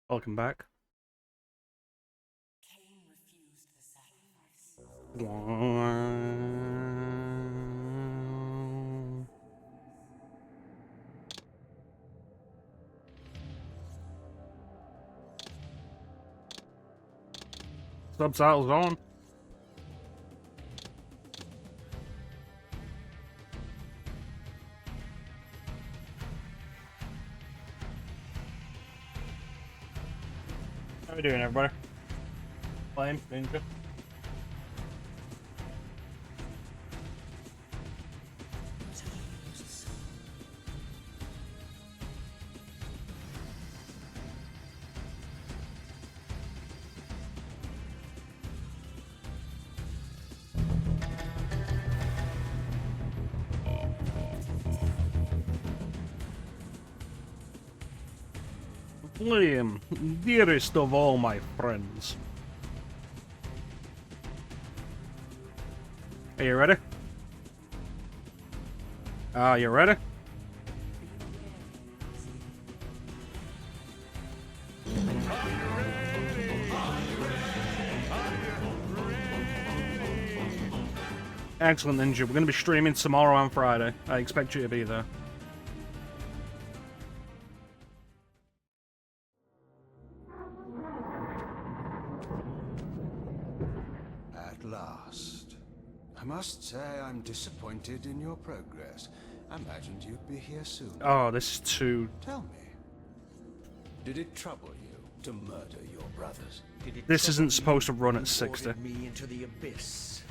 Welcome back. Kain refused the sacrifice. Subtitles on. How we doing, everybody? Flame, Ninja. Flame, dearest of all my friends. Are you ready? Are you ready? Excellent, Ninja. We're going to be streaming tomorrow and Friday. I expect you to be there. At last. I must say I'm disappointed in your progress. I imagined you'd be here soon. Oh, this is too... Tell me, did it trouble you to murder your brothers? This isn't supposed to run at 60. Me into the abyss.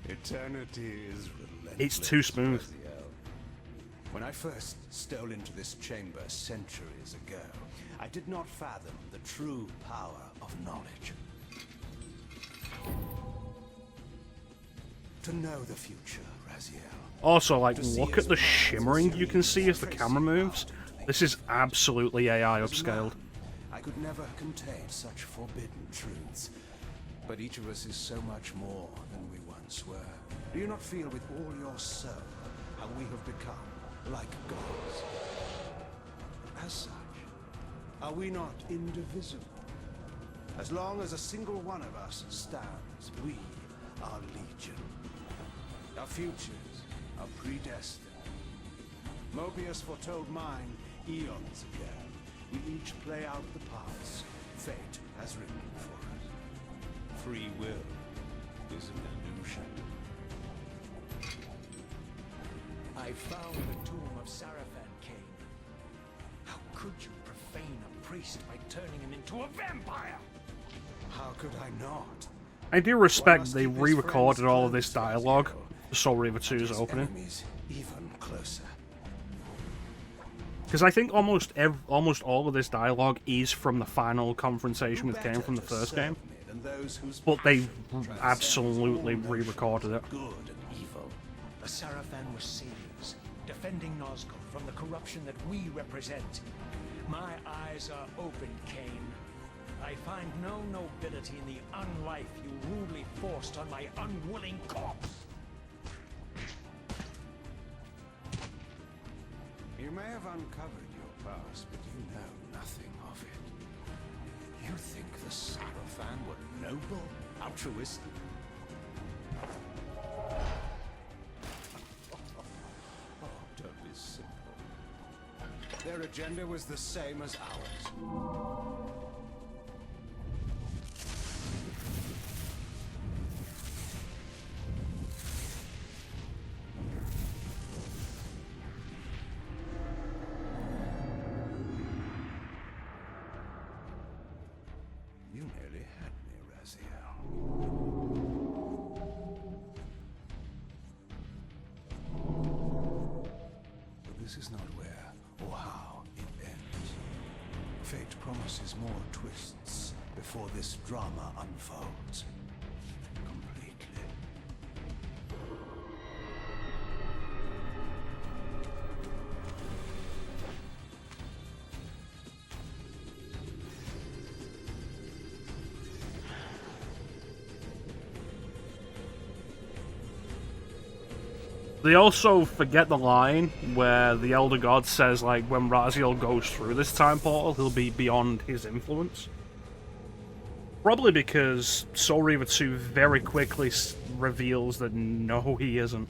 Eternity is relentless. It's too smooth. Raziel. When I first stole into this chamber centuries ago, I did not fathom the true power of knowledge. To know the future, Raziel. Also, like, look at the shimmering you can see as the camera moves. This is absolutely AI upscaled. I could never contain such forbidden truths. But each of us is so much more than we once were. Do you not feel with all your soul how we have become like gods? As such, are we not indivisible? As long as a single one of us stands, we are legion. Our futures are predestined. Mobius foretold mine eons ago. We each play out the parts fate has written for us. Free will is an illusion. I found the tomb of Sarafan, Kain. How could you profane a priest by turning him into a vampire? How could I not? I do respect they re-recorded all of this dialogue for Soul Reaver 2's opening. Enemies even closer. Because I think almost all of this dialogue is from the final confrontation with Kain from the first game. But they absolutely re-recorded it. Good and evil. The Sarafan were saviors, defending Nazgul from the corruption that we represent. My eyes are open, Kain. I find no nobility in the unlife you rudely forced on my unwilling corpse. You may have uncovered your past, but you know nothing of it. You think the Sarafan were noble, altruistic? Oh, don't be simple. Their agenda was the same as ours. You nearly had me, Raziel. But this is not where or how it ends. Fate promises more twists before this drama unfolds. Completely. They also forget the line where the Elder God says, like, when Raziel goes through this time portal, he'll be beyond his influence. Probably because Soul Reaver 2 very quickly reveals that no, he isn't.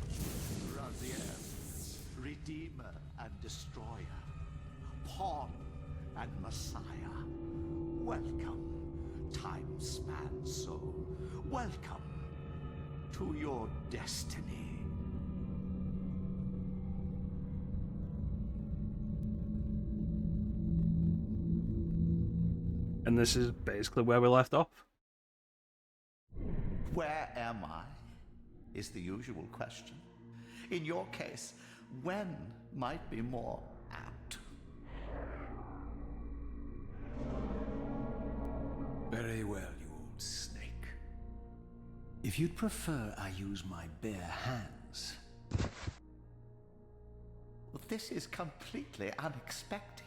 Raziel, Redeemer and Destroyer, Pawn and Messiah. Welcome, time-span soul. Welcome to your destiny. And this is basically where we left off. Where am I? Is the usual question. In your case, when might be more apt. Very well, you old snake. If you'd prefer I use my bare hands. Well, this is completely unexpected.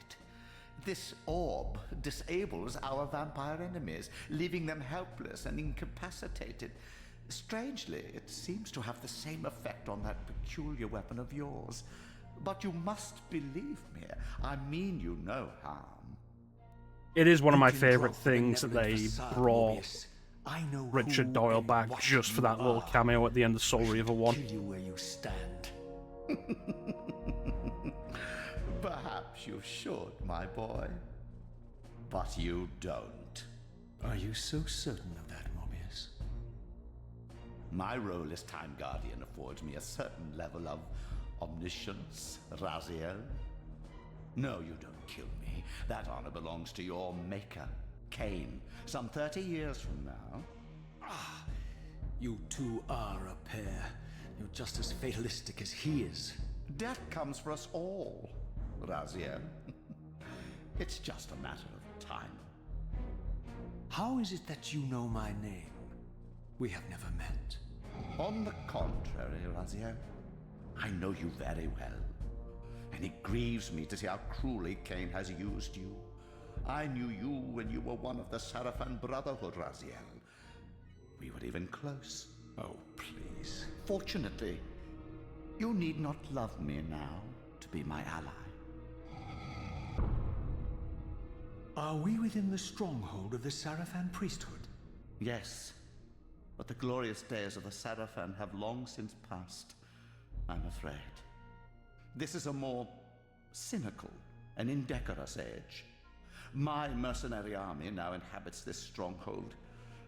This orb disables our vampire enemies, leaving them helpless and incapacitated. Strangely, it seems to have the same effect on that peculiar weapon of yours. But you must believe me. I mean you no harm. It is one of my favourite things that they brought Richard Doyle back just for that little cameo at the end of Soul Reaver 1. Kill you where you stand. Perhaps you should, my boy. But you don't. Are you so certain of that, Mobius? My role as Time Guardian affords me a certain level of omniscience, Raziel. No, you don't kill me. That honor belongs to your maker, Kain, some 30 years from now. Ah, you two are a pair. You're just as fatalistic as he is. Death comes for us all, Raziel. It's just a matter of time. How is it that you know my name? We have never met. On the contrary, Raziel, I know you very well. And it grieves me to see how cruelly Kain has used you. I knew you when you were one of the Sarafan Brotherhood, Raziel. We were even close. Oh, please. Fortunately, you need not love me now to be my ally. Are we within the stronghold of the Sarafan priesthood? Yes, but the glorious days of the Sarafan have long since passed, I'm afraid. This is a more cynical and indecorous age. My mercenary army now inhabits this stronghold.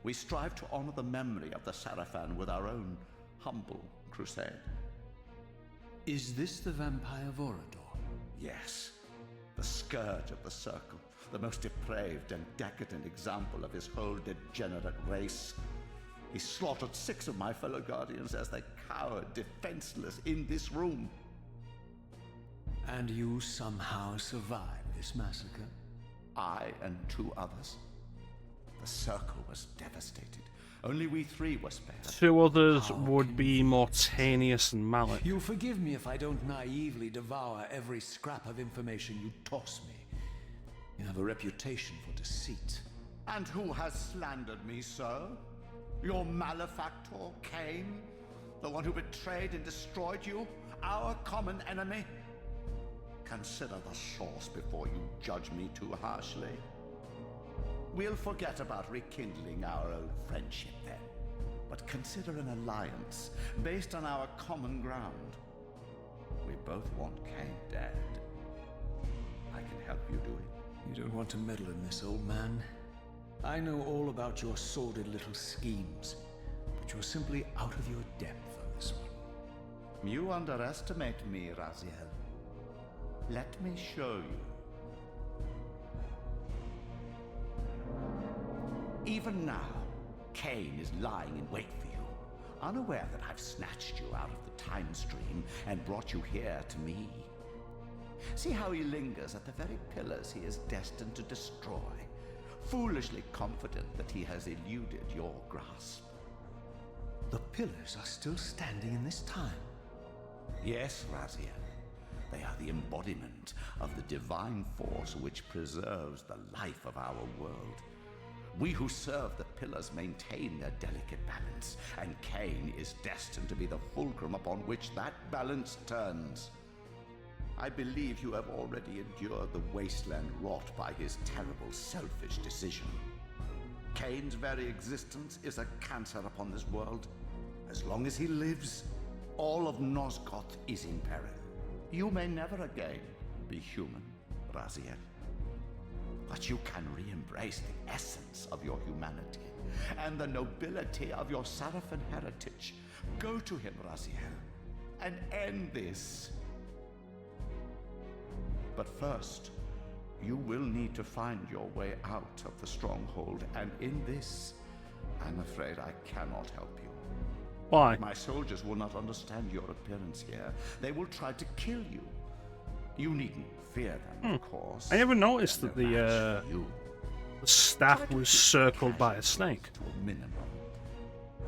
We strive to honor the memory of the Sarafan with our own humble crusade. Is this the vampire Vorador? Yes, the scourge of the Circle, the most depraved and decadent example of his whole degenerate race. He slaughtered 6 of my fellow Guardians as they cowered defenseless in this room. And you somehow survived this massacre? I and 2 others. The Circle was devastated. Only we 3 were spared. 2 others would be Mortanius and Malik. You'll forgive me if I don't naively devour every scrap of information you toss me. You have a reputation for deceit. And who has slandered me so? Your malefactor, Kain? The one who betrayed and destroyed you? Our common enemy? Consider the source before you judge me too harshly. We'll forget about rekindling our old friendship then, but consider an alliance based on our common ground. We both want Kain dead. I can help you do it. You don't want to meddle in this, old man. I know all about your sordid little schemes, but you're simply out of your depth on this one. You underestimate me, Raziel. Let me show you. Even now, Kain is lying in wait for you, unaware that I've snatched you out of the time stream and brought you here to me. See how he lingers at the very pillars he is destined to destroy, foolishly confident that he has eluded your grasp. The pillars are still standing in this time. Yes, Raziel. They are the embodiment of the divine force which preserves the life of our world. We who serve the pillars maintain their delicate balance, and Kain is destined to be the fulcrum upon which that balance turns. I believe you have already endured the wasteland wrought by his terrible, selfish decision. Kain's very existence is a cancer upon this world. As long as he lives, all of Nosgoth is in peril. You may never again be human, Raziel. But you can re-embrace the essence of your humanity and the nobility of your Sarafan heritage. Go to him, Raziel, and end this. But first, you will need to find your way out of the stronghold, and in this, I'm afraid I cannot help you. Why? My soldiers will not understand your appearance here. They will try to kill you. You needn't fear them, of course. I never noticed that They're the staff was circled by a snake. to a minimum.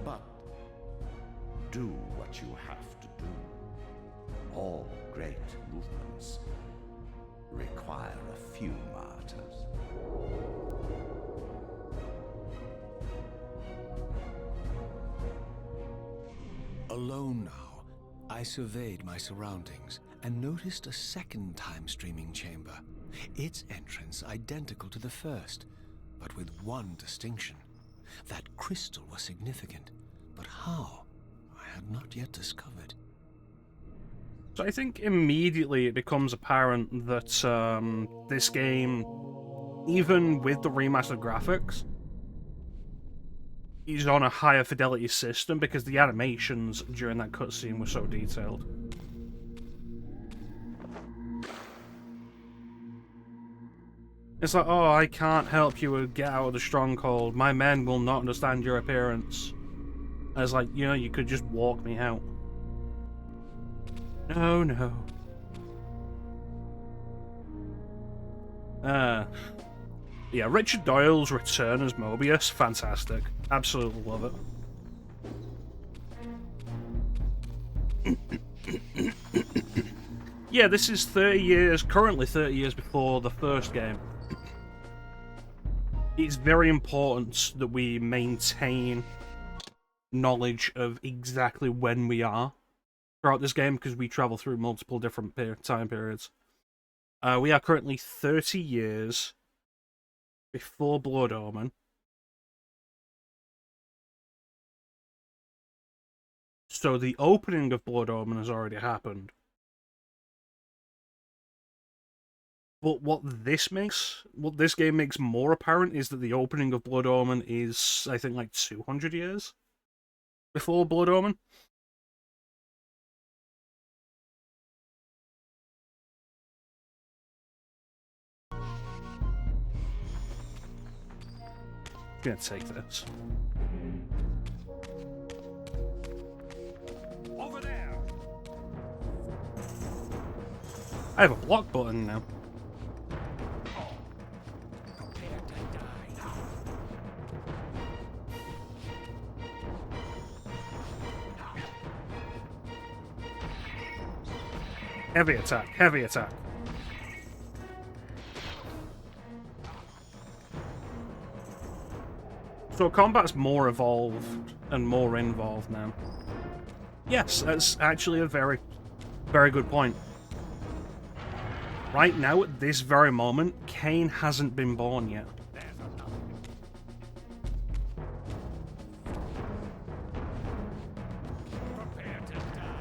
But do what you have to do. All great movements require a few martyrs. Alone now, I surveyed my surroundings and noticed a second time-streaming chamber. Its entrance identical to the first, but with one distinction. That crystal was significant, but how? I had not yet discovered. So I think immediately it becomes apparent that this game, even with the remastered graphics, is on a higher fidelity system because the animations during that cutscene were so detailed. It's like, oh, I can't help you get out of the stronghold. My men will not understand your appearance. And it's like, you know, you could just walk me out. No, no. Yeah, Richard Doyle's return as Mobius, fantastic. Absolutely love it. Yeah, this is 30 years, currently 30 years before the first game. It's very important that we maintain knowledge of exactly when we are throughout this game, because we travel through multiple different time periods. We are currently 30 years before Blood Omen. So the opening of Blood Omen has already happened. But what this game makes more apparent is that the opening of Blood Omen is, I think, like 200 years before Blood Omen. I'm gonna take this. Over there! I have a block button now. Prepare to die. Heavy attack, heavy attack. So combat's more evolved and more involved now. Yes, that's actually a very, very good point. Right now, at this very moment, Kain hasn't been born yet. Prepare to die.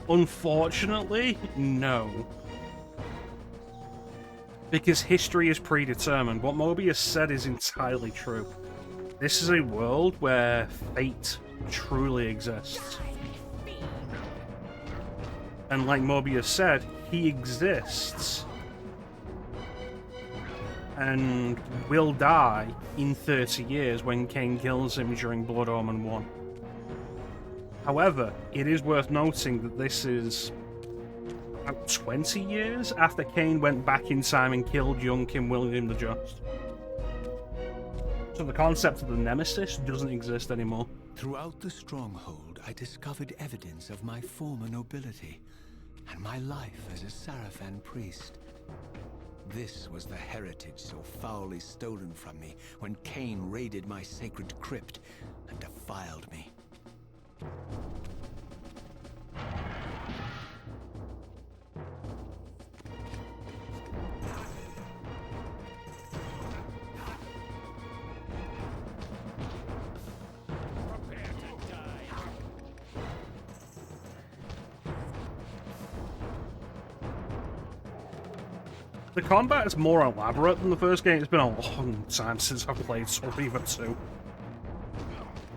Unfortunately, no. Because history is predetermined. What Mobius said is entirely true. This is a world where fate truly exists. And like Mobius said, he exists and will die in 30 years when Kain kills him during Blood Omen 1. However, it is worth noting that this is about 20 years after Kain went back in time and killed young King William the Just. So the concept of the Nemesis doesn't exist anymore. Throughout the stronghold, I discovered evidence of my former nobility and my life as a Sarafan priest. This was the heritage so foully stolen from me when Kain raided my sacred crypt and defiled me. The combat is more elaborate than the first game. It's been a long time since I've played Soul Reaver 2.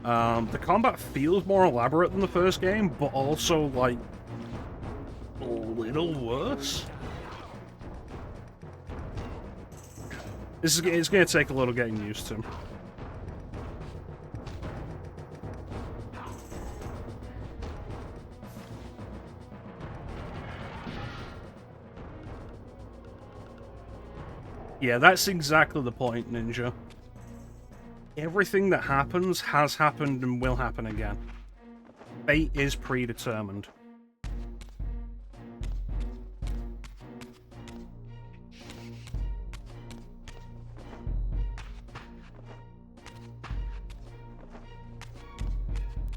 The combat feels more elaborate than the first game, but also, like, a little worse. It's going to take a little getting used to. Yeah, that's exactly the point, Ninja. Everything that happens has happened and will happen again. Fate is predetermined.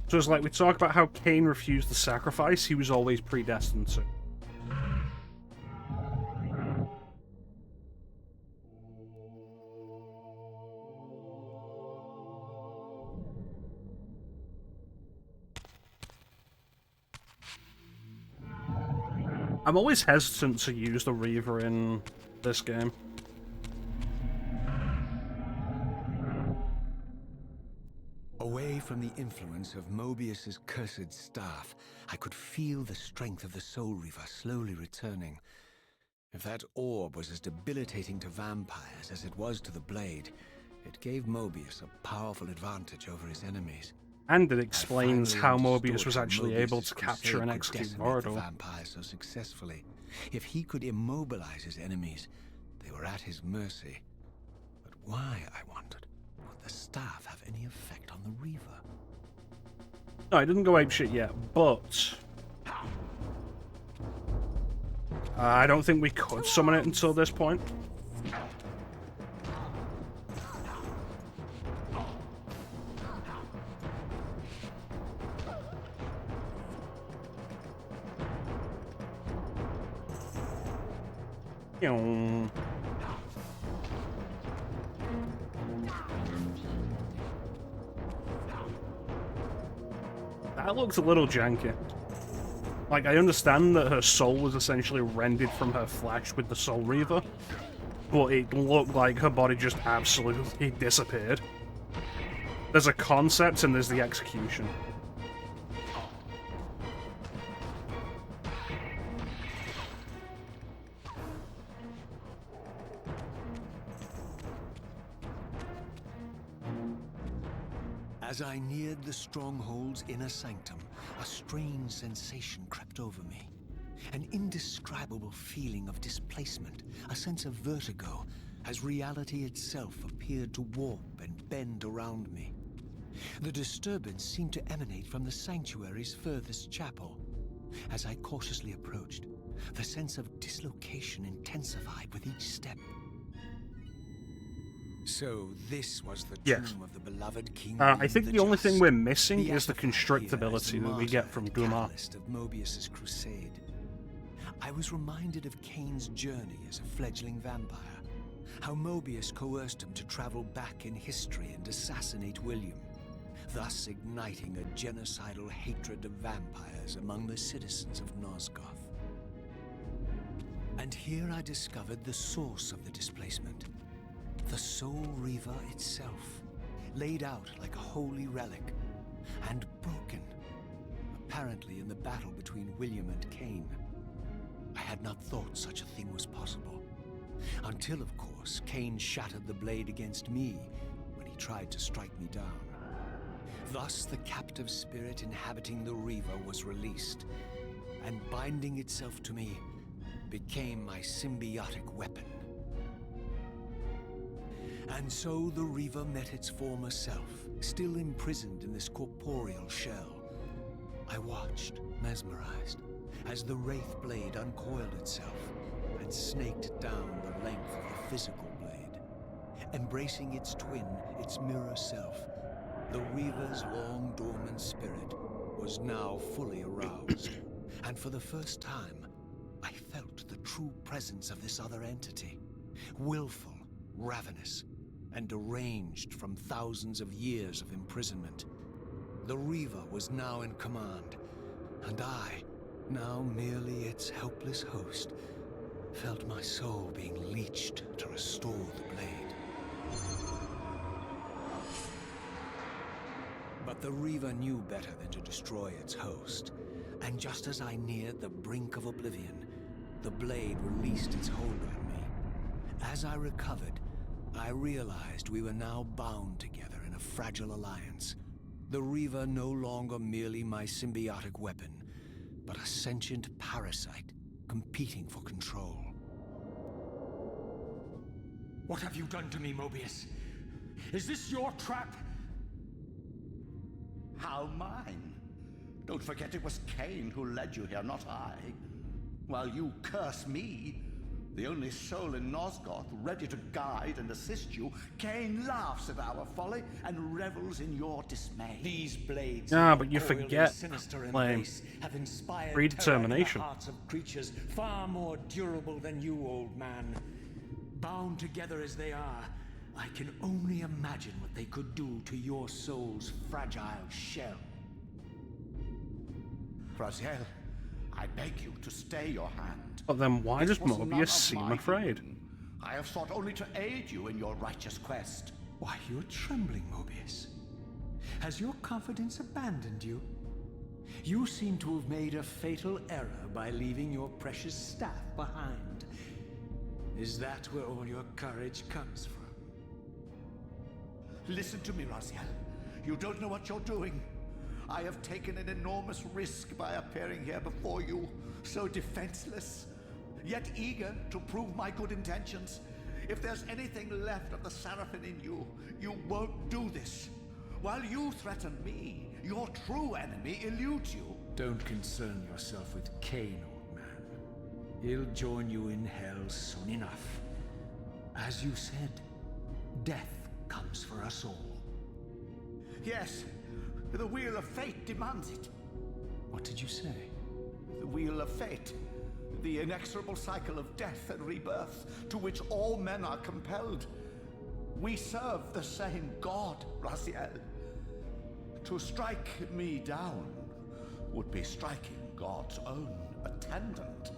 So it's like we talk about how Kain refused the sacrifice he was always predestined to. I'm always hesitant to use the Reaver in this game. Away from the influence of Mobius's cursed staff, I could feel the strength of the Soul Reaver slowly returning. If that orb was as debilitating to vampires as it was to the blade, it gave Mobius a powerful advantage over his enemies. And it explains how Mobius was actually able to capture and execute Vorador. Vampires so successfully. If he could immobilize his enemies, they were at his mercy. But why, I wondered, would the staff have any effect on the Reaver? No, it didn't go apeshit yet, but I don't think we could summon it until this point. That looks a little janky. Like, I understand that her soul was essentially rendered from her flesh with the Soul Reaver, but it looked like her body just absolutely disappeared. There's a concept and there's the execution. As I neared the stronghold's inner sanctum, a strange sensation crept over me. An indescribable feeling of displacement, a sense of vertigo, as reality itself appeared to warp and bend around me. The disturbance seemed to emanate from the sanctuary's furthest chapel. As I cautiously approached, the sense of dislocation intensified with each step. So this was the tomb of the beloved King. I think the only thing we're missing is the constrictability that we get from Gumar. Of Mobius's crusade. I was reminded of Kain's journey as a fledgling vampire. How Mobius coerced him to travel back in history and assassinate William, thus igniting a genocidal hatred of vampires among the citizens of Nosgoth. And here I discovered the source of the displacement. The Soul Reaver itself. laid out like a holy relic, and broken, apparently in the battle between William and Kain. I had not thought such a thing was possible, until, of course, Kain shattered the blade against me when he tried to strike me down. Thus, the captive spirit inhabiting the Reaver was released, and binding itself to me, became my symbiotic weapon. And so the Reaver met its former self, still imprisoned in this corporeal shell. I watched, mesmerized, as the Wraith blade uncoiled itself and snaked down the length of the physical blade. Embracing its twin, its mirror self, the Reaver's long-dormant spirit was now fully aroused. And for the first time, I felt the true presence of this other entity. Willful, ravenous, and deranged from thousands of years of imprisonment. The Reaver was now in command, and I, now merely its helpless host, felt my soul being leached to restore the blade. But the Reaver knew better than to destroy its host, and just as I neared the brink of oblivion, the blade released its hold on me. As I recovered, I realized we were now bound together in a fragile alliance. The Reaver no longer merely my symbiotic weapon, but a sentient parasite competing for control. What have you done to me, Mobius? Is this your trap? How mine? Don't forget it was Kain who led you here, not I. While you curse me, the only soul in Nosgoth ready to guide and assist you, Kain laughs at our folly and revels in your dismay. These blades, But you coiled in forget, sinister like, embrace, have inspired predetermination. terror in the hearts of creatures far more durable than you, old man. Bound together as they are, I can only imagine what they could do to your soul's fragile shell. Raziel, I beg you to stay your hand. But then why This does was none Mobius of seem my afraid? doing. I have sought only to aid you in your righteous quest. Why, you're trembling, Mobius. Has your confidence abandoned you? You seem to have made a fatal error by leaving your precious staff behind. Is that where all your courage comes from? Listen to me, Raziel. You don't know what you're doing. I have taken an enormous risk by appearing here before you, so defenseless, yet eager to prove my good intentions. If there's anything left of the Seraphim in you, you won't do this. While you threaten me, your true enemy eludes you. Don't concern yourself with Kain, old man. He'll join you in hell soon enough. As you said, death comes for us all. Yes, the wheel of fate demands it. What did you say? The wheel of fate. The inexorable cycle of death and rebirth to which all men are compelled. We serve the same God, Raziel. To strike me down would be striking God's own attendant.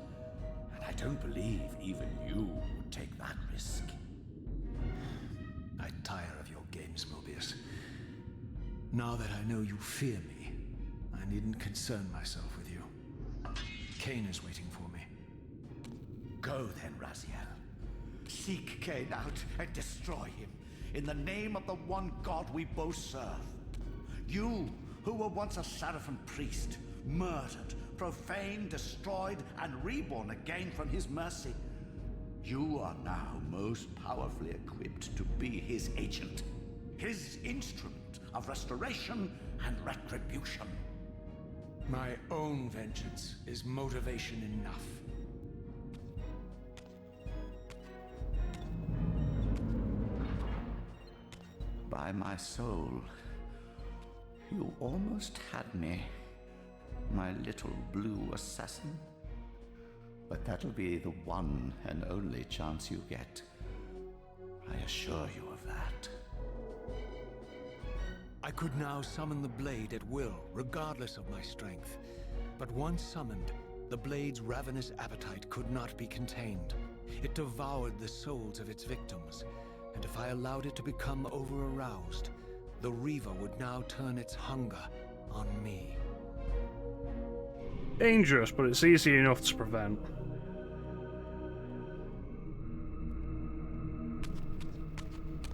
And I don't believe even you would take that risk. I tire of your games, Mobius. Now that I know you fear me, I needn't concern myself with you. Kain is waiting for me. Go then, Raziel. Seek Kain out and destroy him in the name of the one God we both serve. You, who were once a Seraphim priest, murdered, profaned, destroyed, and reborn again from his mercy. You are now most powerfully equipped to be his agent, his instrument of restoration and retribution. My own vengeance is motivation enough. By my soul, you almost had me, my little blue assassin. But that'll be the one and only chance you get. I assure you of that. I could now summon the blade at will, regardless of my strength. But once summoned, the blade's ravenous appetite could not be contained. It devoured the souls of its victims, and if I allowed it to become over-aroused, the Reaver would now turn its hunger on me. Dangerous, but it's easy enough to prevent.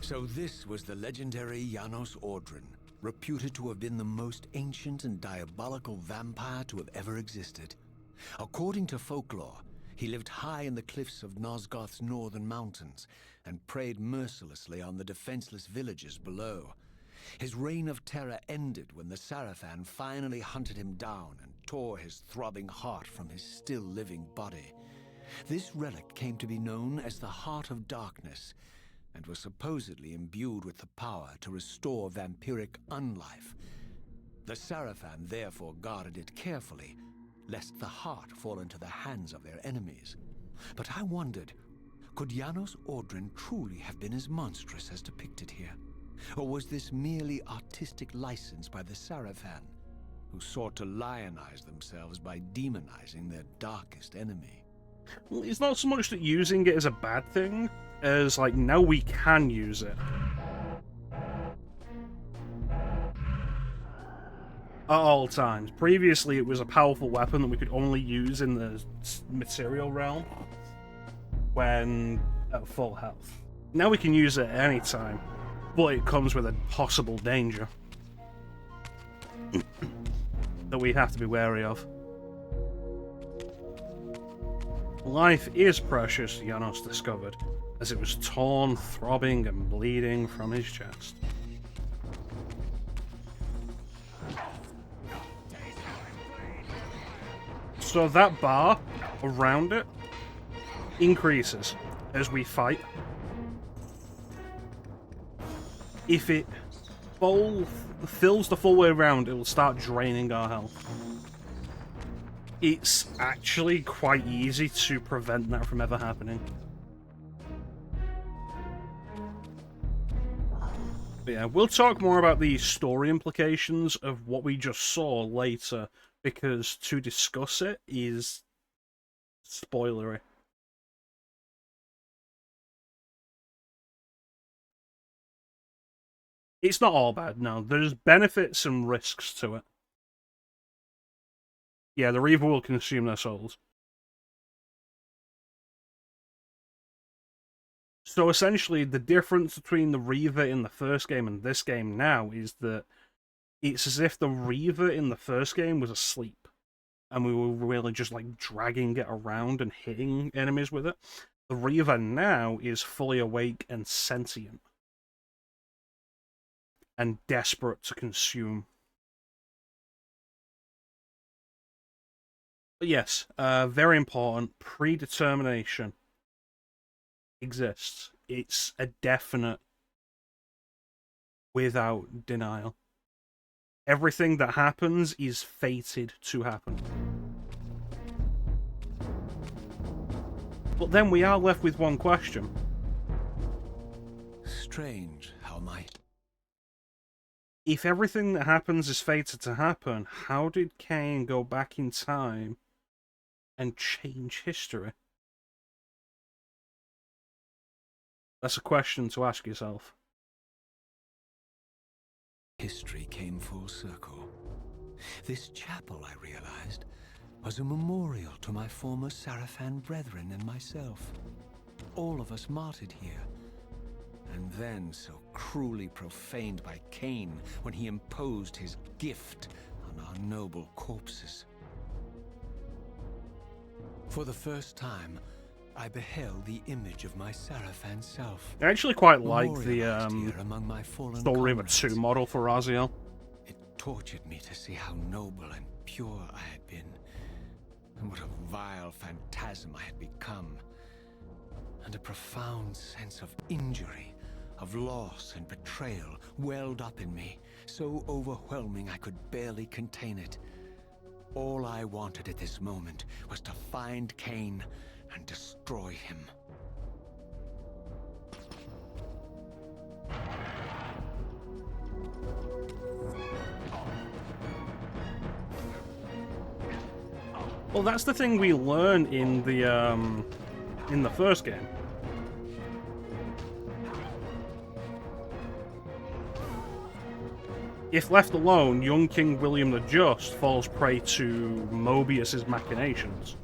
So this was the legendary Janos Ordrin, reputed to have been the most ancient and diabolical vampire to have ever existed. According to folklore, he lived high in the cliffs of Nosgoth's northern mountains and preyed mercilessly on the defenseless villages below. His reign of terror ended when the Sarafan finally hunted him down and tore his throbbing heart from his still-living body. This relic came to be known as the Heart of Darkness, and was supposedly imbued with the power to restore vampiric unlife. The Sarafan therefore guarded it carefully, lest the heart fall into the hands of their enemies. But I wondered, could Janos Ordrin truly have been as monstrous as depicted here? Or was this merely artistic license by the Sarafan, who sought to lionize themselves by demonizing their darkest enemy? Well, it's not so much that using it is a bad thing, as, like, now we can use it. At all times. Previously, it was a powerful weapon that we could only use in the material realm when at full health. Now we can use it at any time, but it comes with a possible danger that we have to be wary of. Life is precious, Janos discovered, as it was torn, throbbing, and bleeding from his chest. So that bar around it increases as we fight. If it fills the full way around, it will start draining our health. It's actually quite easy to prevent that from ever happening. But yeah, we'll talk more about the story implications of what we just saw later, because to discuss it is spoilery. It's not all bad, no. There's benefits and risks to it. Yeah, the Reaver will consume their souls. So essentially, the difference between the Reaver in the first game and this game now is that it's as if the Reaver in the first game was asleep, and we were really just like dragging it around and hitting enemies with it. The Reaver now is fully awake and sentient, and desperate to consume. But yes, very important, predetermination exists. It's a definite, without denial. Everything that happens is fated to happen. But then we are left with one question. Strange how my... If everything that happens is fated to happen, how did Kain go back in time and change history? That's a question to ask yourself. History came full circle. This chapel, I realized, was a memorial to my former Sarafan brethren and myself. All of us martyred here. And then so cruelly profaned by Kain when he imposed his gift on our noble corpses. For the first time, I beheld the image of my Sarafan self. I actually quite like the among my fallen Soul Reaver comrades. 2 model for Raziel. It tortured me to see how noble and pure I had been, and what a vile phantasm I had become, and a profound sense of injury, of loss and betrayal welled up in me, so overwhelming I could barely contain it. All I wanted at this moment was to find Kain and destroy him. Well, that's the thing we learn in the first game. If left alone, young King William the Just falls prey to Mobius's machinations,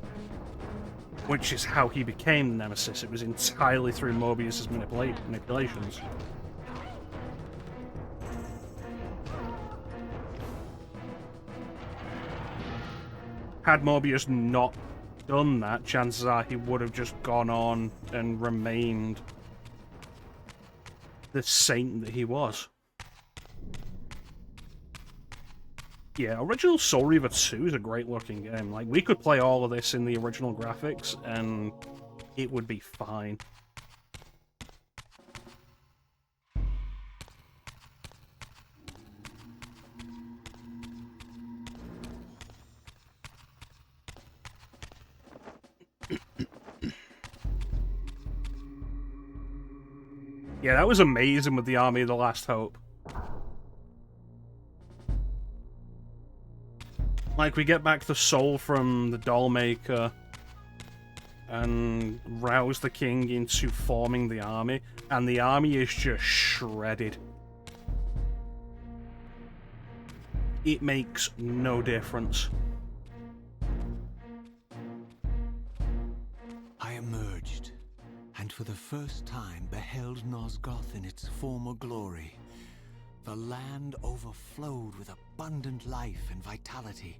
which is how he became the Nemesis. It was entirely through Mobius's manipulations. Had Mobius not done that, chances are he would have just gone on and remained the saint that he was. Yeah, original Soul Reaver 2 is a great looking game. Like, we could play all of this in the original graphics and it would be fine. Yeah, that was amazing with the Army of the Last Hope. Like, we get back the soul from the Dollmaker and rouse the king into forming the army, and the army is just shredded. It makes no difference. I emerged, and for the first time beheld Nosgoth in its former glory. The land overflowed with abundant life and vitality,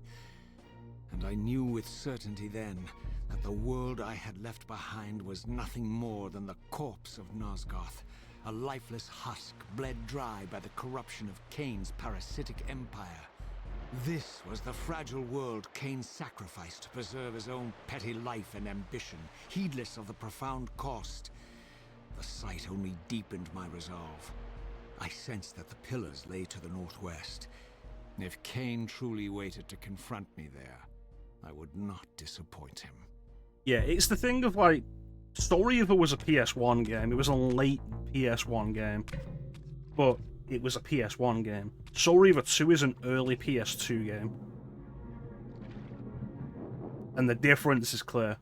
and I knew with certainty then that the world I had left behind was nothing more than the corpse of Nosgoth, a lifeless husk bled dry by the corruption of Kain's parasitic empire. This was the fragile world Kain sacrificed to preserve his own petty life and ambition, heedless of the profound cost. The sight only deepened my resolve. I sensed that the pillars lay to the northwest. If Kain truly waited to confront me there, I would not disappoint him. Yeah, it's the thing of, like, Soul Reaver was a PS1 game. It was a late PS1 game, but it was a PS1 game. Soul Reaver 2 is an early PS2 game. And the difference is clear.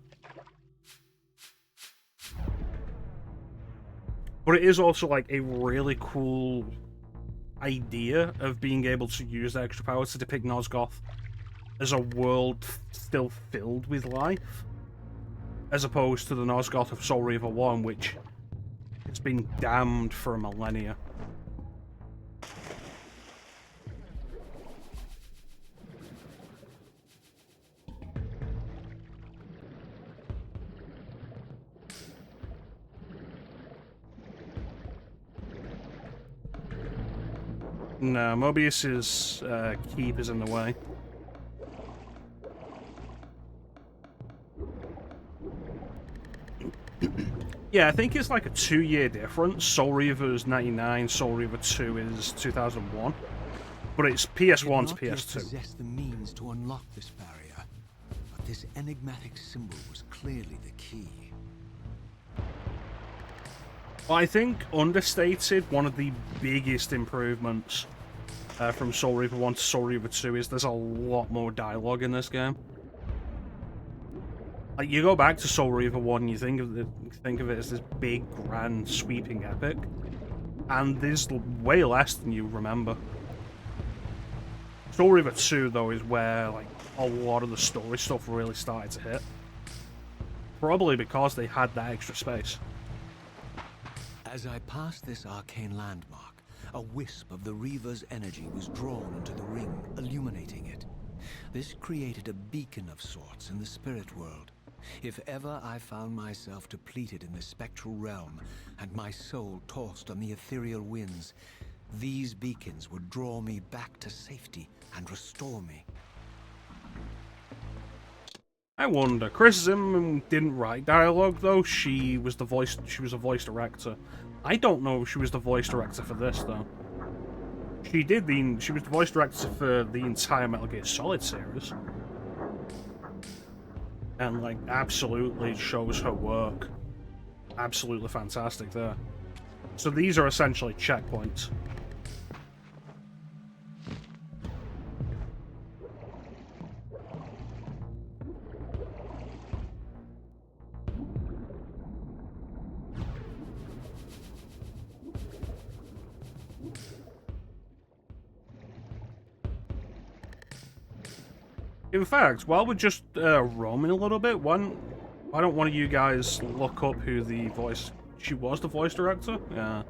But it is also, like, a really cool idea of being able to use the extra power to depict Nosgoth as a world still filled with life, as opposed to the Nosgoth of Soul Reaver 1, which has been damned for millennia. No, Mobius's keep is in the way. Yeah, I think it's like a 2-year difference. Soul Reaver is 99, Soul Reaver 2 is 2001. But it's PS1 to PS2. I possess the means to unlock this barrier, but this enigmatic symbol was clearly the key. Well, I think, understated, one of the biggest improvements from Soul Reaver 1 to Soul Reaver 2 is there's a lot more dialogue in this game. Like, you go back to Soul Reaver 1, you think of it as this big, grand, sweeping epic, and there's way less than you remember. Soul Reaver 2, though, is where, like, a lot of the story stuff really started to hit. Probably because they had that extra space. As I passed this arcane landmark, a wisp of the Reaver's energy was drawn into the ring, illuminating it. This created a beacon of sorts in the spirit world. If ever I found myself depleted in the spectral realm, and my soul tossed on the ethereal winds, these beacons would draw me back to safety and restore me. I wonder. Chris Zimmerman didn't write dialogue, though. She was a voice director. I don't know if she was the voice director for this, though. She was the voice director for the entire Metal Gear Solid series. And, like, absolutely shows her work. Absolutely fantastic there. So these are essentially checkpoints. In fact, while we're just roaming a little bit, why don't one of you guys look up who she was the voice director? Yeah.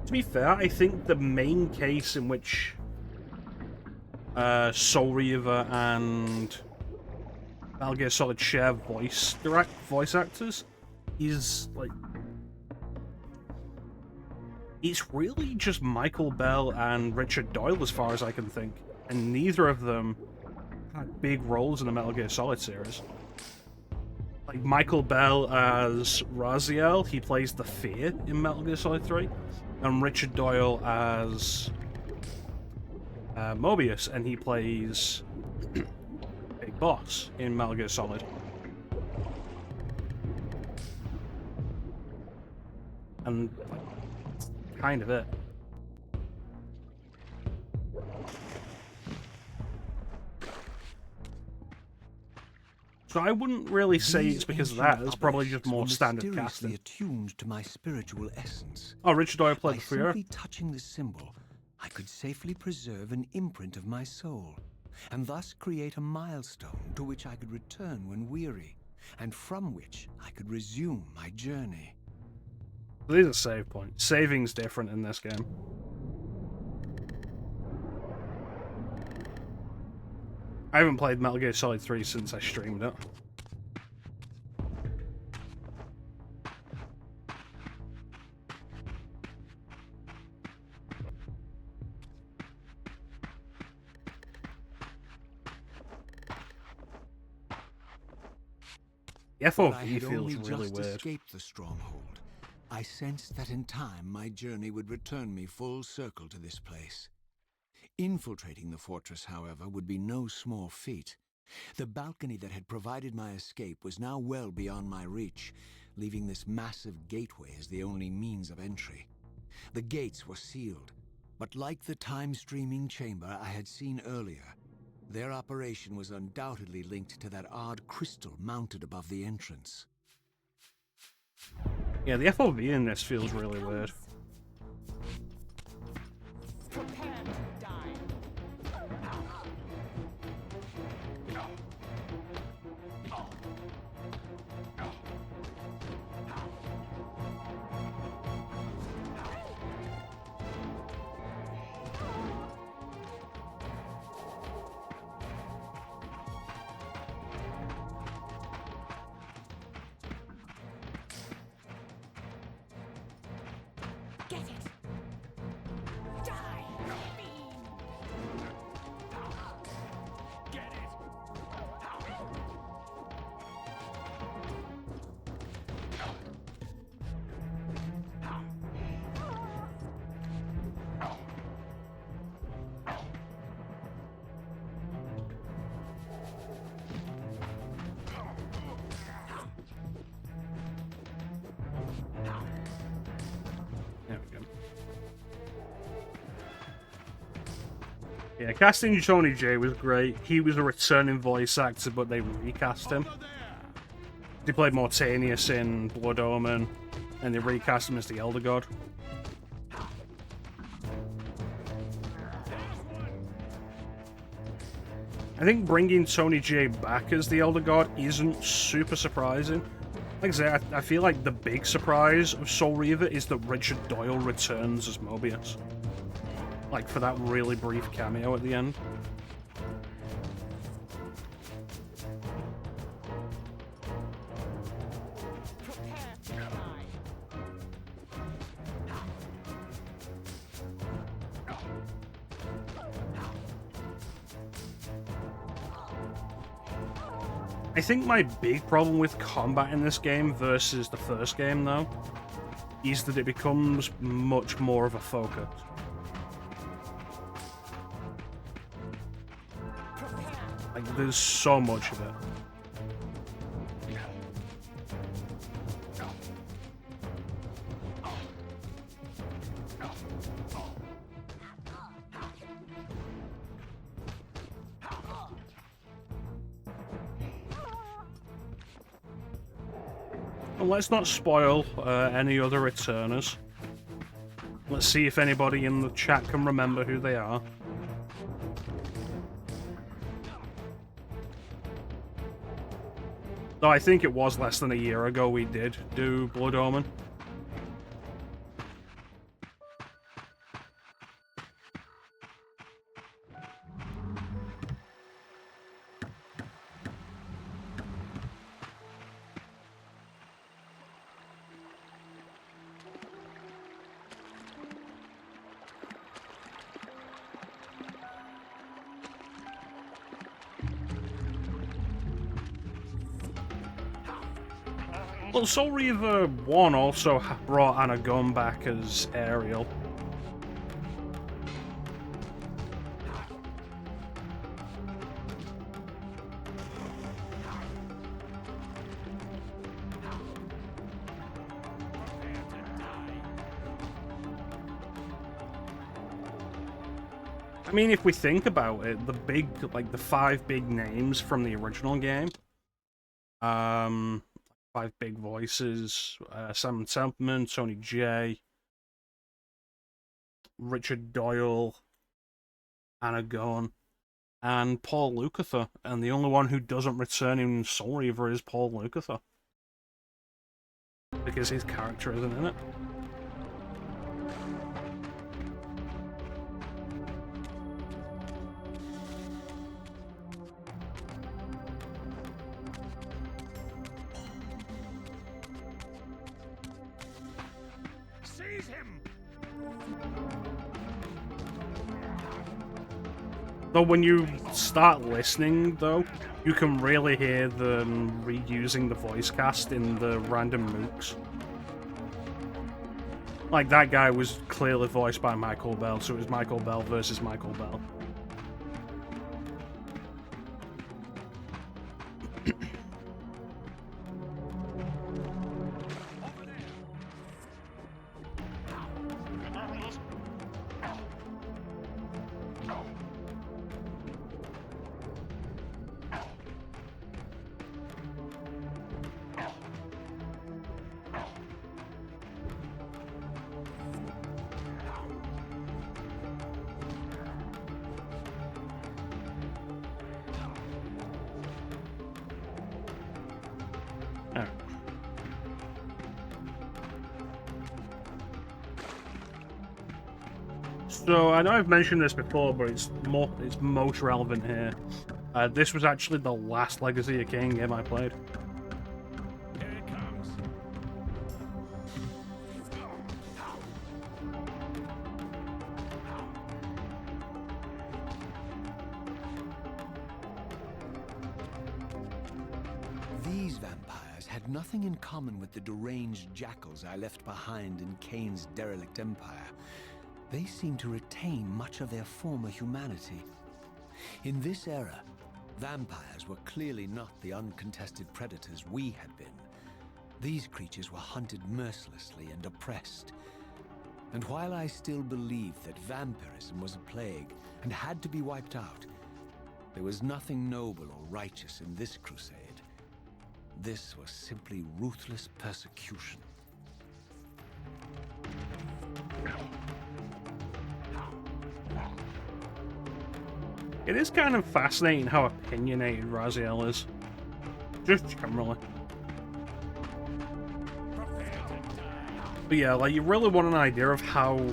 To be fair, I think the main case in which Soul Reaver and Metal Gear Solid share voice actors is like it's really just Michael Bell and Richard Doyle as far as I can think, and neither of them had big roles in the Metal Gear Solid series. Like Michael Bell as Raziel, he plays the Fear in Metal Gear Solid 3, and Richard Doyle as Mobius, and he plays Big Boss in Metal Gear Solid. And like, kind of it. So I wouldn't really say it's because of that. It's probably just more standard casting. Attuned to my spiritual essence. Oh, Richard Doyle played the Fear. By simply touching the symbol, I could safely preserve an imprint of my soul, and thus create a milestone to which I could return when weary, and from which I could resume my journey. These are save points. Saving's different in this game. I haven't played Metal Gear Solid 3 since I streamed it. The FOV feels really weird. Escaped the stronghold. I sensed that in time my journey would return me full circle to this place. Infiltrating the fortress, however, would be no small feat. The balcony that had provided my escape was now well beyond my reach, leaving this massive gateway as the only means of entry. The gates were sealed, but like the time-streaming chamber I had seen earlier, their operation was undoubtedly linked to that odd crystal mounted above the entrance. Yeah, the FOV in this feels really weird. Prepare to die. Get it! Die, fiend! Get it! There we go. Yeah, casting Tony J was great. He was a returning voice actor, but they recast him. He played Mortanius in Blood Omen, and they recast him as the Elder God. I think bringing Tony J back as the Elder God isn't super surprising. Like I say, I feel like the big surprise of Soul Reaver is that Richard Doyle returns as Mobius. Like, for that really brief cameo at the end. Prepare to die. I think my big problem with combat in this game versus the first game, though, is that it becomes much more of a focus. Like, there's so much of it. Well, let's not spoil any other returners. Let's see if anybody in the chat can remember who they are. Though I think it was less than a year ago we did do Blood Omen. Well, Soul Reaver 1 also brought Anna Gunn back as Ariel. I mean, if we think about it, the 5 big names from the original game, 5 big voices, Sam Templeman, Tony J, Richard Doyle, Anna Gunn, and Paul Lukather, and the only one who doesn't return in Soul Reaver is Paul Lukather, because his character isn't in it. Though when you start listening, though, you can really hear them reusing the voice cast in the random mooks. Like, that guy was clearly voiced by Michael Bell, so it was Michael Bell versus Michael Bell. So I know I've mentioned this before, but it's most relevant here. This was actually the last Legacy of Kain game I played. Here it comes. These vampires had nothing in common with the deranged jackals I left behind in Kain's derelict empire. They seem to retain much of their former humanity. In this era, vampires were clearly not the uncontested predators we had been. These creatures were hunted mercilessly and oppressed. And while I still believed that vampirism was a plague and had to be wiped out, there was nothing noble or righteous in this crusade. This was simply ruthless persecution. It is kind of fascinating how opinionated Raziel is. Just generally. But yeah, like, you really want an idea of how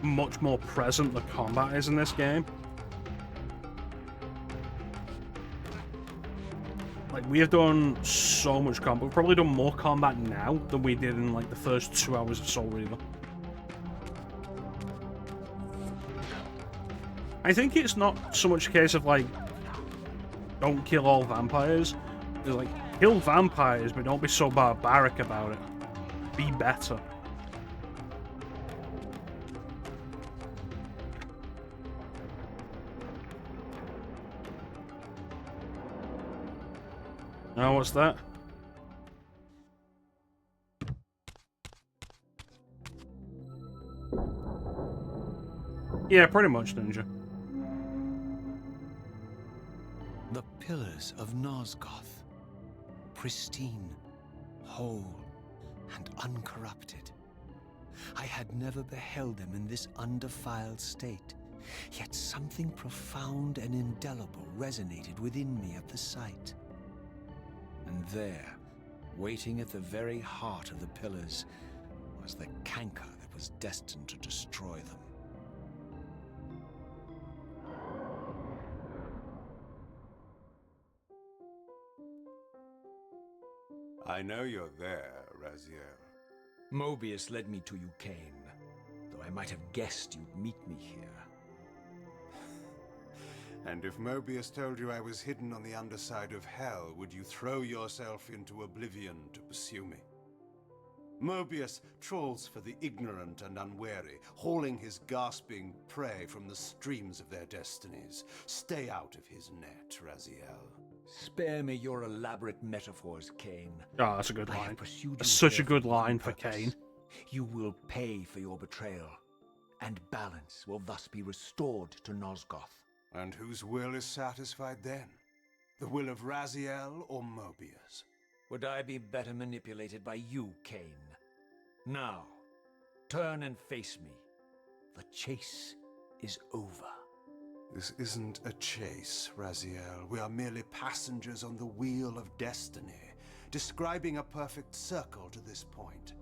much more present the combat is in this game. Like, we have done so much combat. We've probably done more combat now than we did in, like, the first 2 hours of Soul Reaver. I think it's not so much a case of, like, don't kill all vampires. It's like, kill vampires, but don't be so barbaric about it. Be better. Now, what's that? Yeah, pretty much, Ninja. The pillars of Nosgoth, pristine, whole, and uncorrupted. I had never beheld them in this undefiled state, yet something profound and indelible resonated within me at the sight. And there, waiting at the very heart of the pillars, was the canker that was destined to destroy them. I know you're there, Raziel. Mobius led me to you, Kain, though I might have guessed you'd meet me here. And if Mobius told you I was hidden on the underside of hell, would you throw yourself into oblivion to pursue me? Mobius trawls for the ignorant and unwary, hauling his gasping prey from the streams of their destinies. Stay out of his net, Raziel. Spare me your elaborate metaphors, Kain. Oh, that's a good I have line. pursued you That's such a here good for one line for purpose. Kain. You will pay for your betrayal, and balance will thus be restored to Nosgoth. And whose will is satisfied then? The will of Raziel or Mobius? Would I be better manipulated by you, Kain? Now, turn and face me. The chase is over. This isn't a chase, Raziel. We are merely passengers on the wheel of destiny, describing a perfect circle to this point.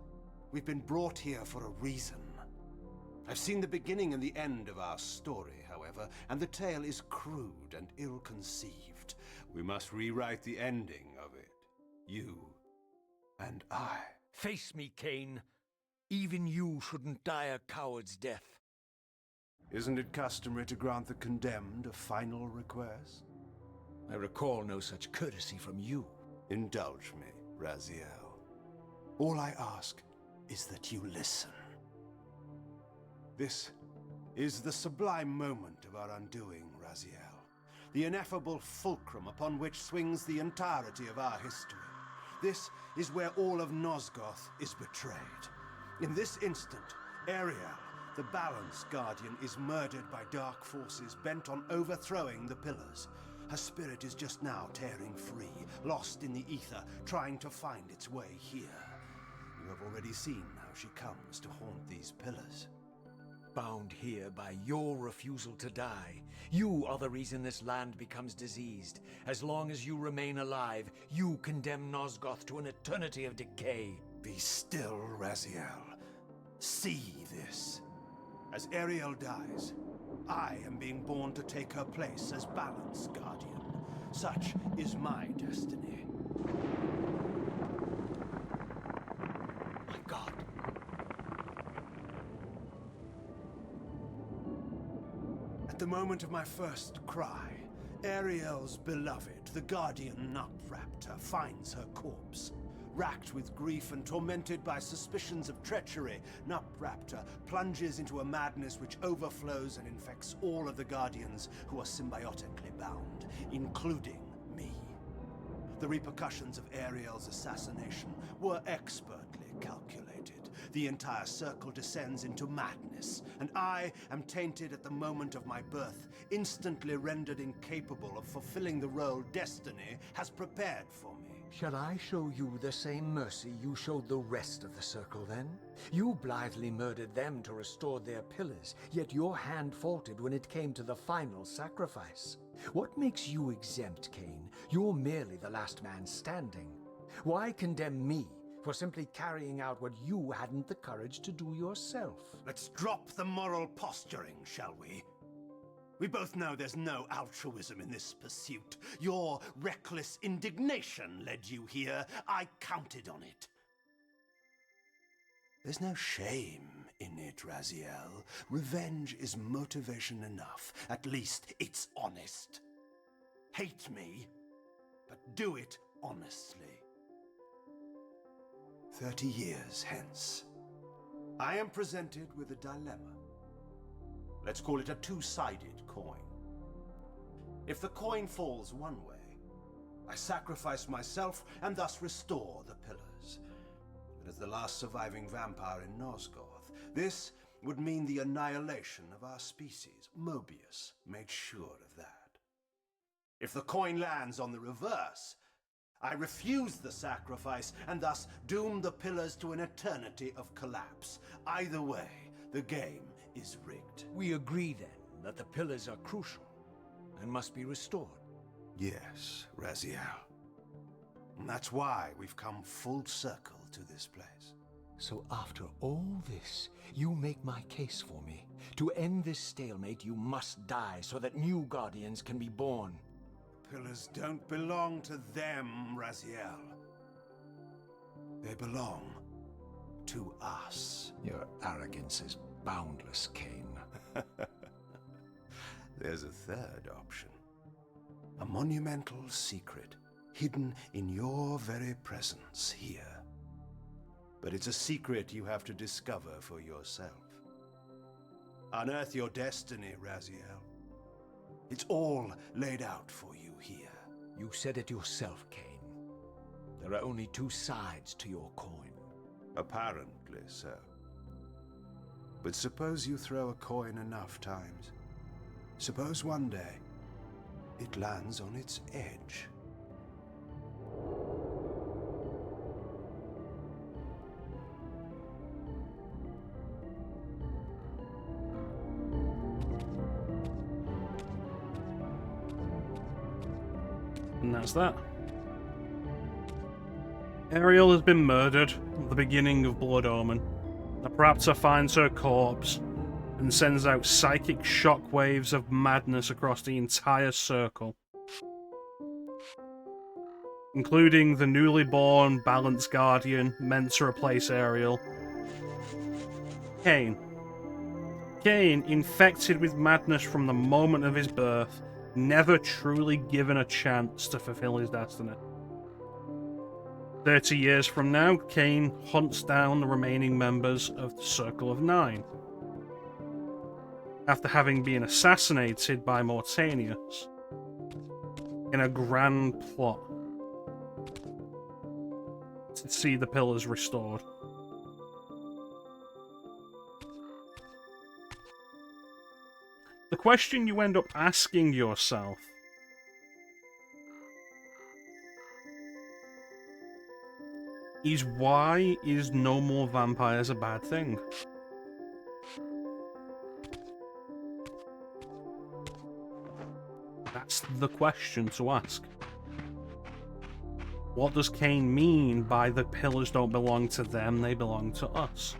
We've been brought here for a reason. I've seen the beginning and the end of our story, however, and the tale is crude and ill-conceived. We must rewrite the ending of it. You and I. Face me, Kain. Even you shouldn't die a coward's death. Isn't it customary to grant the condemned a final request? I recall no such courtesy from you. Indulge me, Raziel. All I ask is that you listen. This is the sublime moment of our undoing, Raziel. The ineffable fulcrum upon which swings the entirety of our history. This is where all of Nosgoth is betrayed. In this instant, Ariel, the Balance Guardian, is murdered by dark forces bent on overthrowing the Pillars. Her spirit is just now tearing free, lost in the ether, trying to find its way here. You have already seen how she comes to haunt these Pillars. Bound here by your refusal to die. You are the reason this land becomes diseased. As long as you remain alive, you condemn Nosgoth to an eternity of decay. Be still, Raziel. See this. As Ariel dies, I am being born to take her place as Balance Guardian. Such is my destiny. My God. At the moment of my first cry, Ariel's beloved, the Guardian Nutraptor, finds her corpse. Racked with grief and tormented by suspicions of treachery, Nutraptor plunges into a madness which overflows and infects all of the Guardians who are symbiotically bound, including me. The repercussions of Ariel's assassination were expertly calculated. The entire circle descends into madness, and I am tainted at the moment of my birth, instantly rendered incapable of fulfilling the role destiny has prepared for me. Shall I show you the same mercy you showed the rest of the circle then? You blithely murdered them to restore their pillars, yet your hand faltered when it came to the final sacrifice. What makes you exempt, Kain? You're merely the last man standing. Why condemn me for simply carrying out what you hadn't the courage to do yourself? Let's drop the moral posturing, shall we? We both know there's no altruism in this pursuit. Your reckless indignation led you here. I counted on it. There's no shame in it, Raziel. Revenge is motivation enough. At least it's honest. Hate me, but do it honestly. 30 years hence, I am presented with a dilemma. Let's call it a two-sided coin. If the coin falls one way, I sacrifice myself and thus restore the pillars. But as the last surviving vampire in Nosgoth, this would mean the annihilation of our species. Mobius made sure of that. If the coin lands on the reverse, I refuse the sacrifice and thus doom the pillars to an eternity of collapse. Either way, the game is rigged. We agree then that the pillars are crucial and must be restored. Yes, Raziel. And that's why we've come full circle to this place. So after all this, you make my case for me. To end this stalemate, you must die so that new Guardians can be born. Pillars don't belong to them, Raziel. They belong to us. Your arrogance is boundless, Kain. There's a third option. A monumental secret, hidden in your very presence here. But it's a secret you have to discover for yourself. Unearth your destiny, Raziel. It's all laid out for you here. You said it yourself, Kain. There are only two sides to your coin. Apparently so. But suppose you throw a coin enough times. Suppose one day it lands on its edge. And that's that. Ariel has been murdered at the beginning of Blood Omen. The Raptor finds her corpse and sends out psychic shockwaves of madness across the entire circle, including the newly born Balanced Guardian meant to replace Ariel, Kain. Kain, infected with madness from the moment of his birth, never truly given a chance to fulfill his destiny. 30 years from now, Kain hunts down the remaining members of the Circle of Nine. After having been assassinated by Mortanius in a grand plot to see the pillars restored. The question you end up asking yourself is, why is no more vampires a bad thing? That's the question to ask. What does Kain mean by the pillars don't belong to them, they belong to us?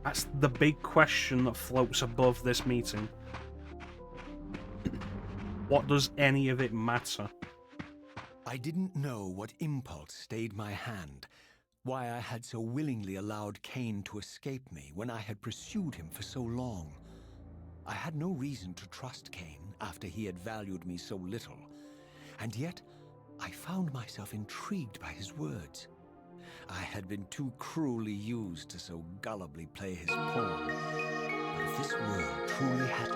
That's the big question that floats above this meeting. What does any of it matter? I didn't know what impulse stayed my hand, why I had so willingly allowed Kain to escape me when I had pursued him for so long. I had no reason to trust Kain after he had valued me so little, and yet I found myself intrigued by his words. I had been too cruelly used to so gullibly play his pawn, but if this world truly had...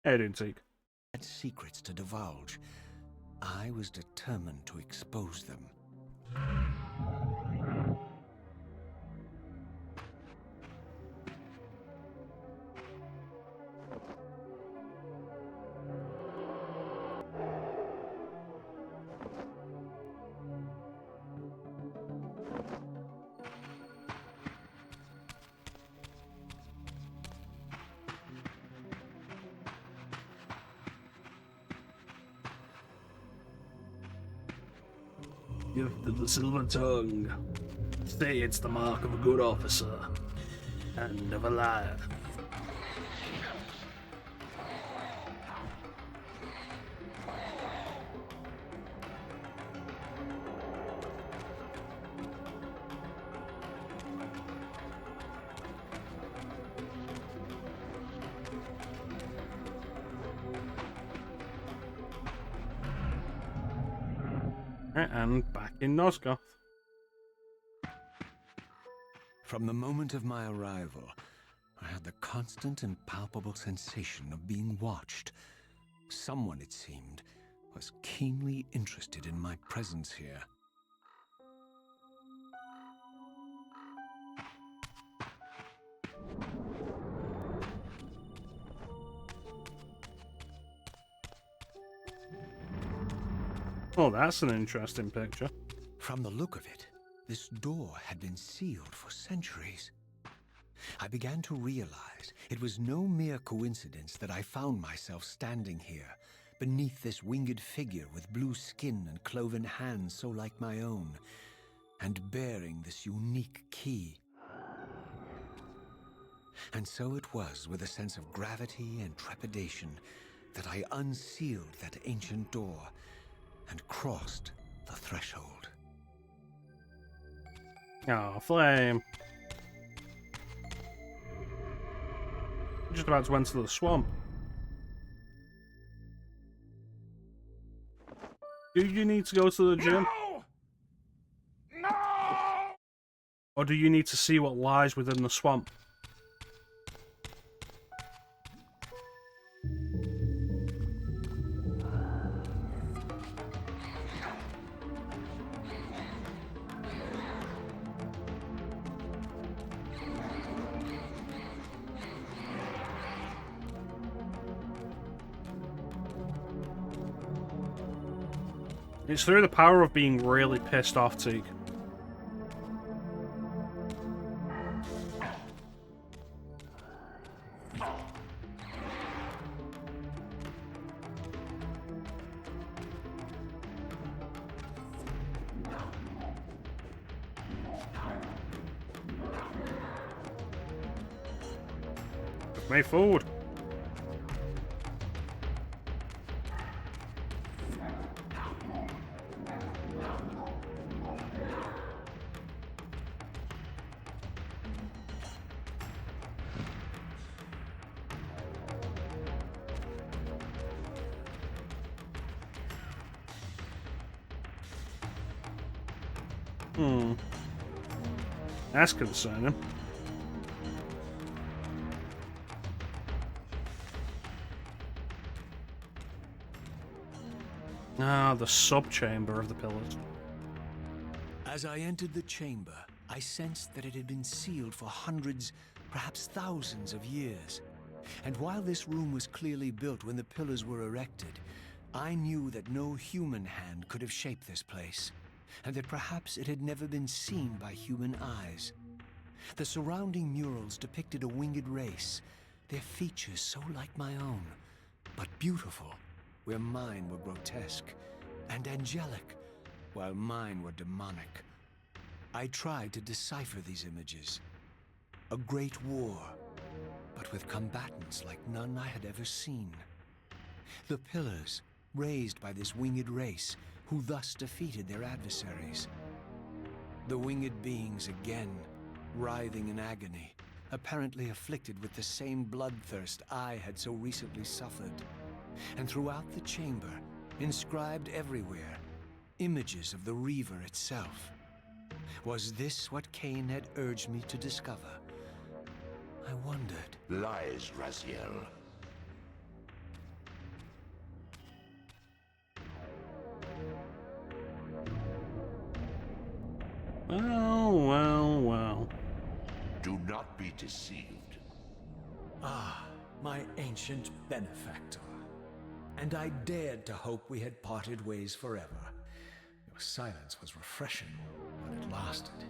I didn't take. had secrets to divulge, I was determined to expose them. Gift of the silver tongue. Say it's the mark of a good officer and of a liar. And back in Nosgoth. From the moment of my arrival, I had the constant and palpable sensation of being watched. Someone, it seemed, was keenly interested in my presence here. Oh, that's an interesting picture. From the look of it, this door had been sealed for centuries. I began to realize it was no mere coincidence that I found myself standing here, beneath this winged figure with blue skin and cloven hands so like my own, and bearing this unique key. And so it was with a sense of gravity and trepidation that I unsealed that ancient door and crossed the threshold. Oh, flame. Just about to enter the swamp. Do you need to go to the gym? No! Or do you need to see what lies within the swamp? It's through the power of being really pissed off, Teak. Move forward. That's concerning. Ah, the sub-chamber of the pillars. As I entered the chamber, I sensed that it had been sealed for hundreds, perhaps thousands of years. And while this room was clearly built when the pillars were erected, I knew that no human hand could have shaped this place, and that perhaps it had never been seen by human eyes. The surrounding murals depicted a winged race, their features so like my own, but beautiful, where mine were grotesque, and angelic, while mine were demonic. I tried to decipher these images. A great war, but with combatants like none I had ever seen. The pillars, raised by this winged race, who thus defeated their adversaries. The winged beings again, writhing in agony, apparently afflicted with the same bloodthirst I had so recently suffered. And throughout the chamber, inscribed everywhere, images of the Reaver itself. Was this what Kain had urged me to discover? I wondered. Lies, Raziel. Well. Do not be deceived. Ah, my ancient benefactor. And I dared to hope we had parted ways forever. Your silence was refreshing, but it lasted.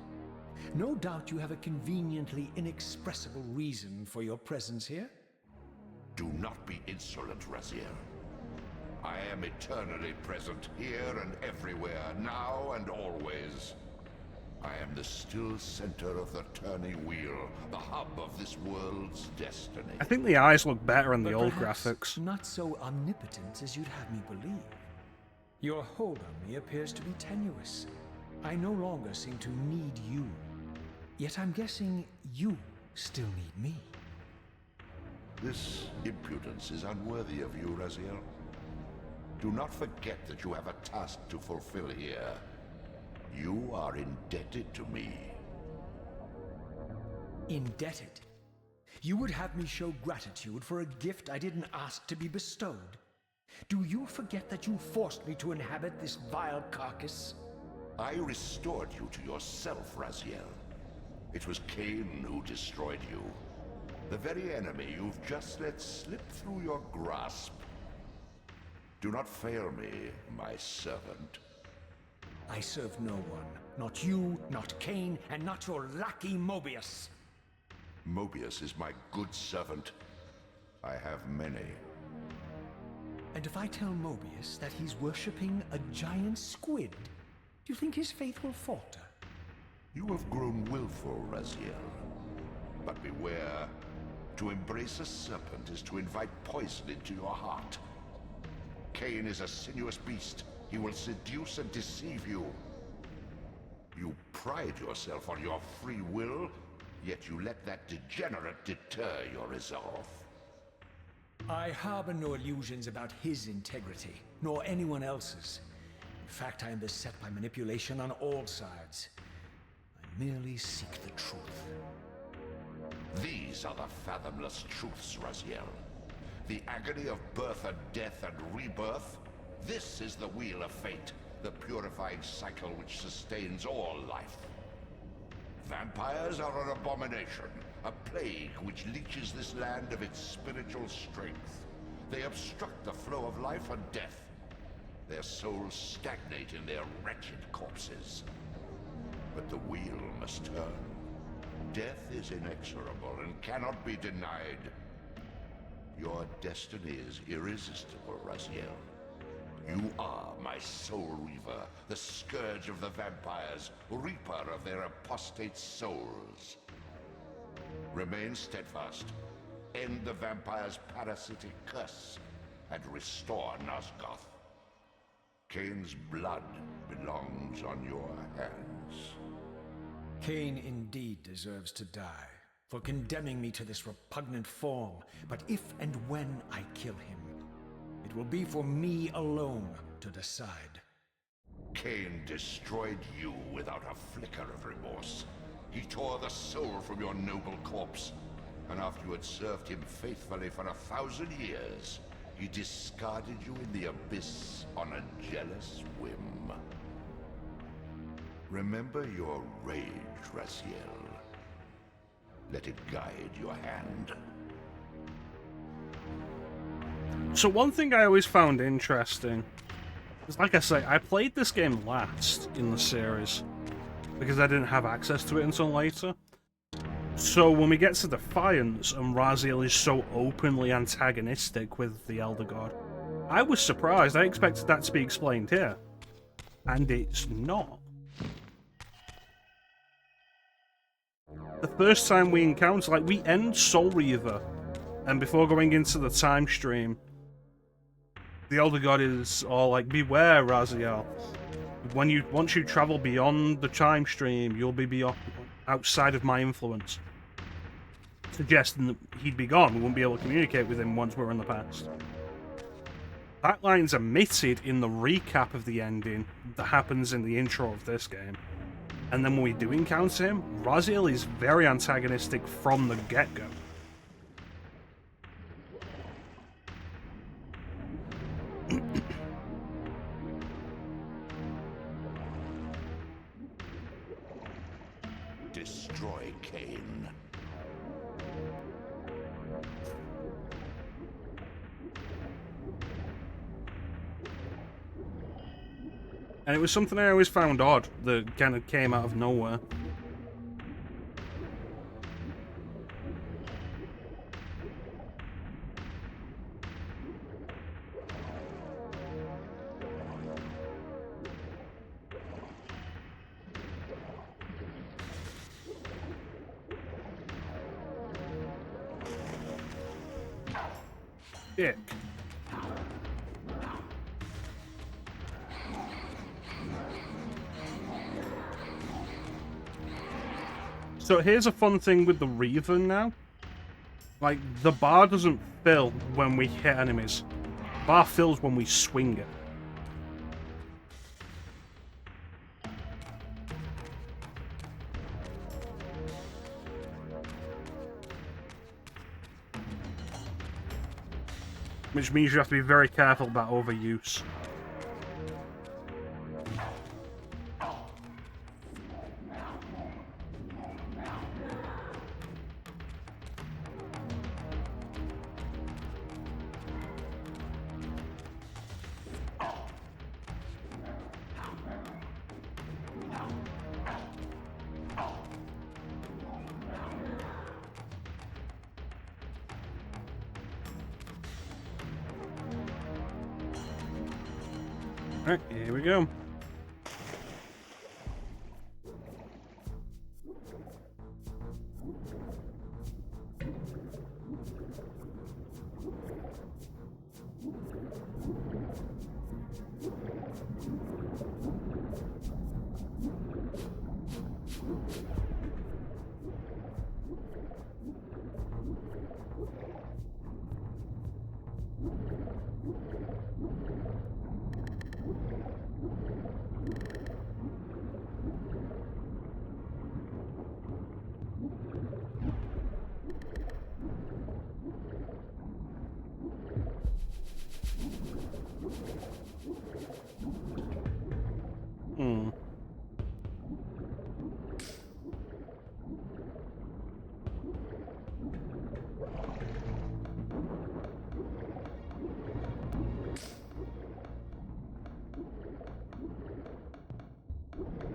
No doubt you have a conveniently inexpressible reason for your presence here? Do not be insolent, Raziel. I am eternally present here and everywhere, now and always. I am the still center of the turning wheel, the hub of this world's destiny. I think the eyes look better in the But old perhaps graphics. not so omnipotent as you'd have me believe. Your hold on me appears to be tenuous. I no longer seem to need you. Yet I'm guessing you still need me. This impudence is unworthy of you, Raziel. Do not forget that you have a task to fulfill here. You are indebted to me. Indebted? You would have me show gratitude for a gift I didn't ask to be bestowed? Do you forget that you forced me to inhabit this vile carcass? I restored you to yourself, Raziel. It was Kain who destroyed you. The very enemy you've just let slip through your grasp. Do not fail me, my servant. I serve no one. Not you, not Kain, and not your lackey Mobius. Mobius is my good servant. I have many. And if I tell Mobius that he's worshipping a giant squid, do you think his faith will falter? You have grown willful, Raziel. But beware. To embrace a serpent is to invite poison into your heart. Kain is a sinuous beast. He will seduce and deceive you. You pride yourself on your free will, yet you let that degenerate deter your resolve. I harbor no illusions about his integrity, nor anyone else's. In fact, I am beset by manipulation on all sides. I merely seek the truth. These are the fathomless truths, Raziel. The agony of birth and death and rebirth. This is the wheel of fate, the purifying cycle which sustains all life. Vampires are an abomination, a plague which leeches this land of its spiritual strength. They obstruct the flow of life and death. Their souls stagnate in their wretched corpses. But the wheel must turn. Death is inexorable and cannot be denied. Your destiny is irresistible, Raziel. You are my soul Reaver, the scourge of the vampires, reaper of their apostate souls. Remain steadfast, end the vampire's parasitic curse, and restore Nosgoth. Kain's blood belongs on your hands. Kain indeed deserves to die for condemning me to this repugnant form, but if and when I kill him, it will be for me alone to decide. Kain destroyed you without a flicker of remorse. He tore the soul from your noble corpse, and after you had served him faithfully for 1,000 years, he discarded you in the abyss on a jealous whim. Remember your rage, Raziel. Let it guide your hand. So one thing I always found interesting is, like I say, I played this game last in the series because I didn't have access to it until later. So when we get to Defiance and Raziel is so openly antagonistic with the Elder God, I was surprised. I expected that to be explained here. And it's not. The first time we encounter, like, we end Soul Reaver, and before going into the time stream, the Elder God is all like, beware, Raziel. Once you travel beyond the time stream, you'll be outside of my influence. Suggesting that he'd be gone, we wouldn't be able to communicate with him once we're in the past. That line's omitted in the recap of the ending that happens in the intro of this game. And then when we do encounter him, Raziel is very antagonistic from the get-go. Destroy Kain. And it was something I always found odd that kind of came out of nowhere. Dick. So here's a fun thing with the Reaver now. Like, the bar doesn't fill when we hit enemies. The bar fills when we swing it. Which means you have to be very careful about overuse. Alright, here we go.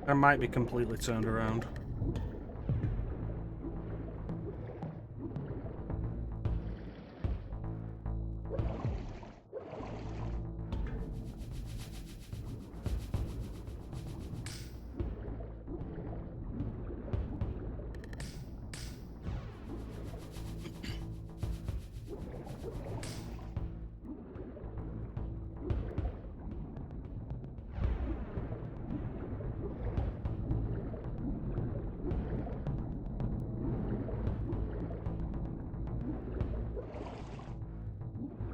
I might be completely turned around.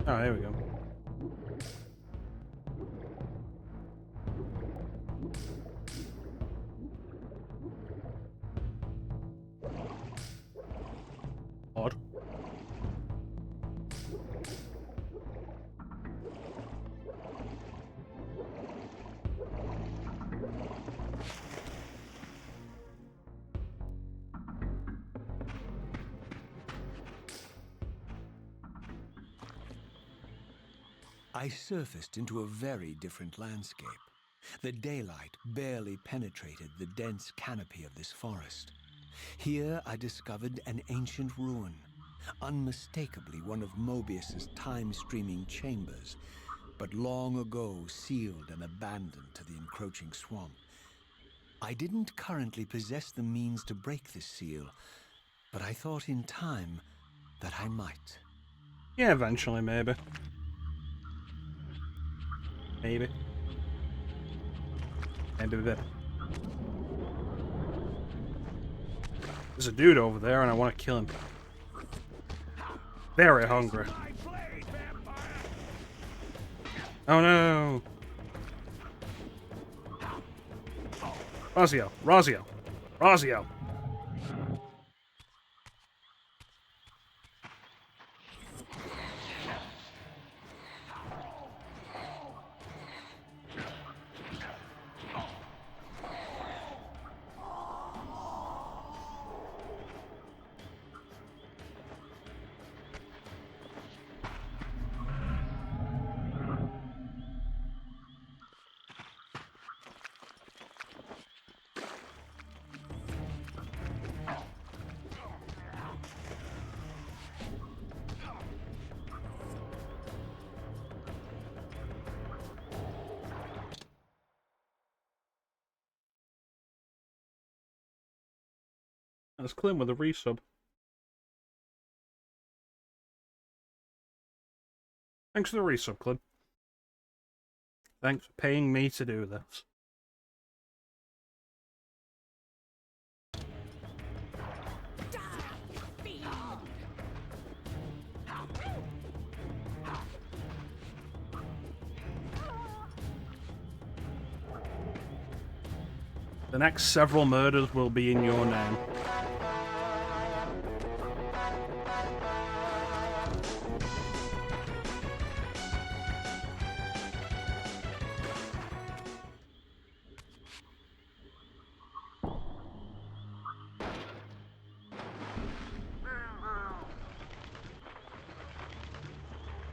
Oh, here we go. Odd. I surfaced into a very different landscape. The daylight barely penetrated the dense canopy of this forest. Here I discovered an ancient ruin, unmistakably one of Mobius's time-streaming chambers, but long ago sealed and abandoned to the encroaching swamp. I didn't currently possess the means to break this seal, but I thought in time that I might. Yeah, eventually, maybe. Maybe. Maybe a bit. There's a dude over there and I want to kill him. Very hungry. Oh no! Raziel! Raziel! Raziel! That's Clint with a resub. Thanks for the resub, Clint. Thanks for paying me to do this. The next several murders will be in your name.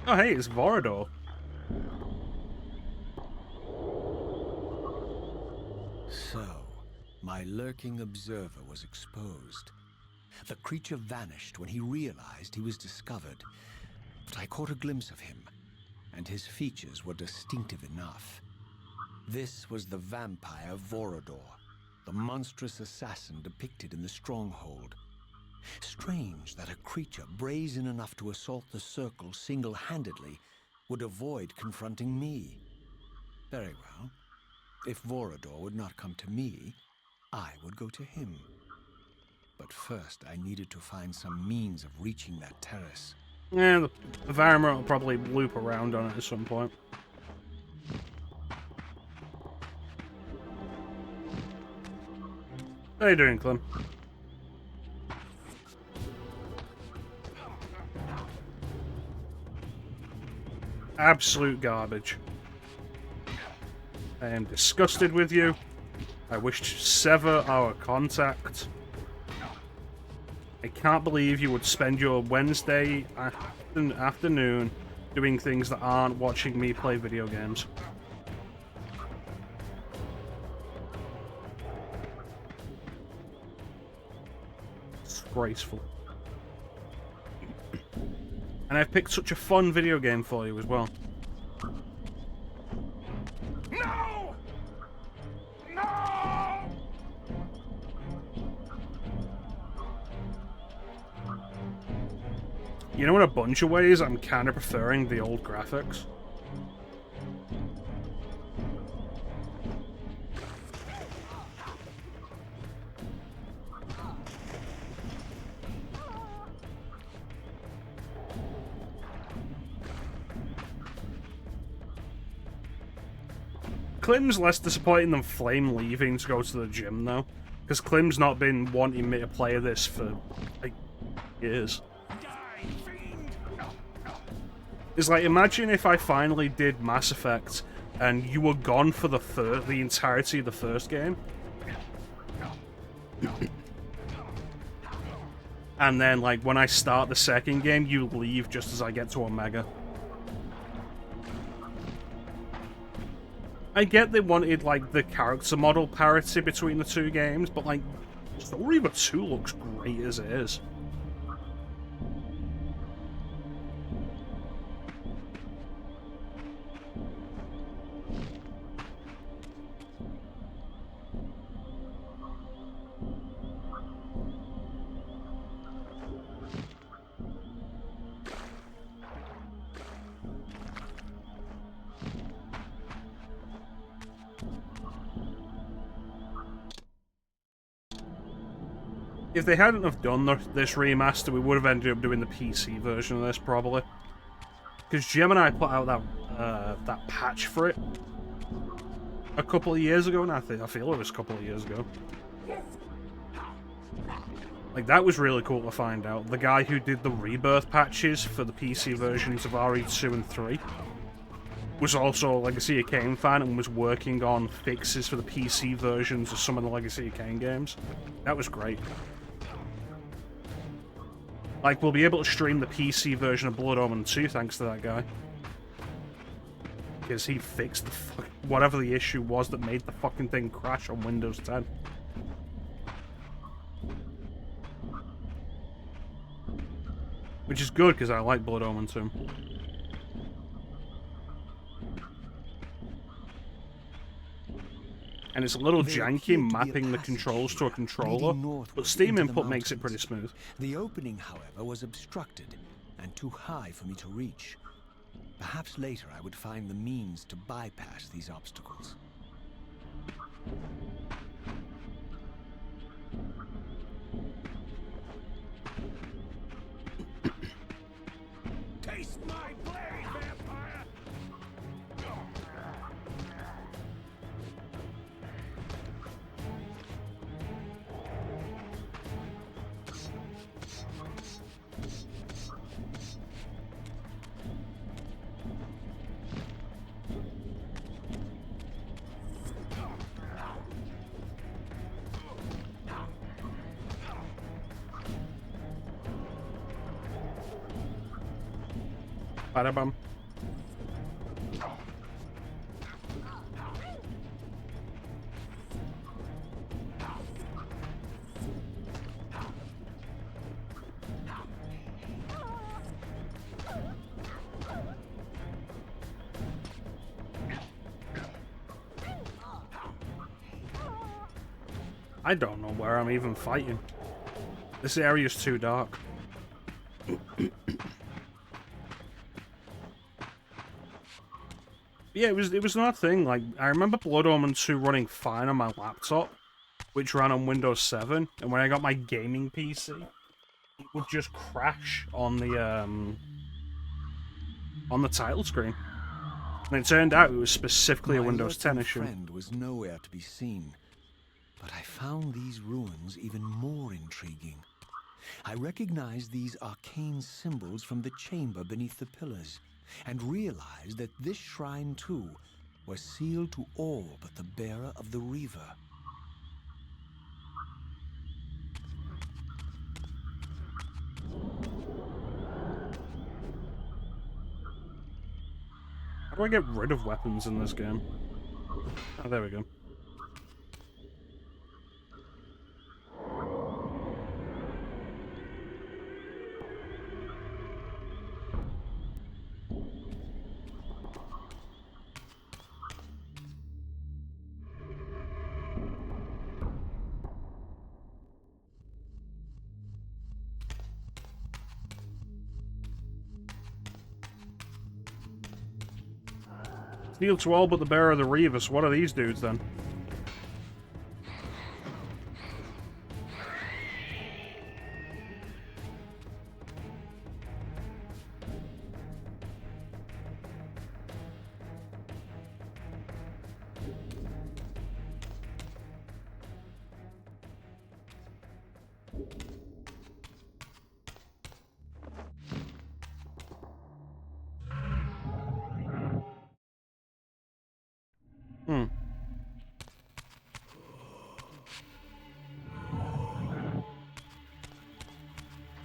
Oh hey, it's Vorador. So, my lurking observer was exposed. The creature vanished when he realized he was discovered, but I caught a glimpse of him, and his features were distinctive enough. This was the vampire Vorador, the monstrous assassin depicted in the stronghold. Strange that a creature brazen enough to assault the Circle single-handedly would avoid confronting me. Very well. If Vorador would not come to me, I would go to him. But first, I needed to find some means of reaching that terrace. Yeah, the Varma will probably loop around on it at some point. How you doing, Clem? Absolute garbage. I am disgusted with you. I wish to sever our contact. I can't believe you would spend your Wednesday afternoon doing things that aren't watching me play video games. Disgraceful. And I've picked such a fun video game for you as well. No! No! You know, in a bunch of ways, I'm kind of preferring the old graphics. Clem's less disappointing than Flame leaving to go to the gym, though. Because Clem's not been wanting me to play this for, like, years. It's like, imagine if I finally did Mass Effect and you were gone for the entirety of the first game. And then, like, when I start the second game, you leave just as I get to Omega. I get they wanted, like, the character model parity between the two games, but, like, Reaver 2 looks great as it is. If they hadn't have done this remaster, we would have ended up doing the PC version of this, probably. Because Gemini put out that patch for it a couple of years ago, and I feel it was a couple of years ago. Like, that was really cool to find out. The guy who did the Rebirth patches for the PC versions of RE2 and 3 was also a Legacy of Kain fan and was working on fixes for the PC versions of some of the Legacy of Kain games. That was great. Like, we'll be able to stream the PC version of Blood Omen 2 thanks to that guy. Because he fixed whatever the issue was that made the fucking thing crash on Windows 10. Which is good, because I like Blood Omen 2. And it's a little janky mapping the controls to a controller, but Steam input makes it pretty smooth. The opening, however, was obstructed and too high for me to reach. Perhaps later I would find the means to bypass these obstacles. Taste my blade, vampire! Bada-bum. I don't know where I'm even fighting. This area's too dark. Yeah, it was another thing. Like, I remember Blood Omen 2 running fine on my laptop, which ran on Windows 7, and when I got my gaming PC, it would just crash on the title screen. And it turned out it was specifically a Windows 10 issue. My friend was nowhere to be seen, but I found these ruins even more intriguing. I recognized these arcane symbols from the chamber beneath the pillars, and realized that this shrine, too, was sealed to all but the bearer of the Reaver. How do I get rid of weapons in this game? Oh, there we go. Sealed to all but the bearer of the Reaver, so what are these dudes then?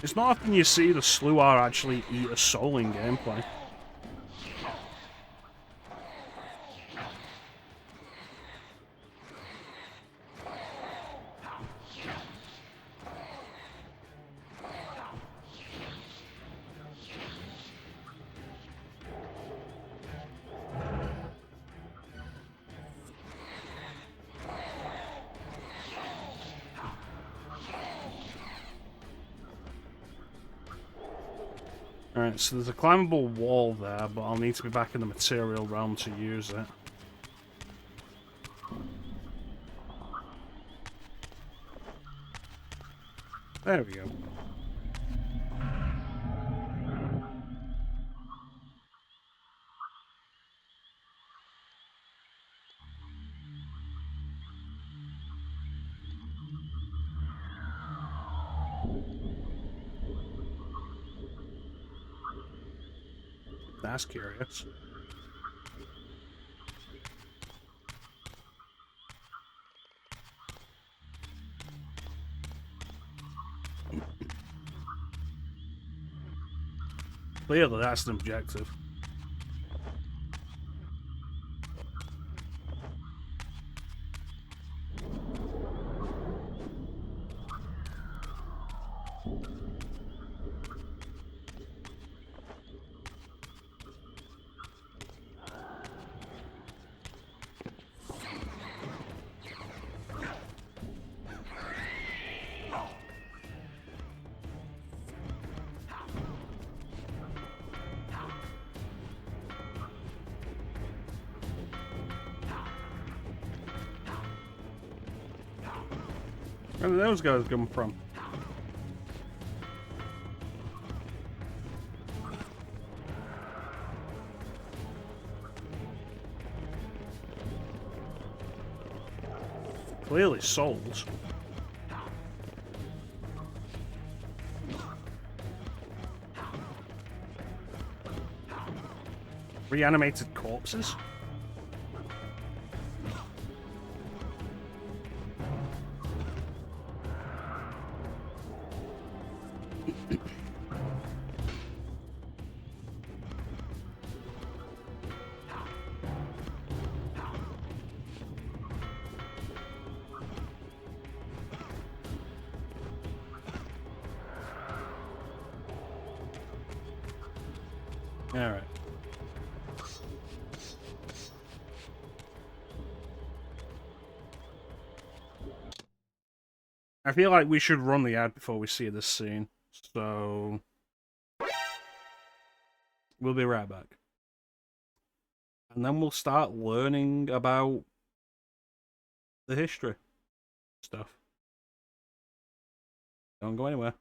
It's not often you see the Sluar actually eat a soul in gameplay. Alright, so there's a climbable wall there, but I'll need to be back in the material realm to use it. There we go. That's curious. Clearly, that's an objective. Where did those guys come from? Clearly souls. Reanimated corpses? Alright. I feel like we should run the ad before we see this scene. So we'll be right back. And then we'll start learning about the history stuff. Don't go anywhere.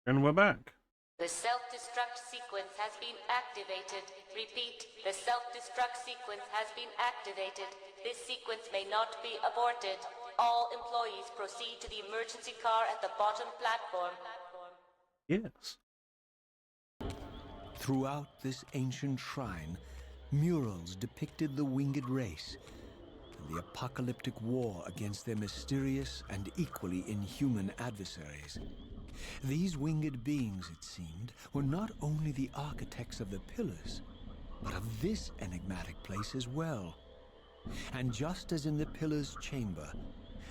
And we're back. The self-destruct sequence has been activated. Repeat, the self-destruct sequence has been activated. This sequence may not be aborted. All employees proceed to the emergency car at the bottom platform. Yes. Throughout this ancient shrine, murals depicted the winged race and the apocalyptic war against their mysterious and equally inhuman adversaries. These winged beings, it seemed, were not only the architects of the pillars, but of this enigmatic place as well. And just as in the pillar's chamber,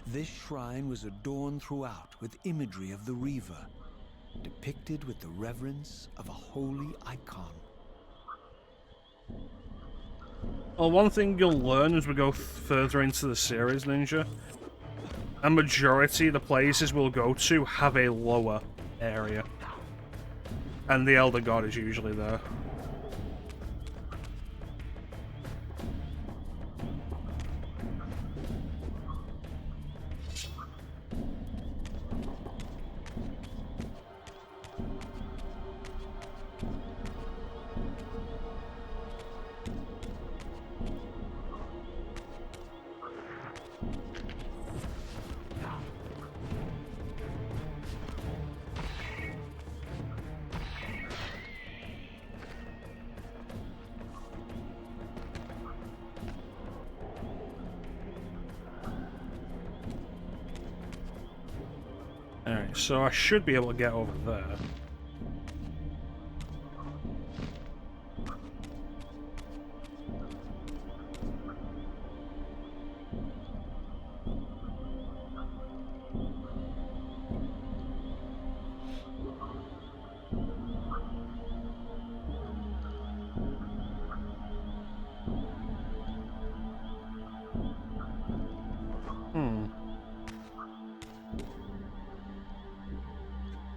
this shrine was adorned throughout with imagery of the Reaver, depicted with the reverence of a holy icon. Well, one thing you'll learn as we go further into the series, Ninja, a majority of the places we'll go to have a lower area. And the Elder God is usually there. Alright, so I should be able to get over there.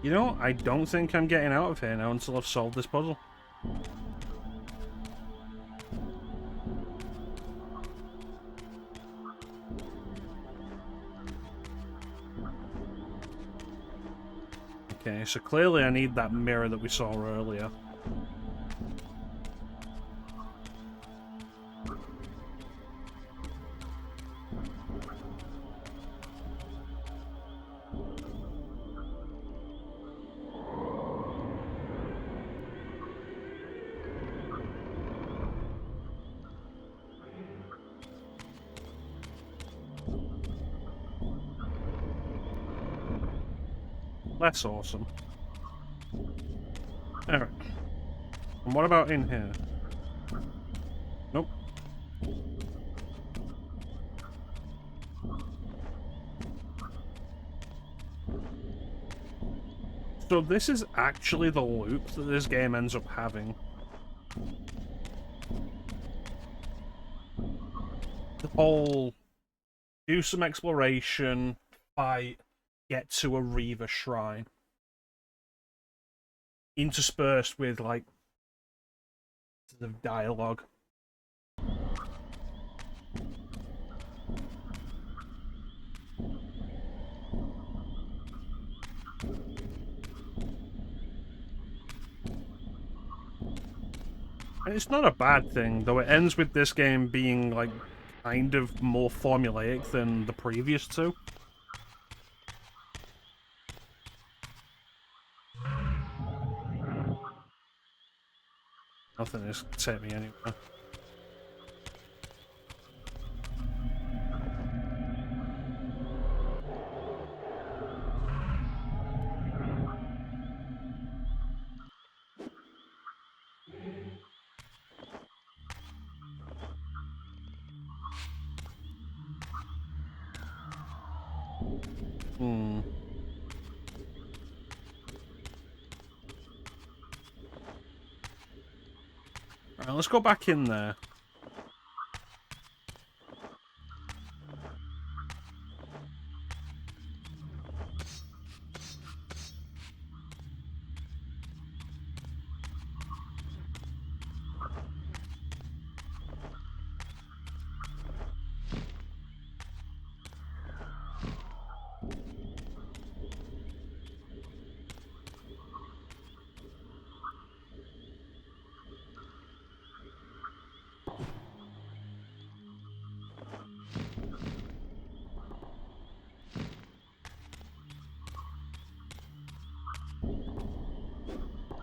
You know, I don't think I'm getting out of here now until I've solved this puzzle. Okay, so clearly I need that mirror that we saw earlier. That's awesome. Alright. And what about in here? Nope. So this is actually the loop that this game ends up having. The whole do some exploration, fight, get to a Reaver shrine. Interspersed with, like, the dialogue. And it's not a bad thing, though it ends with this game being, like, kind of more formulaic than the previous two. Nothing is take me anywhere. Alright, let's go back in there.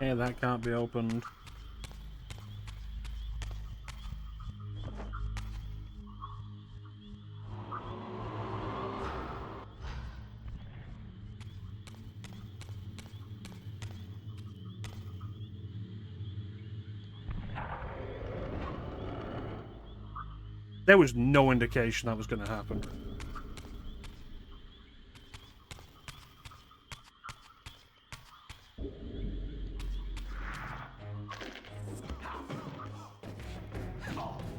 Yeah, that can't be opened. There was no indication that was going to happen.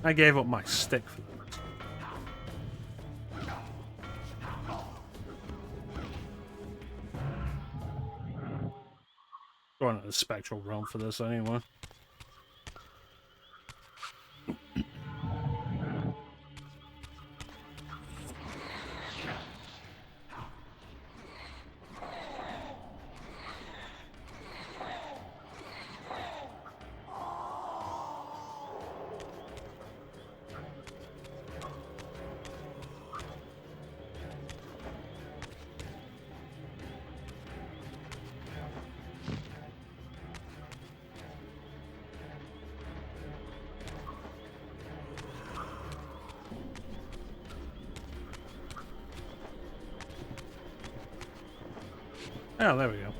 I gave up my stick for that. Going to the spectral realm for this anyway. Oh, there we go.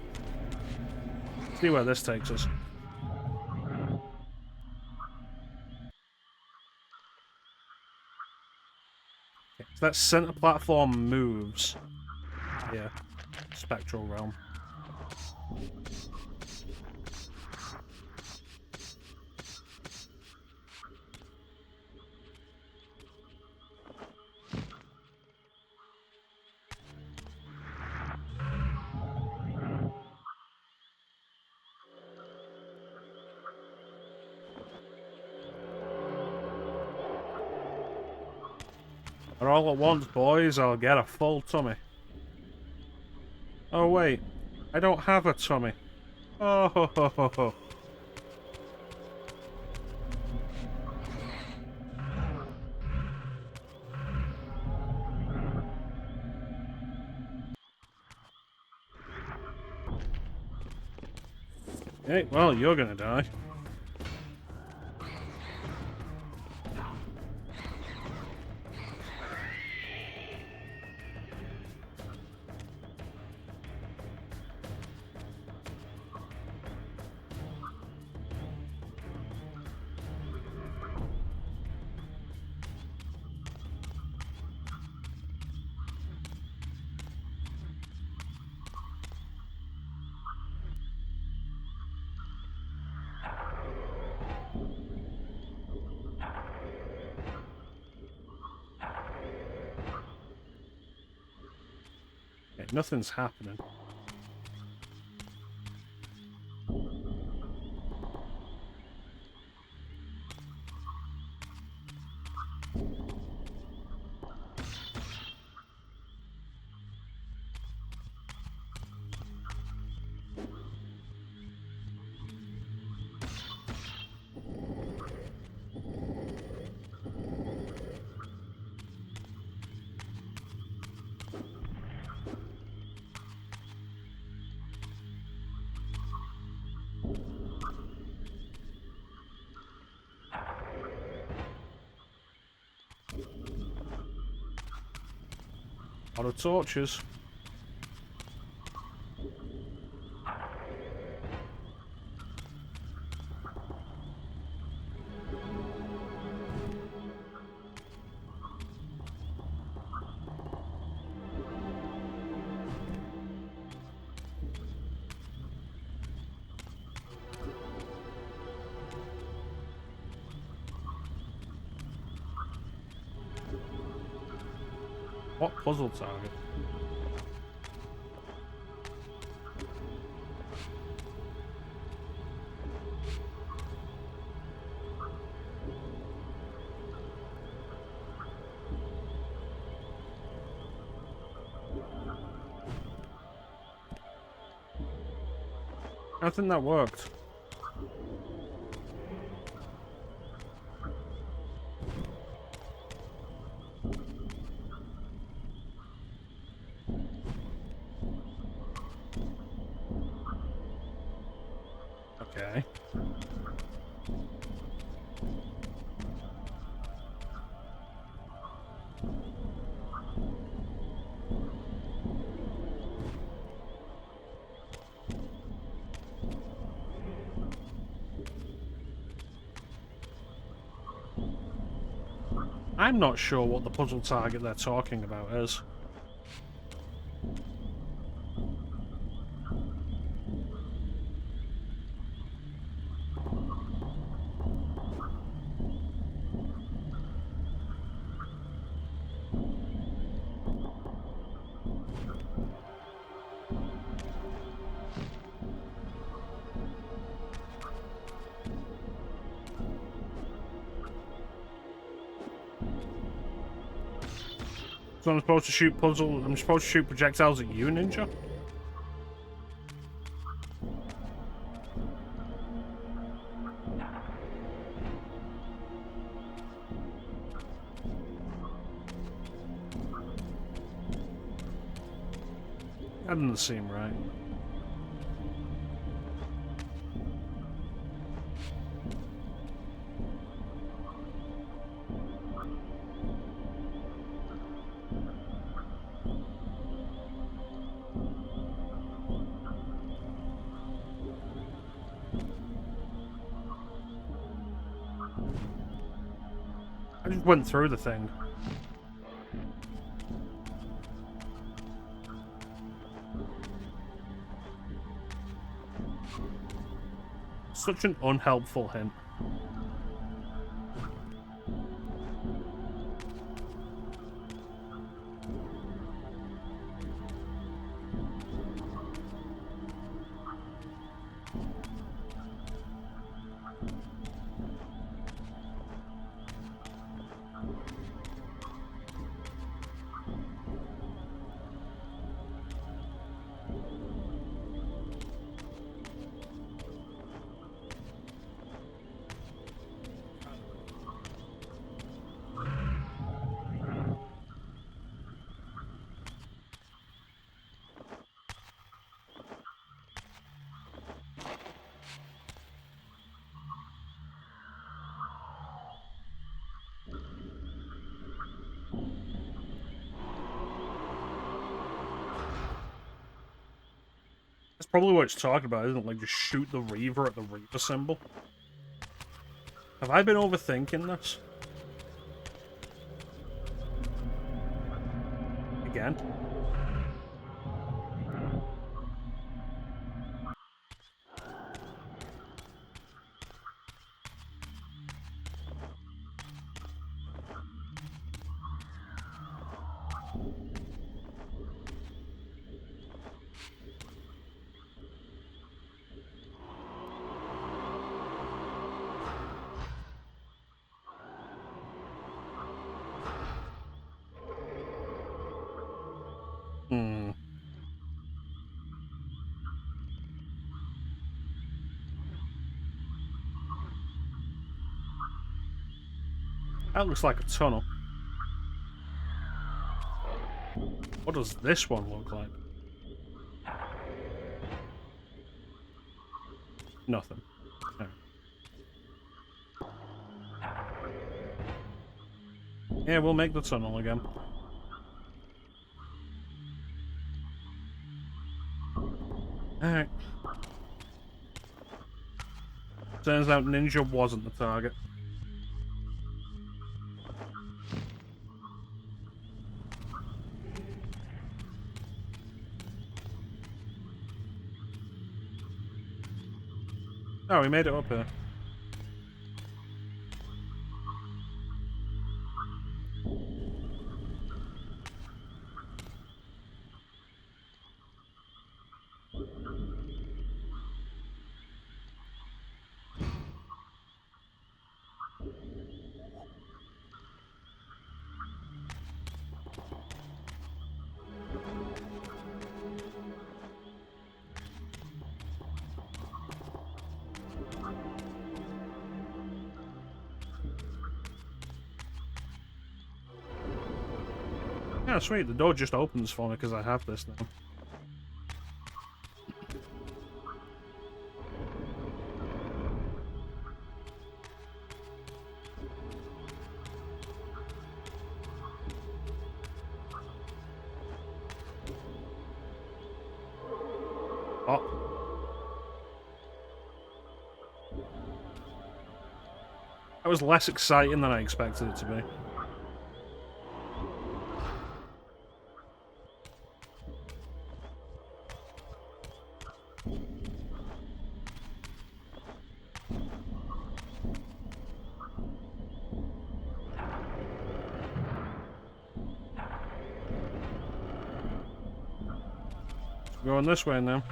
See where this takes us. Okay, so that center platform moves. Yeah. Spectral realm. And all at once, boys, I'll get a full tummy. Oh wait, I don't have a tummy. Oh ho ho ho ho. Hey, well, you're gonna die. Okay, nothing's happening. A lot of torches. What puzzle target? I think that worked. Okay. I'm not sure what the puzzle target they're talking about is. So I'm supposed to shoot I'm supposed to shoot projectiles at you, Ninja? That doesn't seem right. I just went through the thing. Such an unhelpful hint. That's probably what it's talking about, isn't it? Like, just shoot the Reaver at the Reaver symbol. Have I been overthinking this? Again? Hmm. That looks like a tunnel. What does this one look like? Nothing. No. Yeah, we'll make the tunnel again. Alright. Turns out Ninja wasn't the target. Oh, we made it up here. Yeah, sweet. The door just opens for me because I have this now. Oh. That was less exciting than I expected it to be. Going this way now.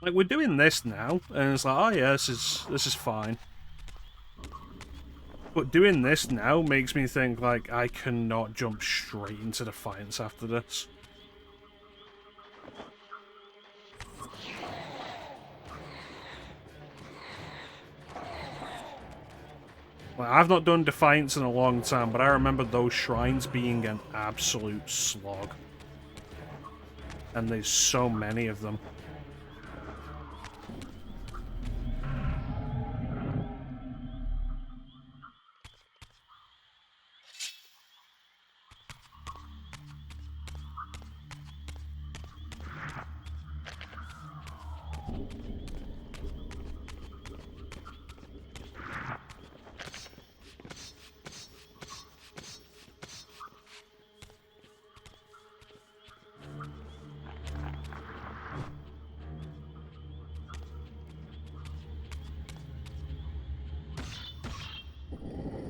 Like, we're doing this now, and it's like, oh yeah, this is fine. But doing this now makes me think, like, I cannot jump straight into Defiance after this. Like, I've not done Defiance in a long time, but I remember those shrines being an absolute slog. And there's so many of them.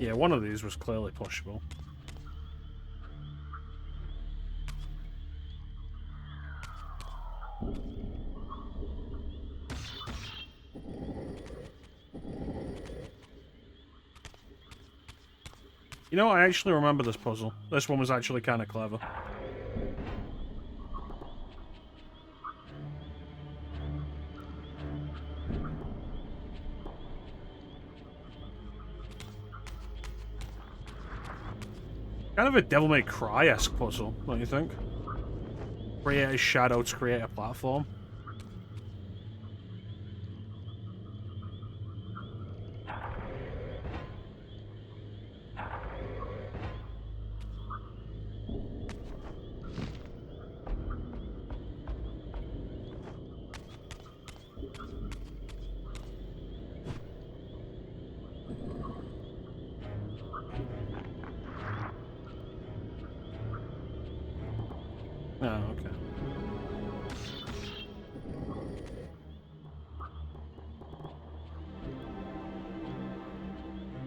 Yeah, one of these was clearly pushable. You know, I actually remember this puzzle. This one was actually kind of clever. Kind of a Devil May Cry-esque puzzle, don't you think? Create a shadow to create a platform. Oh, okay.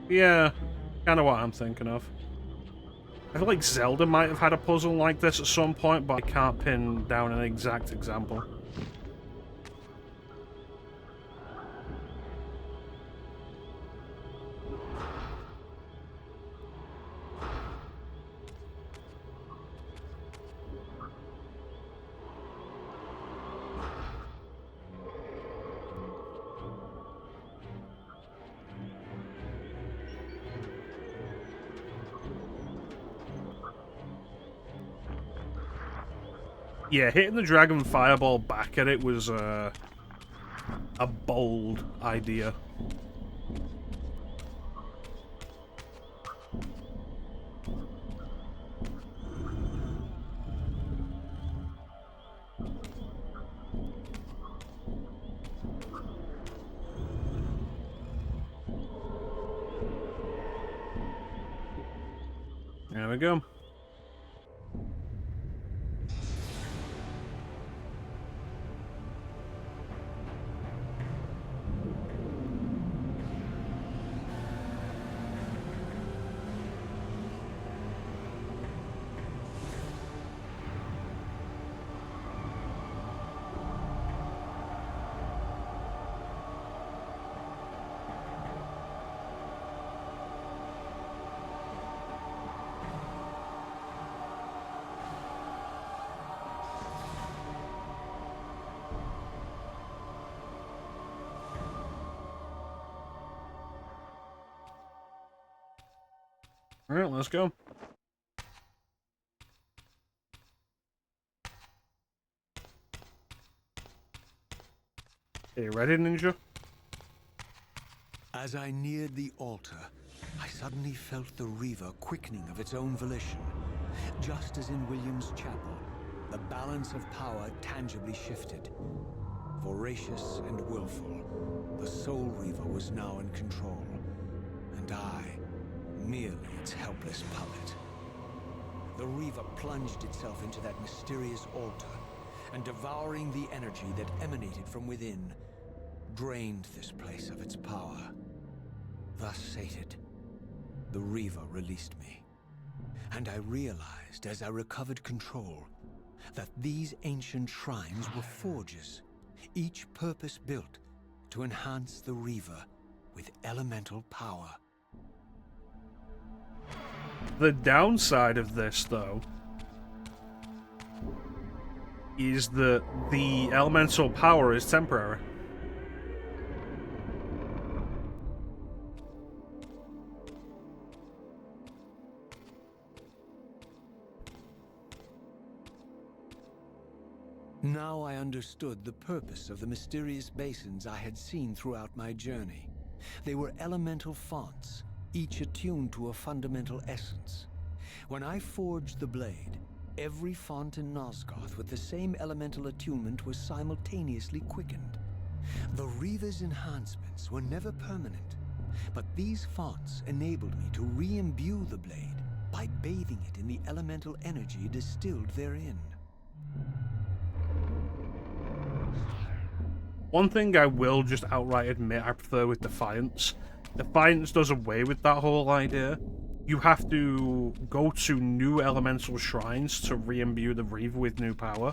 Yeah, kind of what I'm thinking of. I feel like Zelda might have had a puzzle like this at some point, but I can't pin down an exact example. Yeah, hitting the Dragon Fireball back at it was a bold idea. There we go. Alright, let's go. Are you ready, Ninja? As I neared the altar, I suddenly felt the Reaver quickening of its own volition. Just as in William's chapel, the balance of power tangibly shifted. Voracious and willful, the Soul Reaver was now in control, and I, merely its helpless puppet. The Reaver plunged itself into that mysterious altar, and devouring the energy that emanated from within, drained this place of its power. Thus sated, the Reaver released me, and I realized as I recovered control that these ancient shrines were forges, each purpose-built to enhance the Reaver with elemental power. The downside of this, though, is that the elemental power is temporary. Now I understood the purpose of the mysterious basins I had seen throughout my journey. They were elemental fonts, each attuned to a fundamental essence. When I forged the blade, every font in Nosgoth with the same elemental attunement was simultaneously quickened. The Reaver's enhancements were never permanent, but these fonts enabled me to re-imbue the blade by bathing it in the elemental energy distilled therein. One thing I will just outright admit I prefer with Defiance. Defiance does away with that whole idea. You have to go to new elemental shrines to re-imbue the Reaver with new power.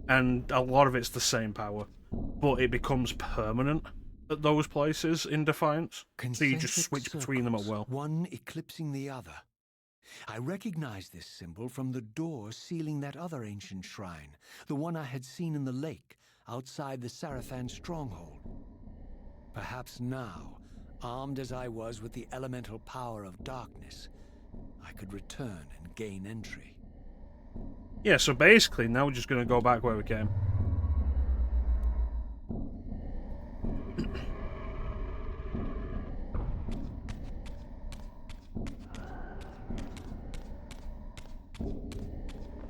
And a lot of it's the same power. But it becomes permanent at those places in Defiance. So you just switch between them at will. One eclipsing the other. I recognize this symbol from the door sealing that other ancient shrine, the one I had seen in the lake outside the Sarafan stronghold. Perhaps now, armed as I was with the elemental power of darkness, I could return and gain entry. Yeah, so basically, now we're just going to go back where we came.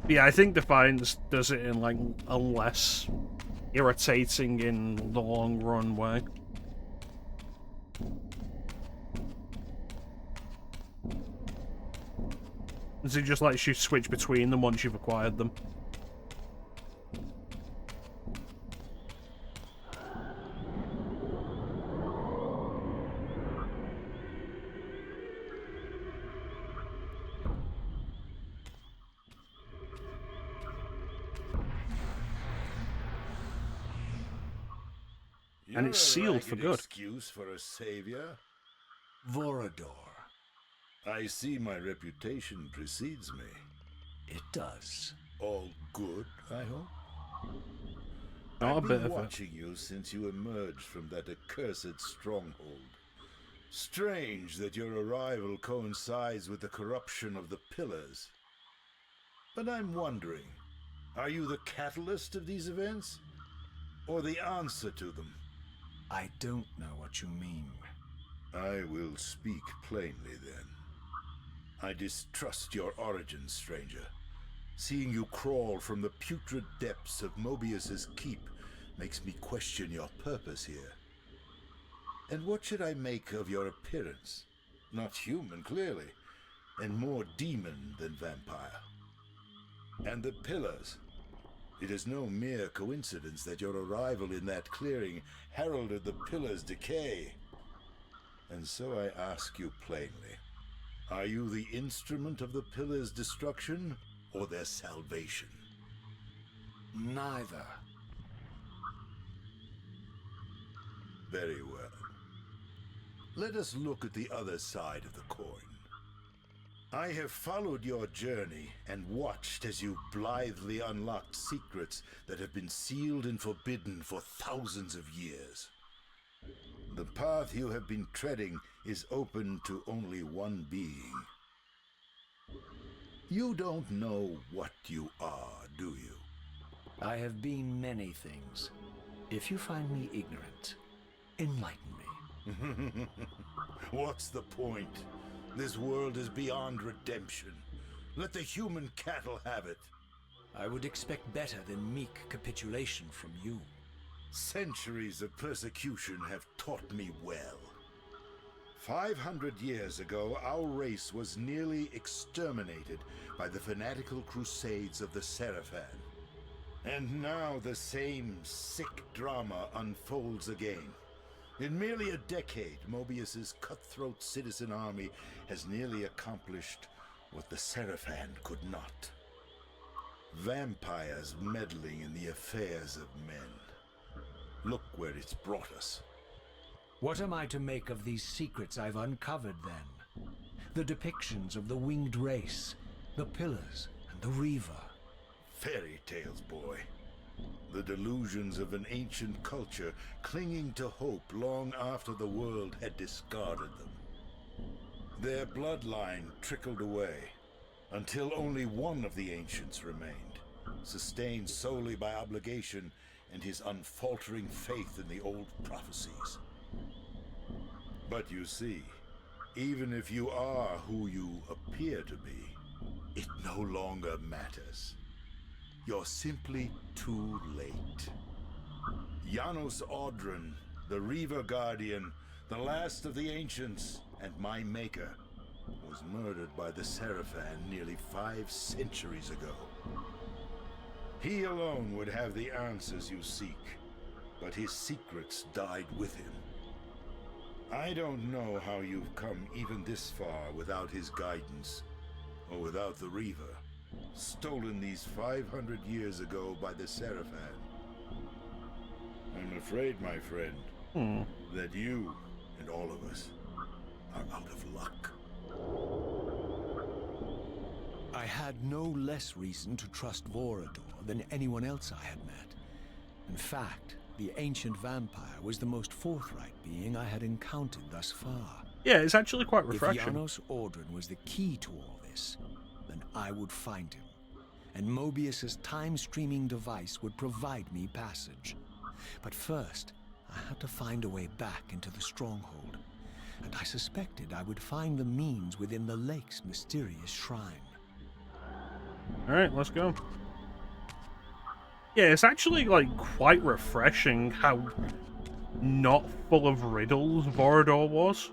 Yeah, I think Defiance does it in like a less irritating in the long run way. So it just lets you switch between them once you've acquired them. And it's sealed for good. Excuse for a savior? Vorador. I see my reputation precedes me. It does. All good, I hope? Not a I've bit been of it. watching you since you emerged from that accursed stronghold. Strange that your arrival coincides with the corruption of the Pillars. But I'm wondering, are you the catalyst of these events? Or the answer to them? I don't know what you mean. I will speak plainly then. I distrust your origins, stranger. Seeing you crawl from the putrid depths of Mobius's keep makes me question your purpose here. And what should I make of your appearance? Not human, clearly, and more demon than vampire. And the Pillars. It is no mere coincidence that your arrival in that clearing heralded the Pillars' decay. And so I ask you plainly, are you the instrument of the Pillars' destruction or their salvation? Neither. Very well. Let us look at the other side of the coin. I have followed your journey and watched as you blithely unlocked secrets that have been sealed and forbidden for thousands of years. The path you have been treading is open to only one being. You don't know what you are, do you? I have been many things. If you find me ignorant, enlighten me. What's the point? This world is beyond redemption. Let the human cattle have it. I would expect better than meek capitulation from you. Centuries of persecution have taught me well. 500 years ago, our race was nearly exterminated by the fanatical crusades of the Sarafan. And now the same sick drama unfolds again. In merely a decade, Mobius's cutthroat citizen army has nearly accomplished what the Sarafan could not. Vampires meddling in the affairs of men. Look where it's brought us. What am I to make of these secrets I've uncovered, then? The depictions of the winged race, the Pillars, and the Reaver. Fairy tales, boy. The delusions of an ancient culture clinging to hope long after the world had discarded them. Their bloodline trickled away, until only one of the ancients remained, sustained solely by obligation and his unfaltering faith in the old prophecies. But you see, even if you are who you appear to be, it no longer matters. You're simply too late. Janos Audron, the Reaver Guardian, the last of the ancients, and my maker, was murdered by the Sarafan nearly 5 centuries ago. He alone would have the answers you seek, but his secrets died with him. I don't know how you've come even this far without his guidance, or without the Reaver, stolen these 500 years ago by the Seraphan. I'm afraid, my friend, that you and all of us are out of luck. I had no less reason to trust Vorador than anyone else I had met. In fact, the ancient vampire was the most forthright being I had encountered thus far. Yeah, it's actually quite refreshing. If Janos Ordrin was the key to all this, then I would find him, and Mobius's time-streaming device would provide me passage. But first, I had to find a way back into the stronghold, and I suspected I would find the means within the lake's mysterious shrine. Alright, let's go. Yeah, it's actually, like, quite refreshing how not full of riddles Vorador was.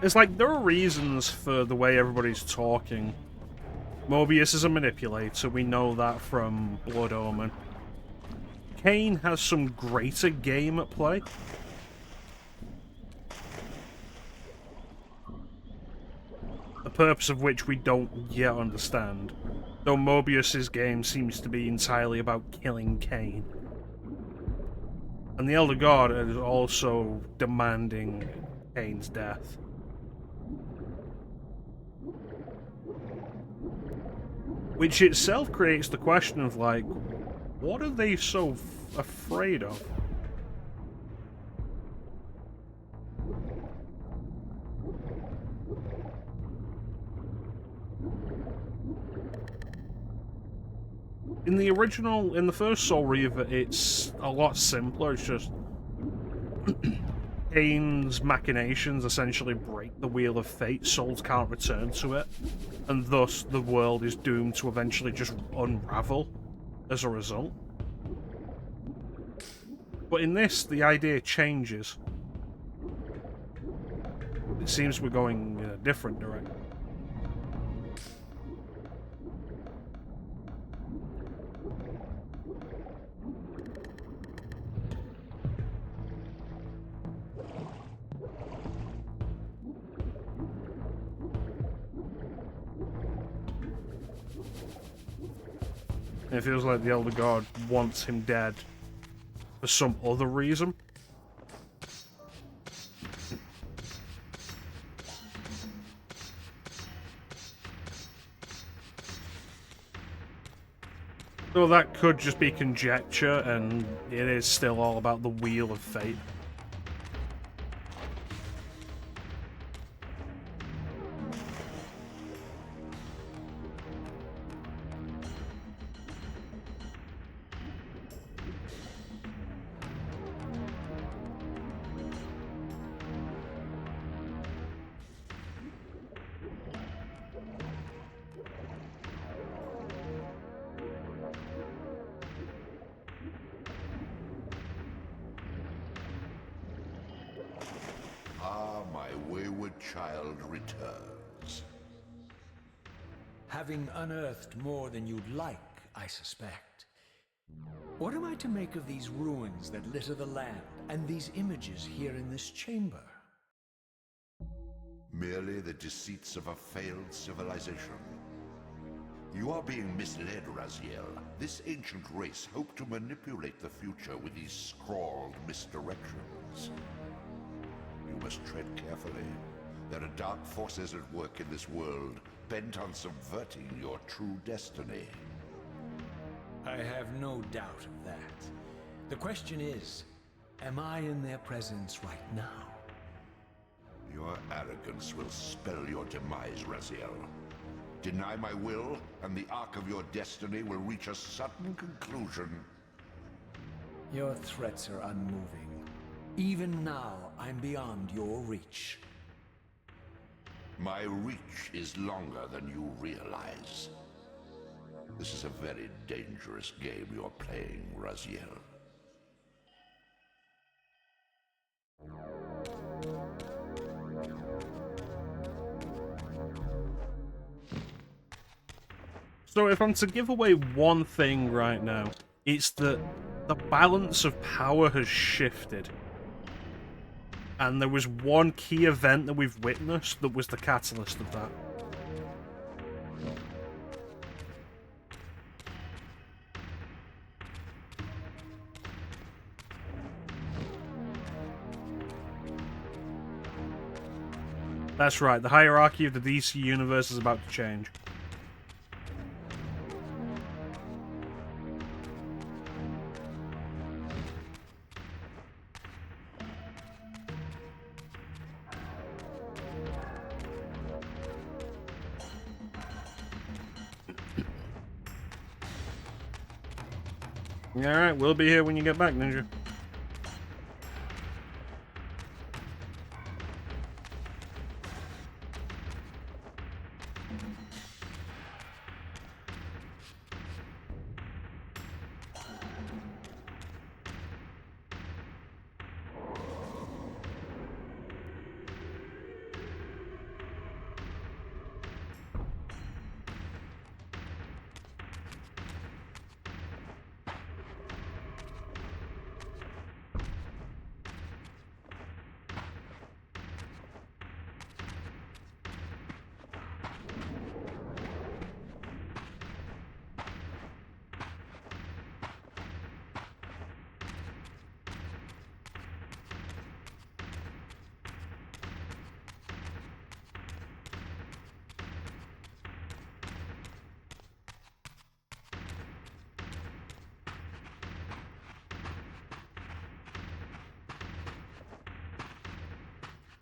It's like, there are reasons for the way everybody's talking. Mobius is a manipulator, we know that from Blood Omen. Kain has some greater game at play. The purpose of which we don't yet understand. Though Mobius's game seems to be entirely about killing Kain. And the Elder God is also demanding Kain's death. Which itself creates the question of, like, what are they so afraid of? In the original, in the first Soul Reaver, it's a lot simpler. It's just Kain's machinations essentially break the wheel of fate. Souls can't return to it, and thus the world is doomed to eventually just unravel as a result. But in this, the idea changes. It seems we're going in a different direction. It feels like the Elder God wants him dead for some other reason. So that could just be conjecture, and it is still all about the Wheel of Fate. Child returns. Having unearthed more than you'd like, I suspect. What am I to make of these ruins that litter the land, and these images here in this chamber? Merely the deceits of a failed civilization. You are being misled, Raziel. This ancient race hoped to manipulate the future with these scrawled misdirections. You must tread carefully. There are dark forces at work in this world, bent on subverting your true destiny. I have no doubt of that. The question is, am I in their presence right now? Your arrogance will spell your demise, Raziel. Deny my will, and the arc of your destiny will reach a sudden conclusion. Your threats are unmoving. Even now, I'm beyond your reach. My reach is longer than you realize. This is a very dangerous game you're playing, Raziel. So if I'm to give away one thing right now, it's that the balance of power has shifted. And there was one key event that we've witnessed that was the catalyst of that. That's right, the hierarchy of the DC universe is about to change. Alright, we'll be here when you get back, Ninja.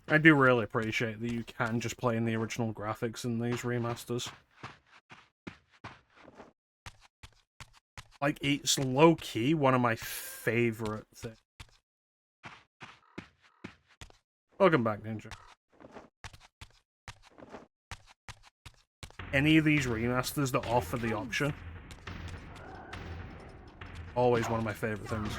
I do really appreciate that you can just play in the original graphics in these remasters. Like, it's low-key one of my favorite things. Welcome back, Ninja. Any of these remasters that offer the option, always one of my favorite things.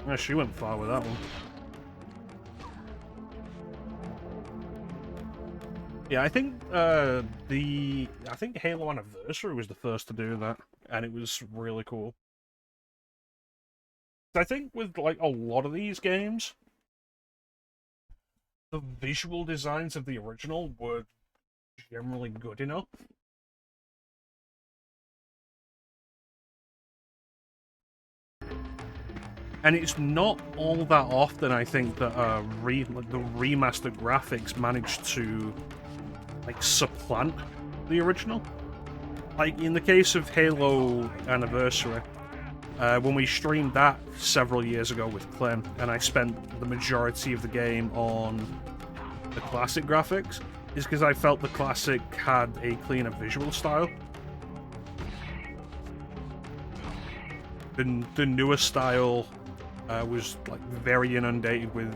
Yeah, she went far with that one. Yeah, I think I think Halo Anniversary was the first to do that, and it was really cool. I think with like a lot of these games, the visual designs of the original were generally good enough. And it's not all that often, I think, that the remastered graphics managed to like supplant the original. Like in the case of Halo Anniversary, when we streamed that several years ago with Clem, and I spent the majority of the game on the classic graphics, is because I felt the classic had a cleaner visual style. The newer style was like very inundated with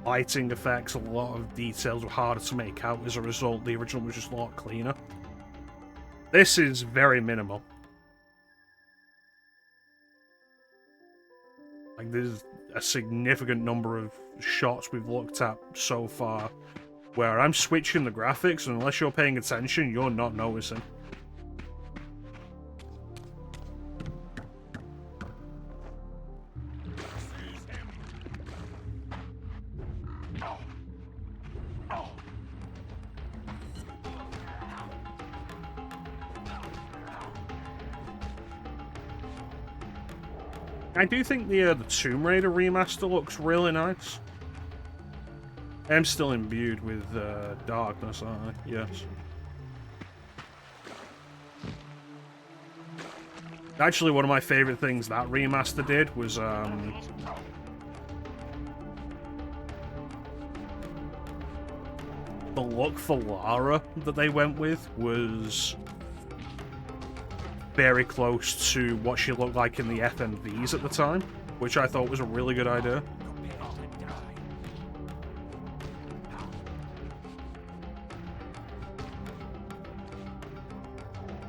lighting effects. A lot of details were harder to make out. As a result, the original was just a lot cleaner. This is very minimal. Like, there's a significant number of shots we've looked at so far where I'm switching the graphics, and unless you're paying attention, you're not noticing. I do think the Tomb Raider remaster looks really nice. I'm still imbued with darkness, aren't I? Yes. Actually, one of my favorite things that remaster did was the look for Lara that they went with was very close to what she looked like in the FMVs at the time, which I thought was a really good idea.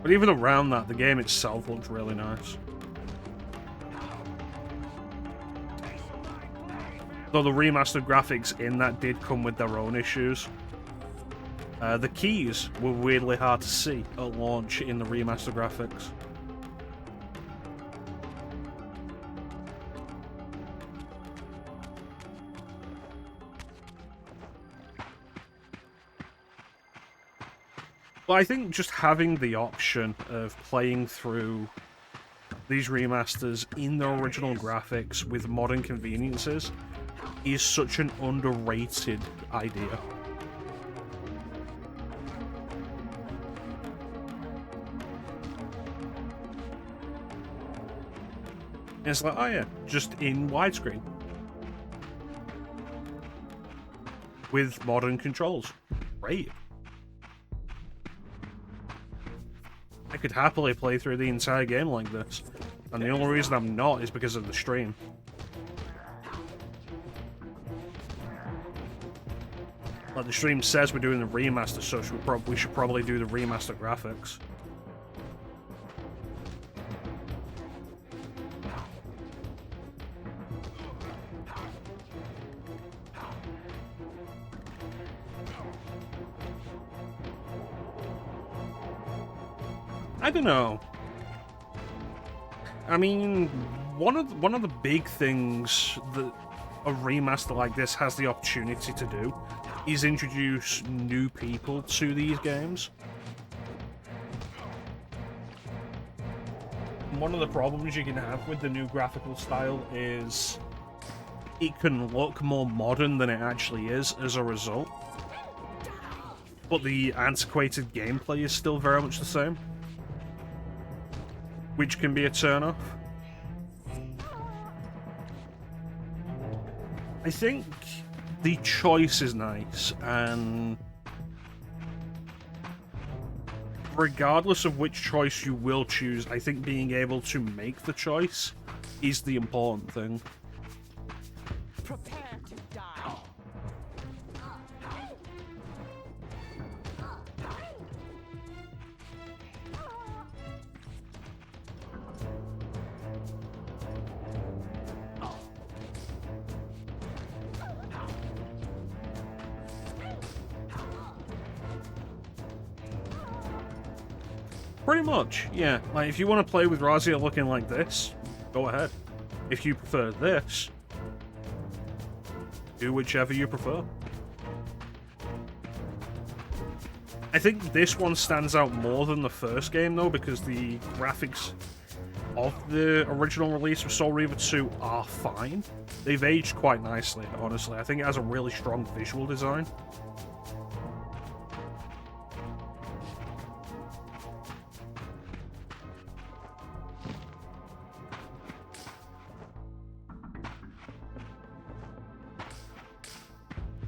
But even around that, the game itself looked really nice. Though the remastered graphics in that did come with their own issues. The keys were weirdly hard to see at launch in the remastered graphics. Well, I think just having the option of playing through these remasters in their original graphics with modern conveniences is such an underrated idea. And it's like, oh yeah, just in widescreen. With modern controls. Great. I could happily play through the entire game like this. And the only reason I'm not is because of the stream. Like the stream says we're doing the remaster, so we should probably do the remaster graphics. I don't know. I mean, one of the big things that a remaster like this has the opportunity to do is introduce new people to these games. One of the problems you can have with the new graphical style is it can look more modern than it actually is as a result. But the antiquated gameplay is still very much the same, which can be a turn-off. I think the choice is nice, and regardless of which choice you will choose, I think being able to make the choice is the important thing. Prepare to die. Pretty much, yeah. Like, if you want to play with Raziel looking like this, go ahead. If you prefer this, do whichever you prefer. I think this one stands out more than the first game, though, because the graphics of the original release of Soul Reaver 2 are fine. They've aged quite nicely, honestly. I think it has a really strong visual design.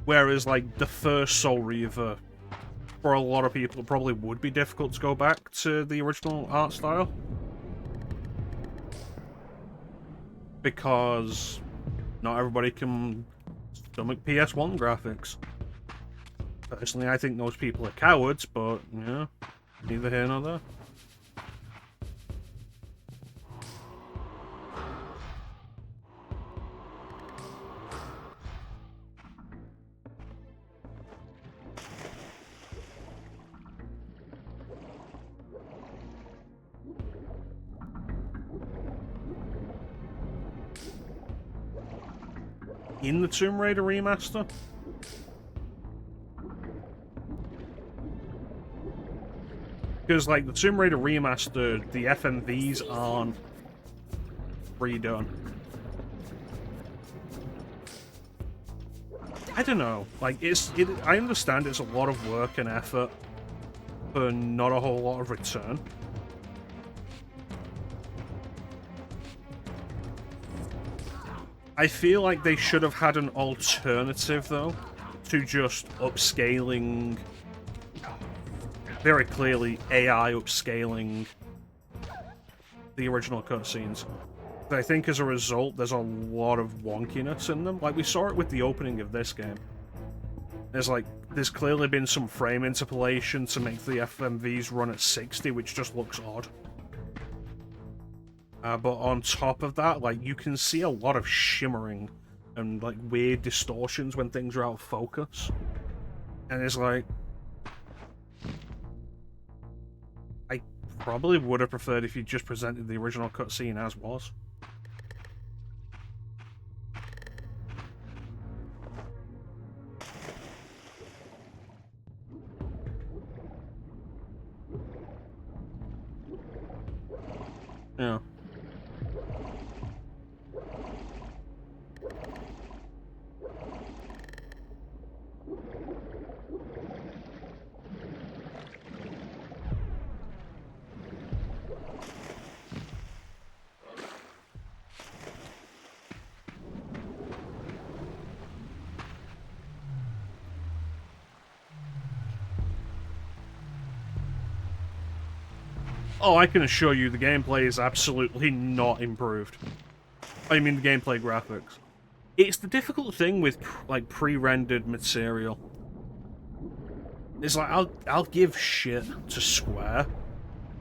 Whereas, like, the first Soul Reaver, for a lot of people, it probably would be difficult to go back to the original art style. Because not everybody can stomach PS1 graphics. Personally, I think those people are cowards, but, yeah, neither here nor there. In the Tomb Raider remaster, because like the Tomb Raider remaster, the FMVs aren't redone. I don't know. Like, I understand it's a lot of work and effort for not a whole lot of return. I feel like they should have had an alternative, though, to just upscaling, very clearly AI upscaling the original cutscenes. I think as a result, there's a lot of wonkiness in them. Like, we saw it with the opening of this game. There's clearly been some frame interpolation to make the FMVs run at 60, which just looks odd. But on top of that, like, you can see a lot of shimmering and, like, weird distortions when things are out of focus. And it's like... I probably would have preferred if you just presented the original cutscene as was. Yeah. Oh, I can assure you the gameplay is absolutely not improved. I mean the gameplay graphics. It's the difficult thing with, like, pre-rendered material. It's like, I'll give shit to Square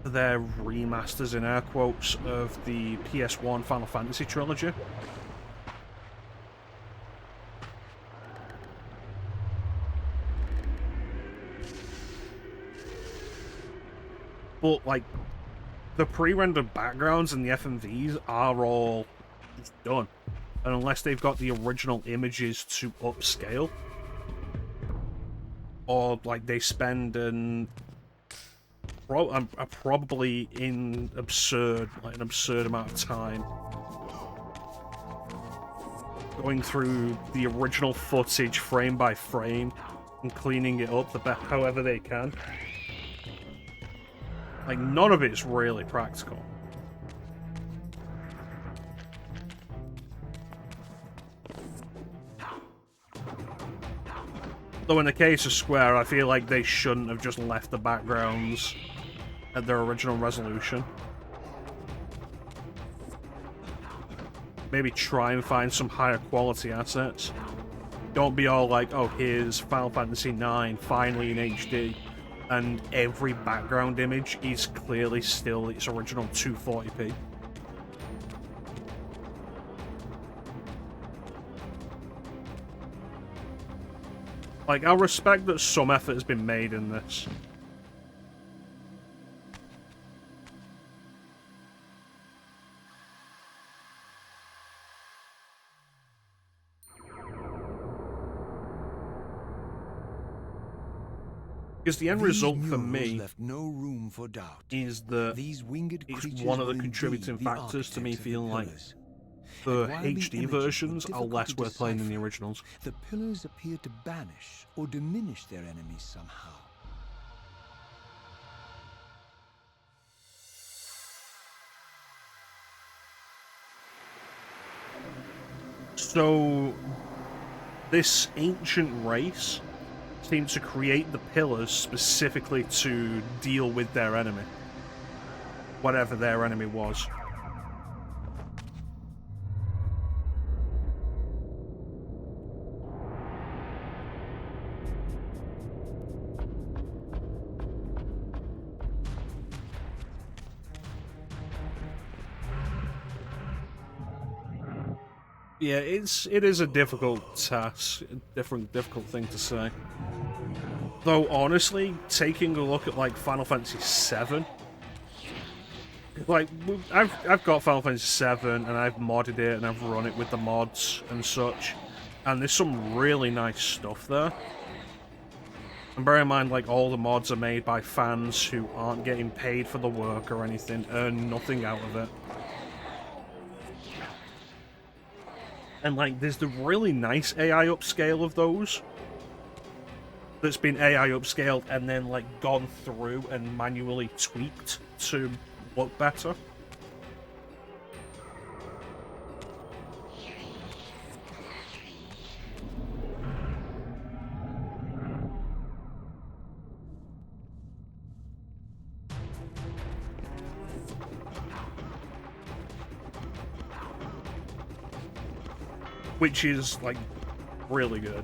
for their remasters, in air quotes, of the PS1 Final Fantasy trilogy. But, like, the pre-rendered backgrounds and the FMVs are all just done. And unless they've got the original images to upscale, or, like, they spend probably an absurd amount of time going through the original footage frame by frame and cleaning it up however they can. Like, none of it's really practical. Though in the case of Square, I feel like they shouldn't have just left the backgrounds at their original resolution. Maybe try and find some higher quality assets. Don't be all like, oh, here's Final Fantasy IX finally in HD. And every background image is clearly still its original 240p. Like, I'll respect that some effort has been made in this. Because the end result for me left no room for doubt. Is that it's one of the contributing factors to me feeling like the HD versions are less worth playing than the originals. The pillars appear to banish or diminish their enemies somehow. So, this ancient race seemed to create the pillars specifically to deal with their enemy. Whatever their enemy was. Yeah, it is a difficult task, difficult thing to say. Though honestly, taking a look at like Final Fantasy VII, like I've got Final Fantasy VII and I've modded it and I've run it with the mods and such, and there's some really nice stuff there. And bear in mind, like, all the mods are made by fans who aren't getting paid for the work or anything, earn nothing out of it. And like, there's the really nice AI upscale of those that's been AI upscaled and then like gone through and manually tweaked to look better. Which is like really good.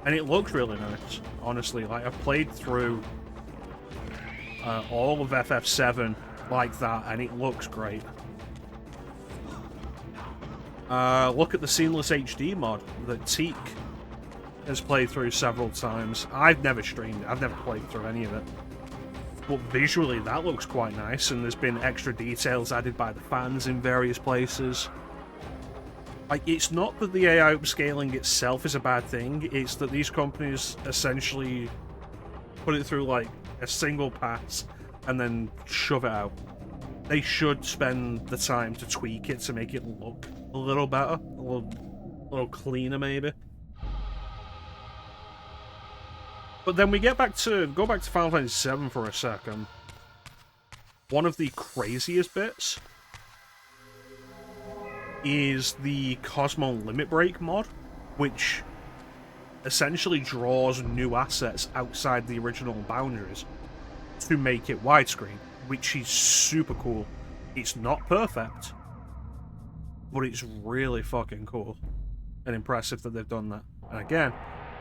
And it looks really nice, honestly. Like, I've played through all of FF7 like that, and it looks great. Look at the Seamless HD mod that Teak has played through several times. I've never streamed it, I've never played through any of it. But visually, that looks quite nice, and there's been extra details added by the fans in various places. Like, it's not that the AI upscaling itself is a bad thing, it's that these companies essentially put it through, like, a single pass and then shove it out. They should spend the time to tweak it to make it look a little better, a little cleaner, maybe. But then we go back to Final Fantasy VII for a second. One of the craziest bits is the Cosmo Limit Break mod, which essentially draws new assets outside the original boundaries to make it widescreen, which is super cool. It's not perfect, but it's really fucking cool and impressive that they've done that. And again,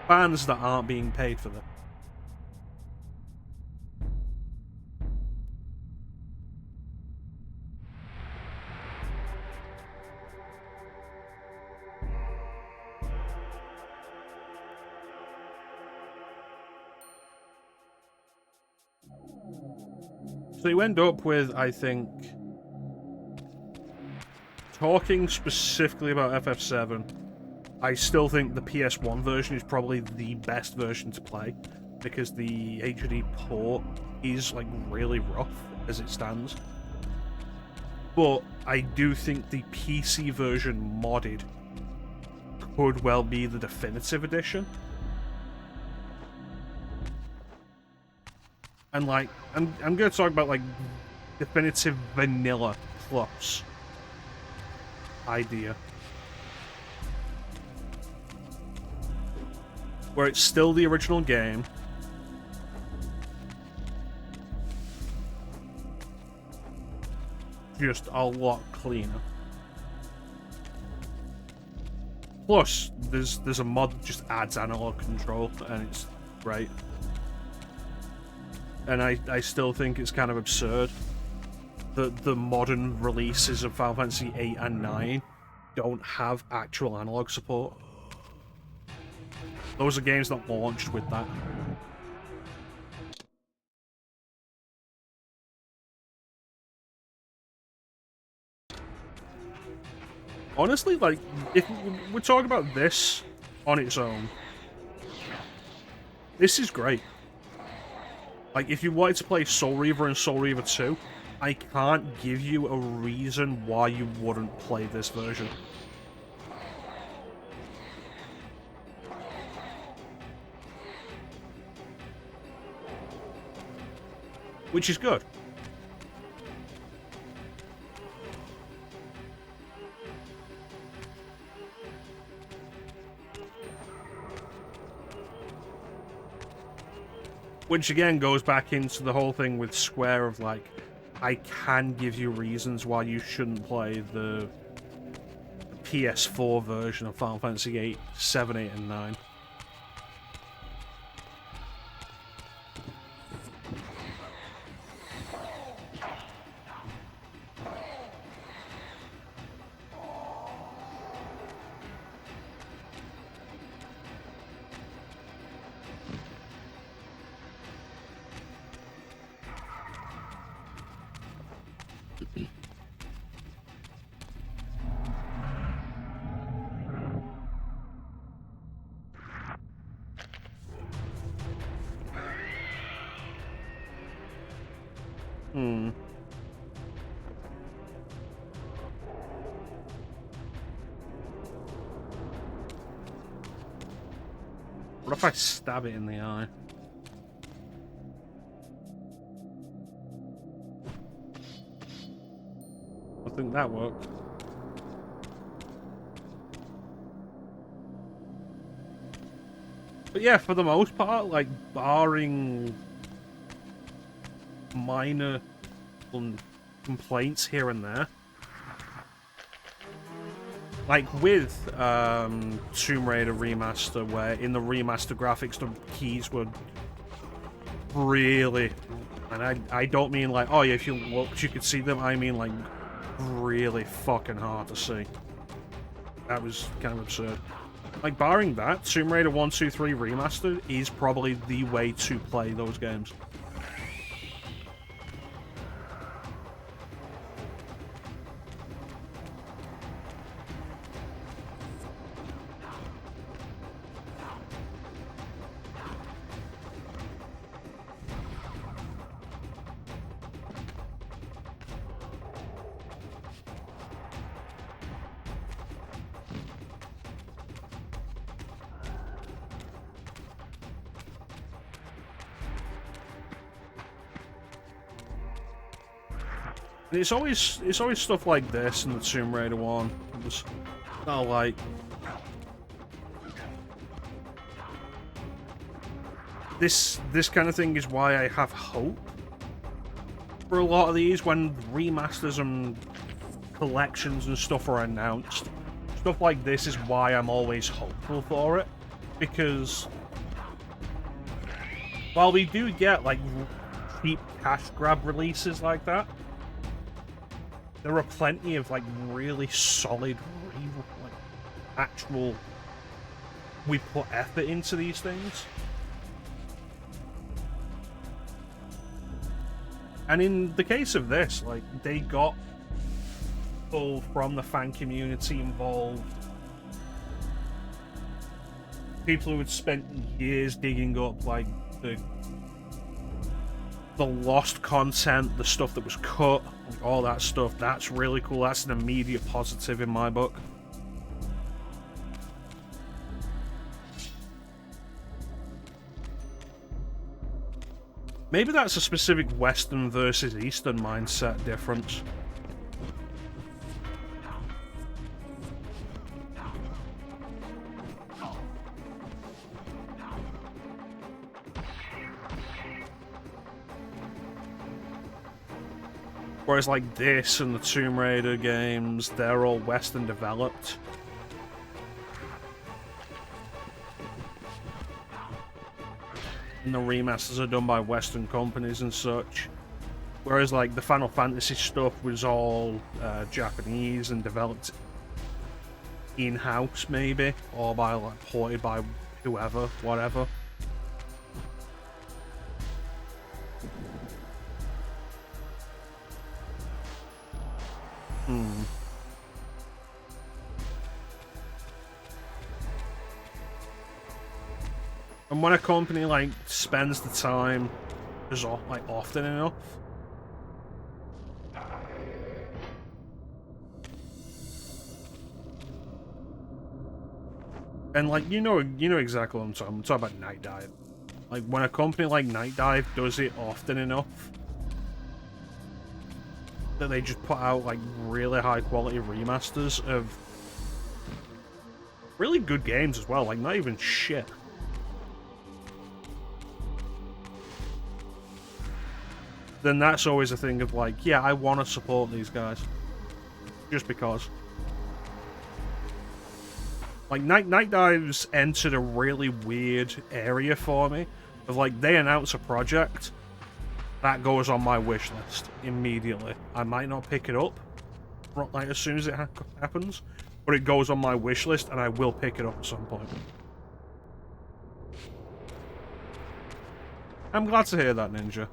fans that aren't being paid for that. So you end up with, I think, talking specifically about FF7, I still think the PS1 version is probably the best version to play, because the HD port is, like, really rough as it stands. But I do think the PC version modded could well be the definitive edition. And, like, I'm going to talk about, like, definitive vanilla plus idea. Where it's still the original game, just a lot cleaner. Plus, there's a mod that just adds analog control, and it's great. And I still think it's kind of absurd that the modern releases of Final Fantasy 8 and 9 don't have actual analog support. Those are games that launched with that. Honestly, like, if we're talking about this on its own, this is great. Like, if you wanted to play Soul Reaver and Soul Reaver 2, I can't give you a reason why you wouldn't play this version. Which is good. Which again goes back into the whole thing with Square of like, I can give you reasons why you shouldn't play the PS4 version of Final Fantasy 8, 7, 8, and 9. What if I stab it in the eye? I think that worked. But yeah, for the most part, like, barring minor complaints here and there, like with Tomb Raider Remaster, where in the remaster graphics the keys were really, and I don't mean like, oh yeah, if you looked you could see them, I mean like really fucking hard to see. That was kind of absurd. Like, barring that, Tomb Raider 1, 2, 3 Remastered is probably the way to play those games. It's always stuff like this in the Tomb Raider one. It's not like this kind of thing is why I have hope for a lot of these when remasters and collections and stuff are announced. Stuff like this is why I'm always hopeful for it, because while we do get like cheap cash grab releases like that, there are plenty of like really solid, like actual, we put effort into these things. And in the case of this, like, they got people from the fan community involved. People who had spent years digging up like the lost content, the stuff that was cut, all that stuff. That's really cool. That's an immediate positive in my book. Maybe that's a specific Western versus Eastern mindset difference. Whereas like this and the Tomb Raider games, they're all Western developed. And the remasters are done by Western companies and such. Whereas like the Final Fantasy stuff was all Japanese and developed in-house maybe, or by like ported by whoever, whatever. And when a company like spends the time, is like often enough, and like you know exactly what I'm talking. I'm talking about Night Dive. Like when a company like Night Dive does it often enough, that they just put out like really high quality remasters of really good games as well. Like not even shit. Then that's always a thing of like, yeah, I want to support these guys. Just because. Like, Night Dives entered a really weird area for me. Of like, they announce a project, that goes on my wish list immediately. I might not pick it up, like, as soon as it happens, but it goes on my wish list and I will pick it up at some point. I'm glad to hear that, Ninja.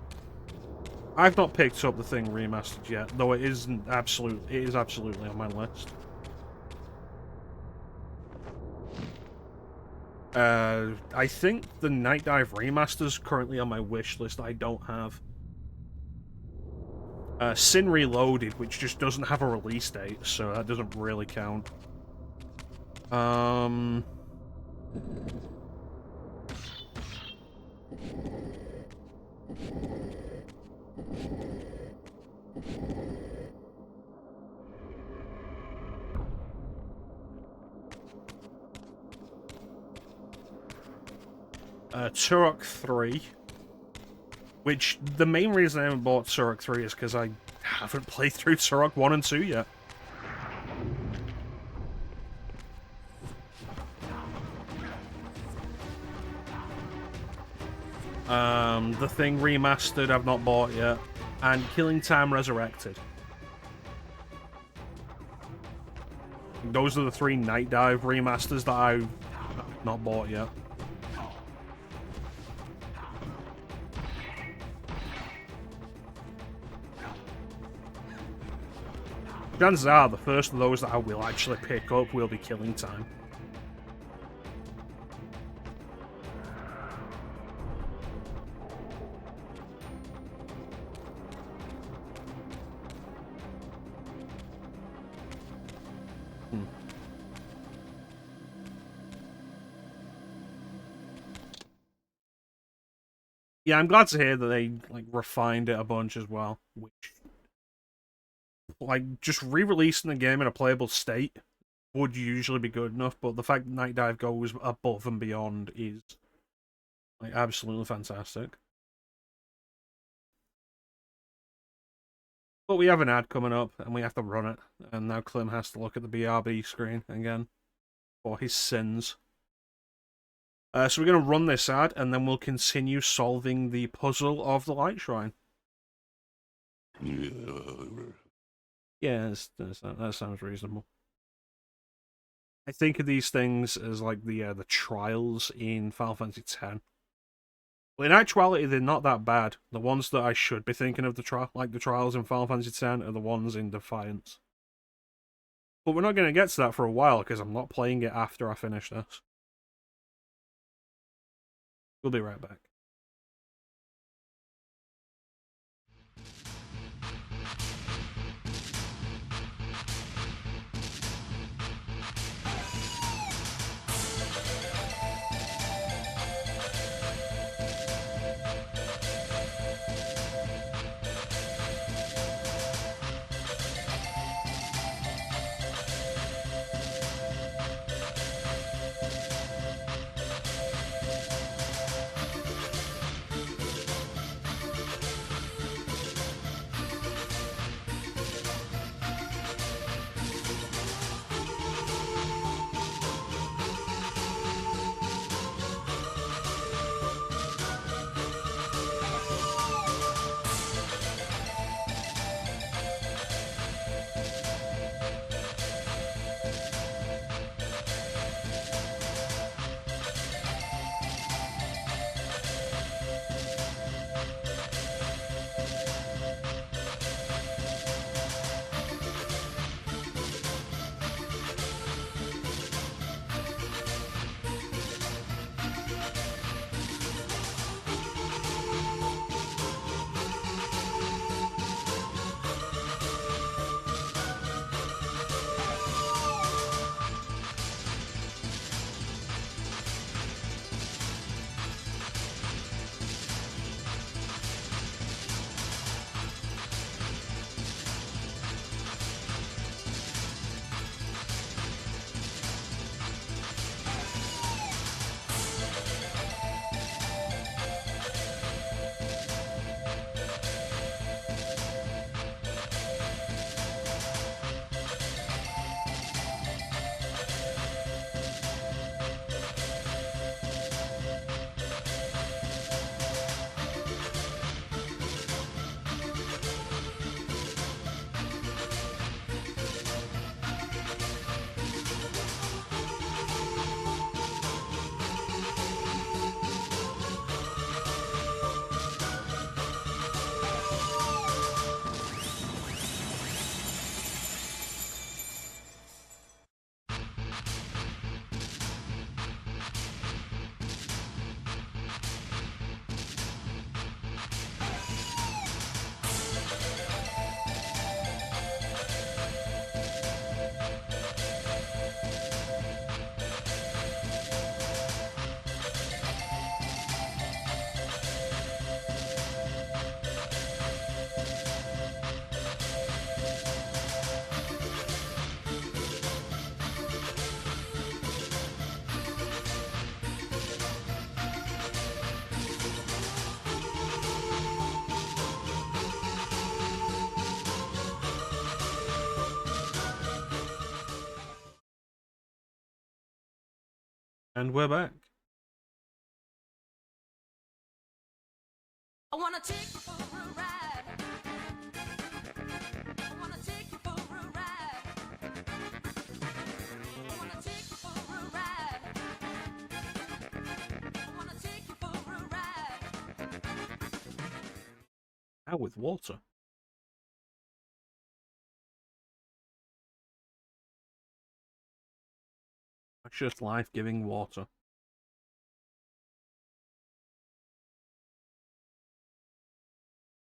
I've not picked up the Thing Remastered yet, though it is absolutely on my list. I think the Night Dive Remaster's currently on my wish list. I don't have Sin Reloaded, which just doesn't have a release date, so that doesn't really count. Turok 3. Which, the main reason I haven't bought Turok 3 is because I haven't played through Turok 1 and 2 yet. The Thing Remastered I've not bought yet. And Killing Time Resurrected. Those are the 3 Night Dive remasters that I've not bought yet. Chances are the first of those that I will actually pick up will be Killing Time. Yeah, I'm glad to hear that they like refined it a bunch as well. Which, like, just re-releasing the game in a playable state would usually be good enough, but the fact that Night Dive goes above and beyond is like absolutely fantastic. But we have an ad coming up, and we have to run it, and now Clem has to look at the BRB screen again for his sins. So we're going to run this ad, and then we'll continue solving the puzzle of the Light Shrine. Yeah, that sounds reasonable. I think of these things as like the trials in Final Fantasy X. Well, in actuality, they're not that bad. The ones that I should be thinking of the trials in Final Fantasy X are the ones in Defiance. But we're not going to get to that for a while because I'm not playing it after I finish this. We'll be right back. And we're back. I wanna take you for a ride. I wanna take you for a ride. I wanna take you for a ride. I wanna take you for a ride. How with water? That's just life-giving water.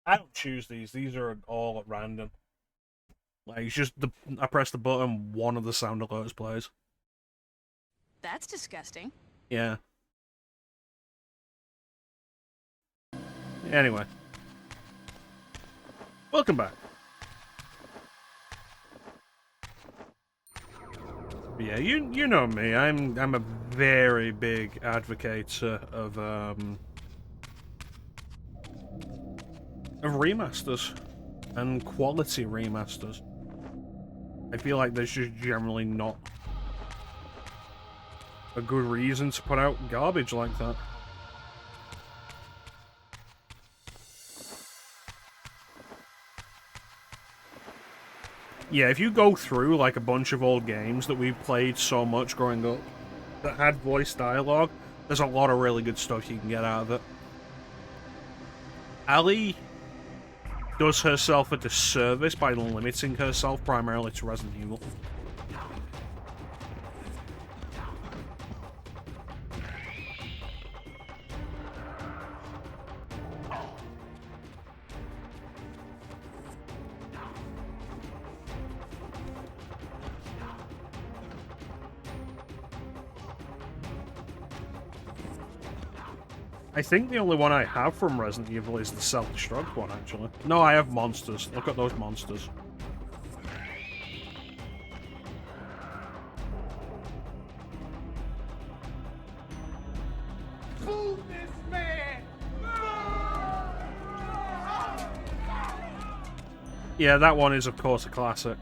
I don't choose these. These are all at random. Like, it's just I press the button, one of the sound alerts plays. That's disgusting. Yeah. Anyway. Welcome back. Yeah, you know me. I'm a very big advocate of remasters and quality remasters. I feel like there's just generally not a good reason to put out garbage like that. Yeah, if you go through like a bunch of old games that we played so much growing up that had voice dialogue, there's a lot of really good stuff you can get out of it. Ali does herself a disservice by limiting herself primarily to Resident Evil. I think the only one I have from Resident Evil is the self-destruct one, actually. No, I have monsters. Look at those monsters. Move this man! Yeah, that one is, of course, a classic.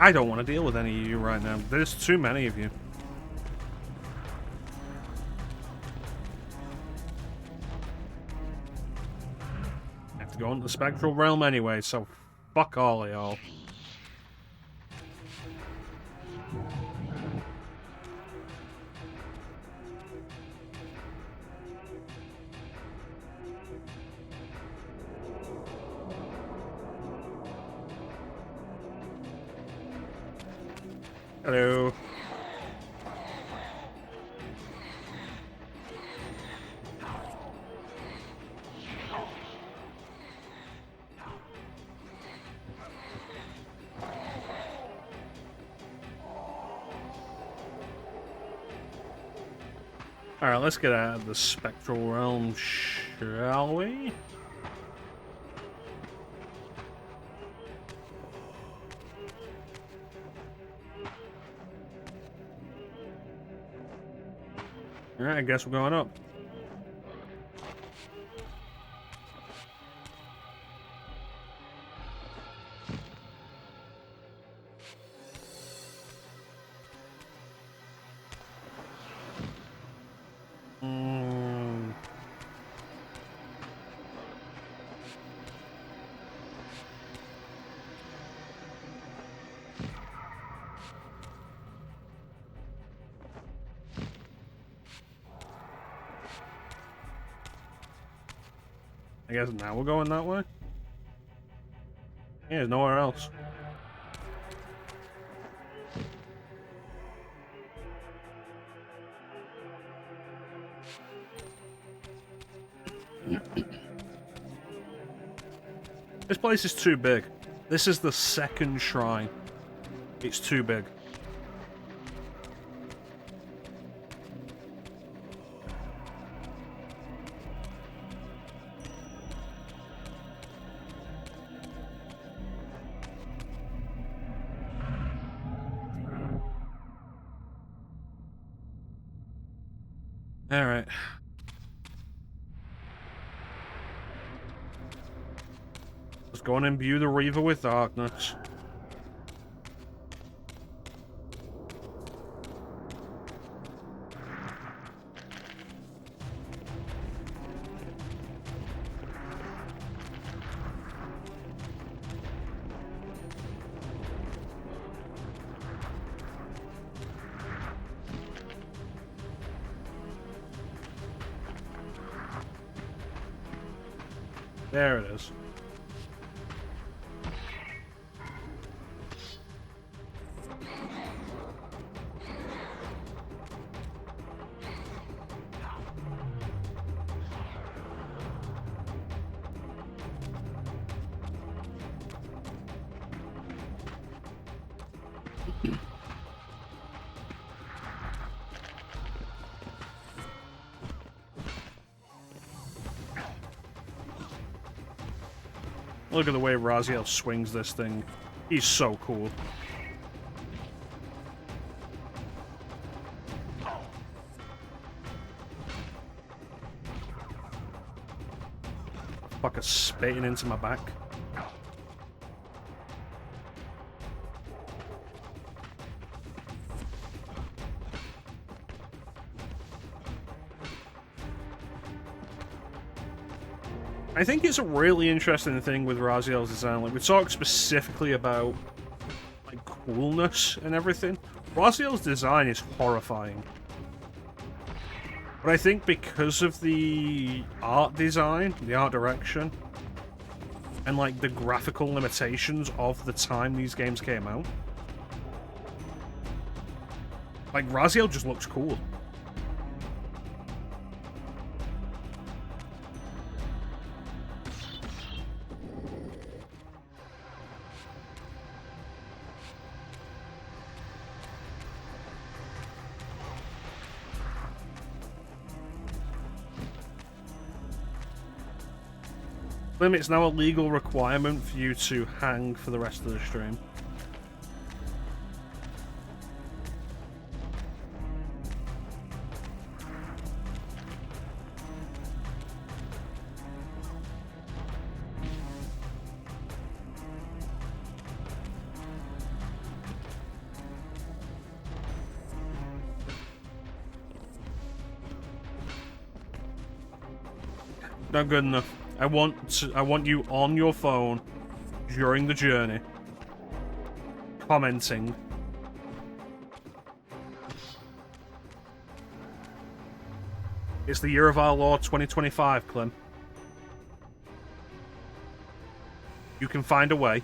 I don't want to deal with any of you right now. There's too many of you. I have to go into the spectral realm anyway, so fuck all of y'all. Hello. Alright, let's get out of the spectral realm, shall we? Alright, I guess we're going up. I guess now we're going that way? Yeah, there's nowhere else. This place is too big. This is the second shrine. It's too big. Alright. Let's go and imbue the Reaver with darkness. There it is. Look at the way Raziel swings this thing. He's so cool. Fucker spitting into my back. I think it's a really interesting thing with Raziel's design. Like, we talked specifically about like coolness and everything. Raziel's design is horrifying. But I think because of the art design, the art direction, and like the graphical limitations of the time these games came out, like Raziel just looks cool. It's now a legal requirement for you to hang for the rest of the stream. Not good enough. I want you on your phone during the journey, commenting. It's the year of our Lord 2025, Clem. You can find a way.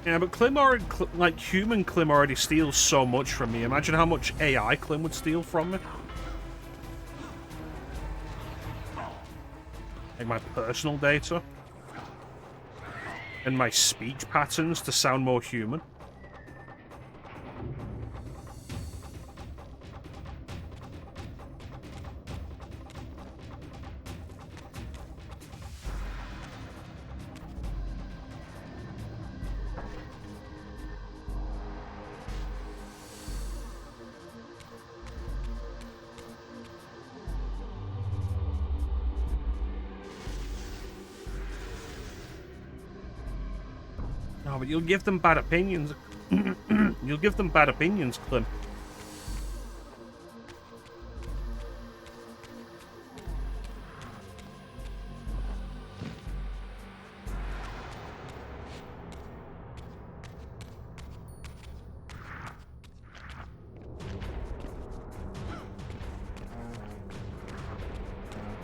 Yeah, but Clem already, like, human Clem already steals so much from me. Imagine how much AI Clem would steal from me. Like my personal data. And my speech patterns to sound more human. No, but you'll give them bad opinions. You'll give them bad opinions, Clem.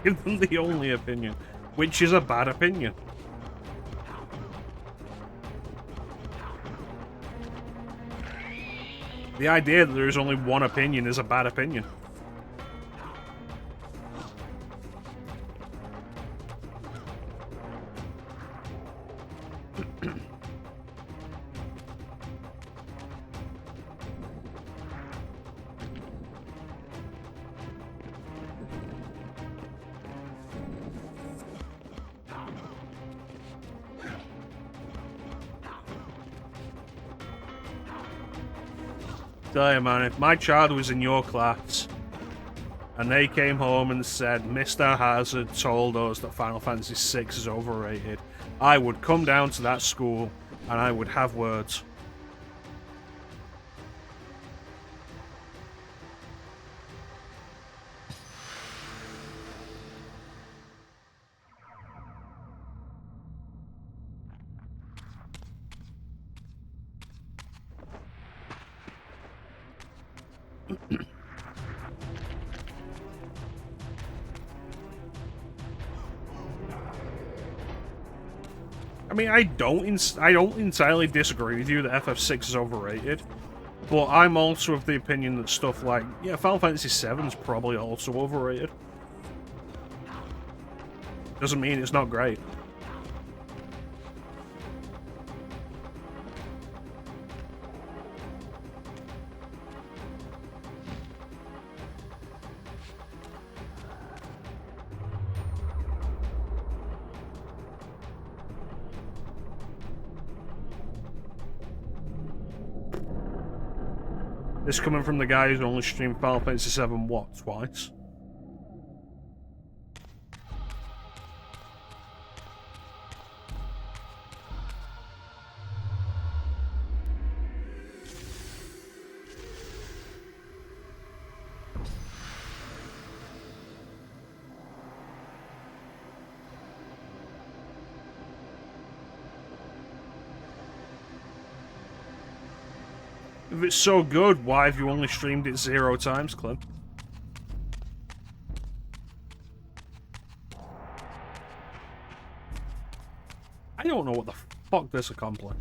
Give them the only opinion, which is a bad opinion. The idea that there's only one opinion is a bad opinion. Tell you, man, if my child was in your class and they came home and said Mr. Hazard told us that Final Fantasy VI is overrated, I would come down to that school and I would have words. I mean, I don't entirely disagree with you that FF6 is overrated, but I'm also of the opinion that stuff like, yeah, Final Fantasy VII is probably also overrated. Doesn't mean it's not great. This coming from the guy who's only streamed Final Fantasy VII, what, twice? If it's so good, why have you only streamed it 0 times, Clint? I don't know what the fuck this accomplished.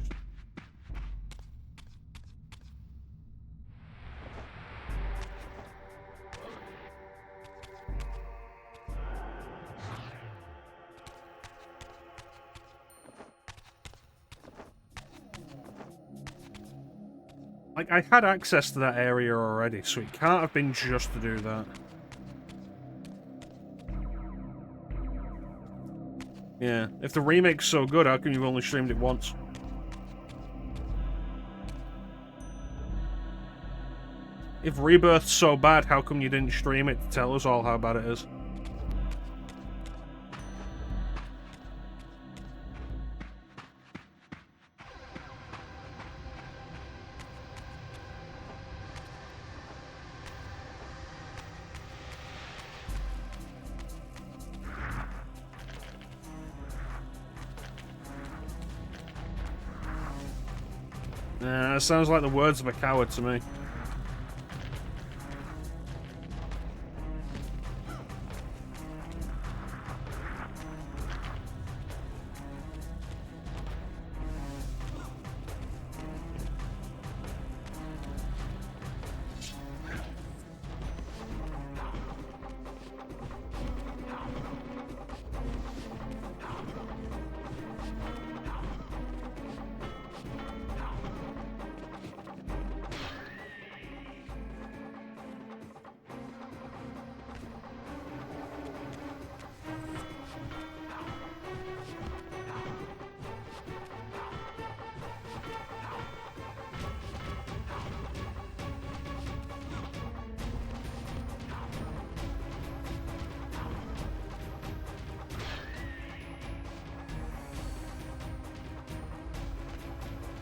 Like, I had access to that area already, so it can't have been just to do that. Yeah, if the remake's so good, how come you've only streamed it once? If Rebirth's so bad, how come you didn't stream it to tell us all how bad it is? That sounds like the words of a coward to me.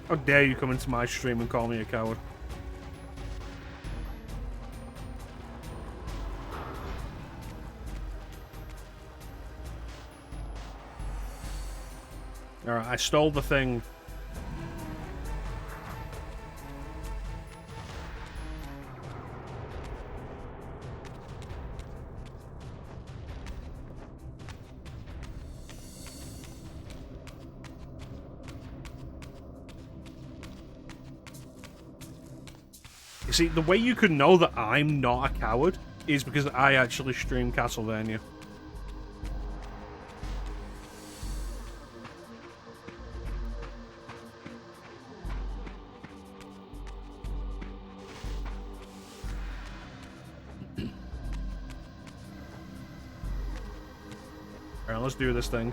How dare you come into my stream and call me a coward? Alright, I stole the thing. You see, the way you could know that I'm not a coward is because I actually stream Castlevania. Alright, let's do this thing.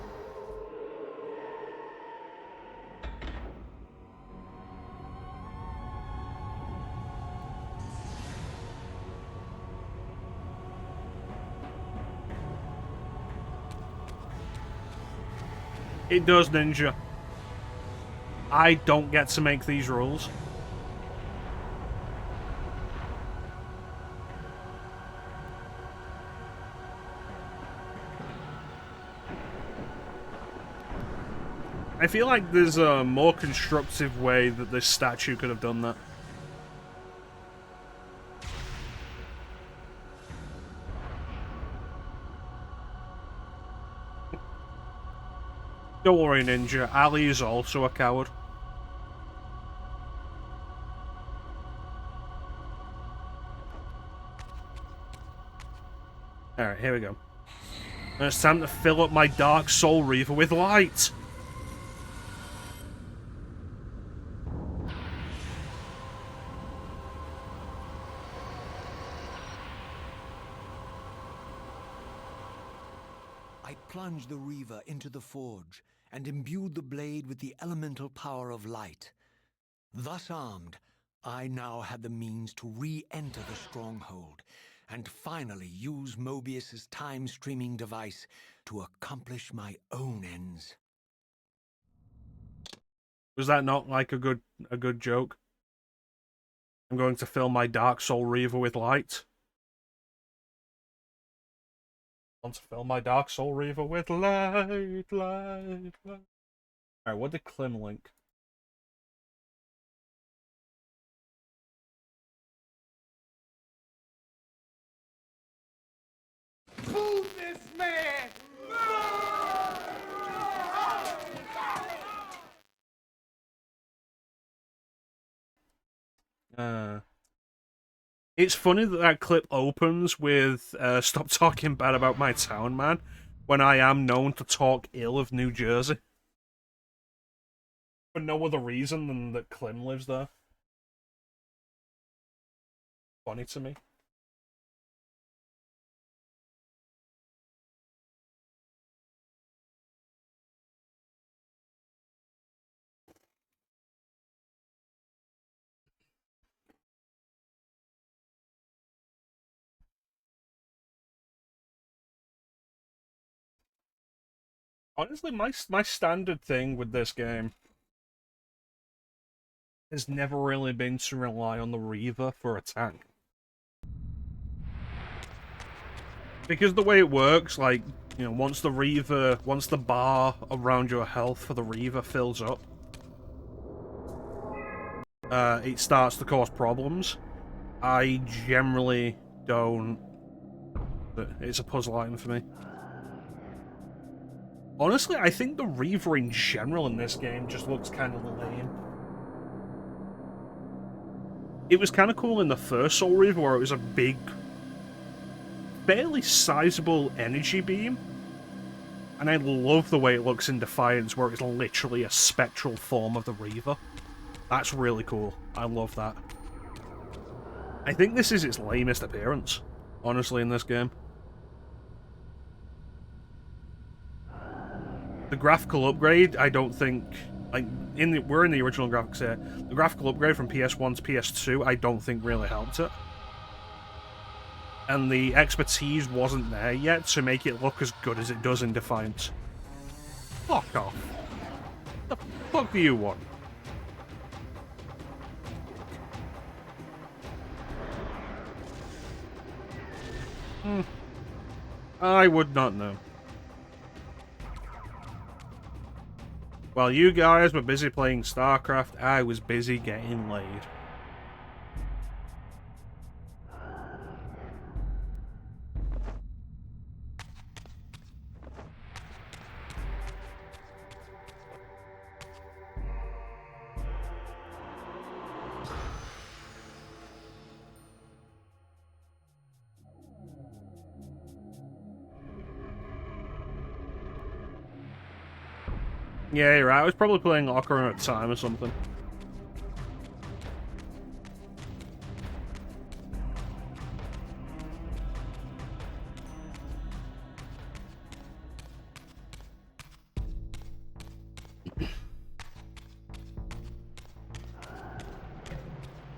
It does, Ninja. I don't get to make these rules. I feel like there's a more constructive way that this statue could have done that. Don't worry, Ninja. Ali is also a coward. Alright, here we go. And it's time to fill up my Dark Soul Reaver with light! I plunged the Reaver into the forge and imbued the blade with the elemental power of light. Thus armed, I now had the means to re-enter the stronghold and finally use Mobius's time-streaming device to accomplish my own ends. Was that not like a good joke? I'm going to fill my Dark Soul Reaver with light. I want to fill my Dark Soul Reaver with light. Alright, what did Klim link? Who's this man? It's funny that that clip opens with "Stop talking bad about my town, man," when I am known to talk ill of New Jersey. For no other reason than that Klim lives there. Funny to me. Honestly, my standard thing with this game has never really been to rely on the Reaver for a tank. Because the way it works, like, you know, once the bar around your health for the Reaver fills up, it starts to cause problems. I generally don't... It's a puzzle item for me. Honestly, I think the Reaver in general in this game just looks kind of lame. It was kind of cool in the first Soul Reaver where it was a big, fairly sizable energy beam. And I love the way it looks in Defiance where it's literally a spectral form of the Reaver. That's really cool. I love that. I think this is its lamest appearance, honestly, in this game. The graphical upgrade, I don't think... Like, we're in the original graphics here. The graphical upgrade from PS1 to PS2, I don't think really helped it. And the expertise wasn't there yet to make it look as good as it does in Defiance. Fuck off. The fuck do you want? I would not know. While you guys were busy playing StarCraft, I was busy getting laid. Yeah, you're right. I was probably playing Ocarina of Time or something.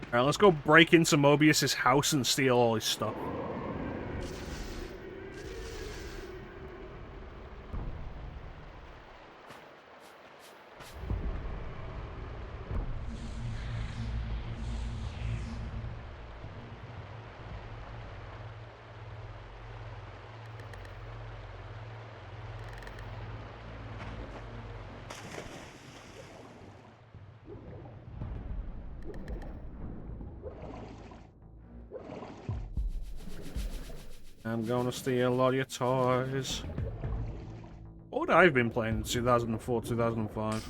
Alright, let's go break into Mobius's house and steal all his stuff. I'm gonna steal all your toys. What would I have been playing in 2004, 2005?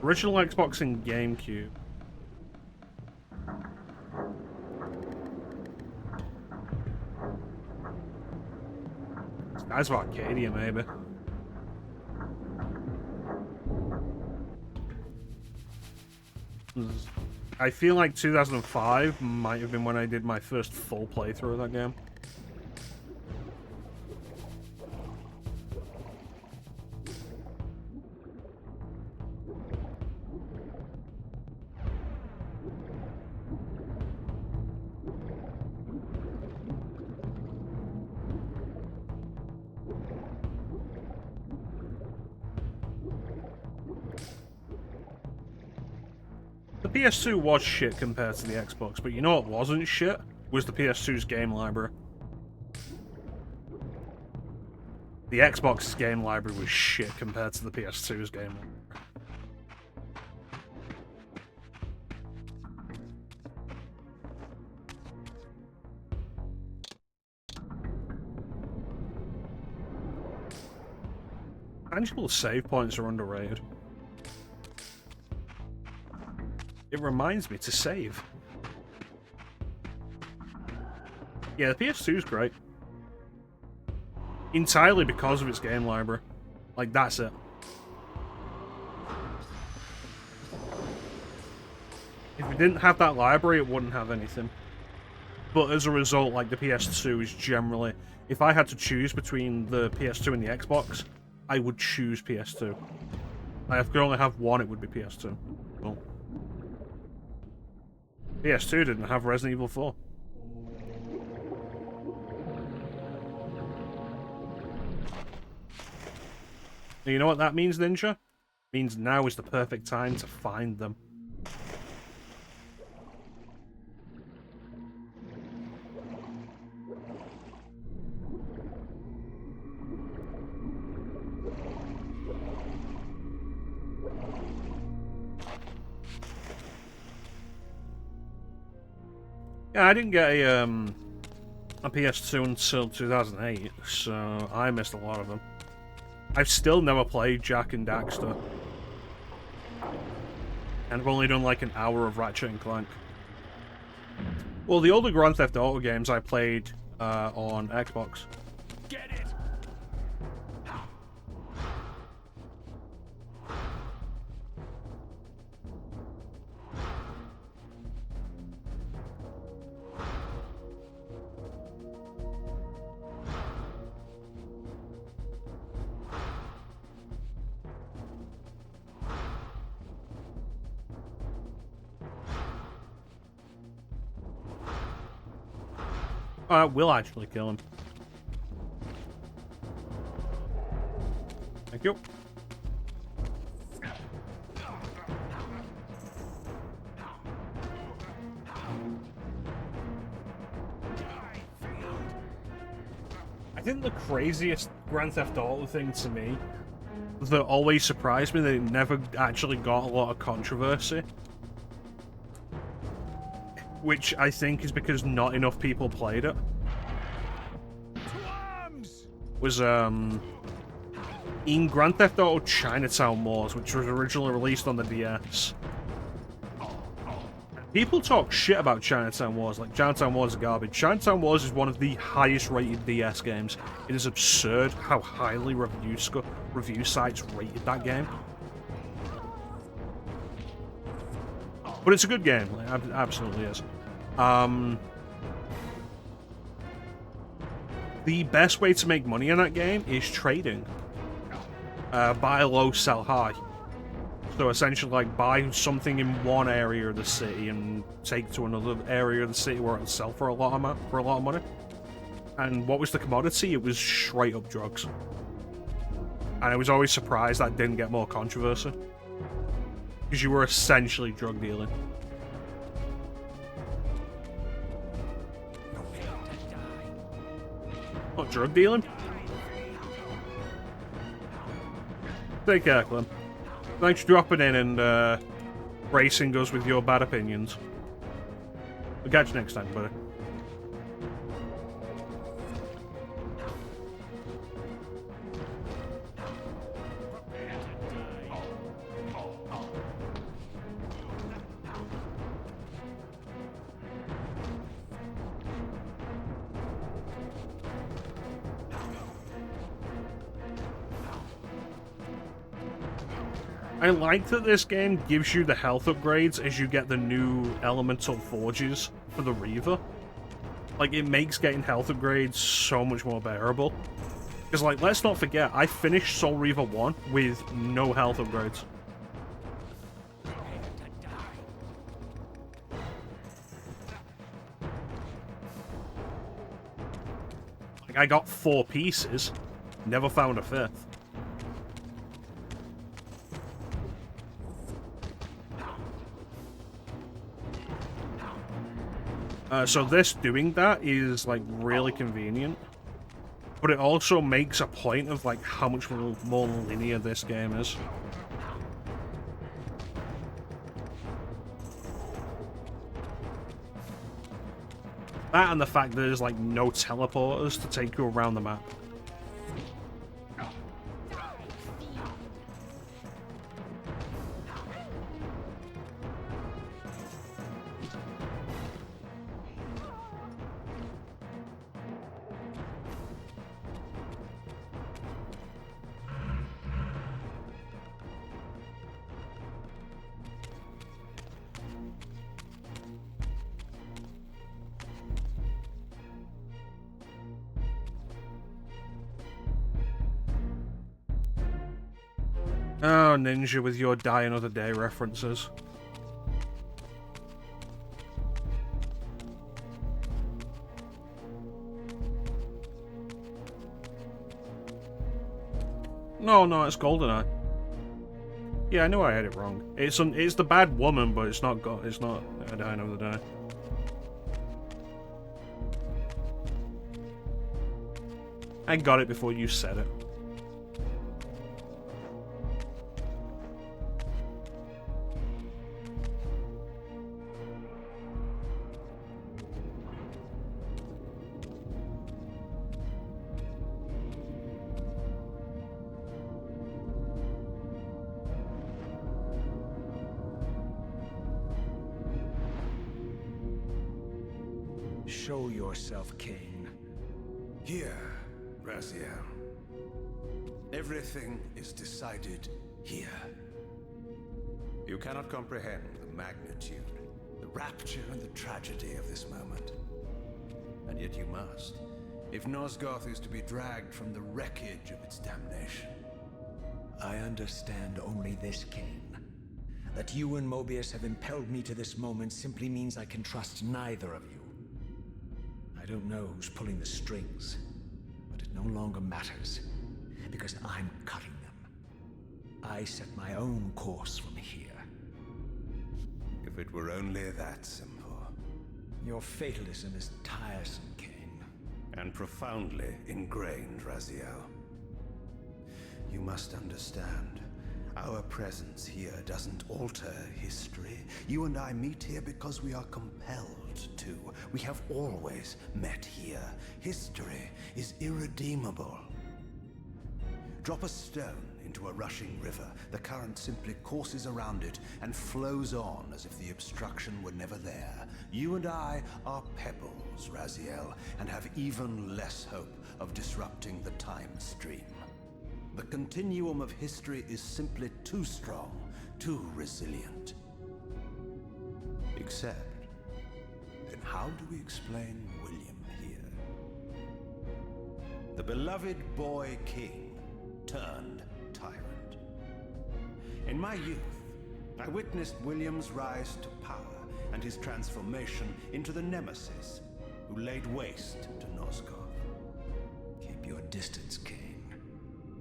Original Xbox and GameCube. Skies of Arcadia, maybe. I feel like 2005 might have been when I did my first full playthrough of that game. The PS2 was shit compared to the Xbox, but you know what wasn't shit? Was the PS2's game library. The Xbox's game library was shit compared to the PS2's game library. Tangible save points are underrated. It reminds me to save. Yeah, the PS2 is great. Entirely because of its game library. Like, that's it. If we didn't have that library, it wouldn't have anything. But as a result, like, the PS2 is generally... If I had to choose between the PS2 and the Xbox, I would choose PS2. If I could only have one, it would be PS2. Well, PS2 didn't have Resident Evil 4. You know what that means, Ninja? It means now is the perfect time to find them. Yeah, I didn't get a PS2 until 2008, so I missed a lot of them. I've still never played Jak and Daxter. And I've only done like an hour of Ratchet and Clank. Well, the older Grand Theft Auto games I played on Xbox. Get it! We'll actually kill him. Thank you. I think the craziest Grand Theft Auto thing to me that always surprised me that it never actually got a lot of controversy, which I think is because not enough people played it, was in Grand Theft Auto Chinatown Wars, which was originally released on the DS. People talk shit about Chinatown Wars, like Chinatown Wars is garbage. Chinatown Wars is one of the highest rated DS games. It is absurd how highly review sites rated that game. But it's a good game, like, it absolutely is. The best way to make money in that game is trading. Buy low, sell high. So essentially, like, buy something in one area of the city and take to another area of the city where it'll sell for a lot of money. And what was the commodity? It was straight up drugs. And I was always surprised that didn't get more controversy, because you were essentially drug dealing. What, drug dealing? Take care, Clem. Thanks for dropping in and gracing us with your bad opinions. We'll catch you next time, buddy. I like that this game gives you the health upgrades as you get the new elemental forges for the Reaver. Like, it makes getting health upgrades so much more bearable. Because, like, let's not forget, I finished Soul Reaver 1 with no health upgrades. Like, I got 4 pieces, never found a 5th. So this doing that is, like, really convenient. But it also makes a point of, like, how much more linear this game is. That and the fact that there's, like, no teleporters to take you around the map. Oh, Ninja with your Die Another Day references. No, it's GoldenEye. Yeah, I knew I had it wrong. It's the bad woman, but it's not Die Another Day. I got it before you said it. Show yourself, Kain. Here, Raziel. Everything is decided here. You cannot comprehend the magnitude, the rapture and the tragedy of this moment. And yet you must, if Nosgoth is to be dragged from the wreckage of its damnation. I understand only this, Kain. That you and Mobius have impelled me to this moment simply means I can trust neither of you. I don't know who's pulling the strings, but it no longer matters, because I'm cutting them. I set my own course from here. If it were only that simple. Your fatalism is tiresome, Kain. And profoundly ingrained, Raziel. You must understand, our presence here doesn't alter history. You and I meet here because we are compelled to. We have always met here. History is irredeemable. Drop a stone into a rushing river. The current simply courses around it and flows on as if the obstruction were never there. You and I are pebbles, Raziel, and have even less hope of disrupting the time stream. The continuum of history is simply too strong, too resilient. Except, then how do we explain William here? The beloved boy king turned tyrant. In my youth, I witnessed William's rise to power and his transformation into the nemesis who laid waste to Nosgoth. Keep your distance, Kain.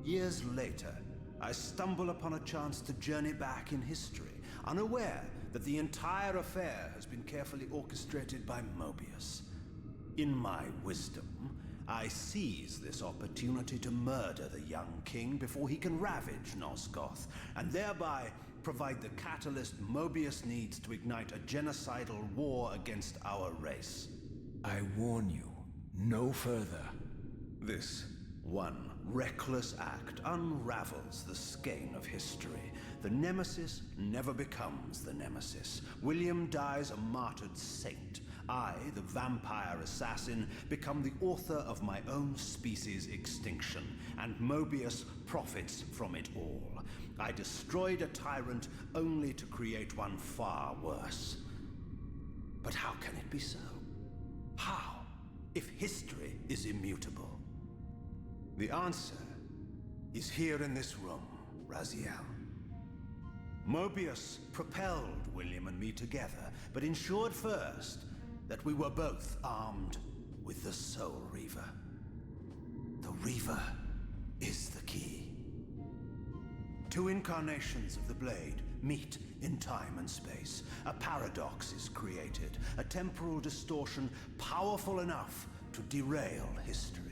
Years later, I stumble upon a chance to journey back in history, unaware that the entire affair has been carefully orchestrated by Mobius. In my wisdom, I seize this opportunity to murder the young king before he can ravage Nosgoth, and thereby provide the catalyst Mobius needs to ignite a genocidal war against our race. I warn you, no further. This one reckless act unravels the skein of history. The Nemesis never becomes the Nemesis. William dies a martyred saint. I, the vampire assassin, become the author of my own species' extinction, and Mobius profits from it all. I destroyed a tyrant only to create one far worse. But how can it be so? How, if history is immutable? The answer is here in this room, Raziel. Mobius propelled William and me together, but ensured first that we were both armed with the Soul Reaver. The Reaver is the key. Two incarnations of the blade meet in time and space. A paradox is created, a temporal distortion powerful enough to derail history.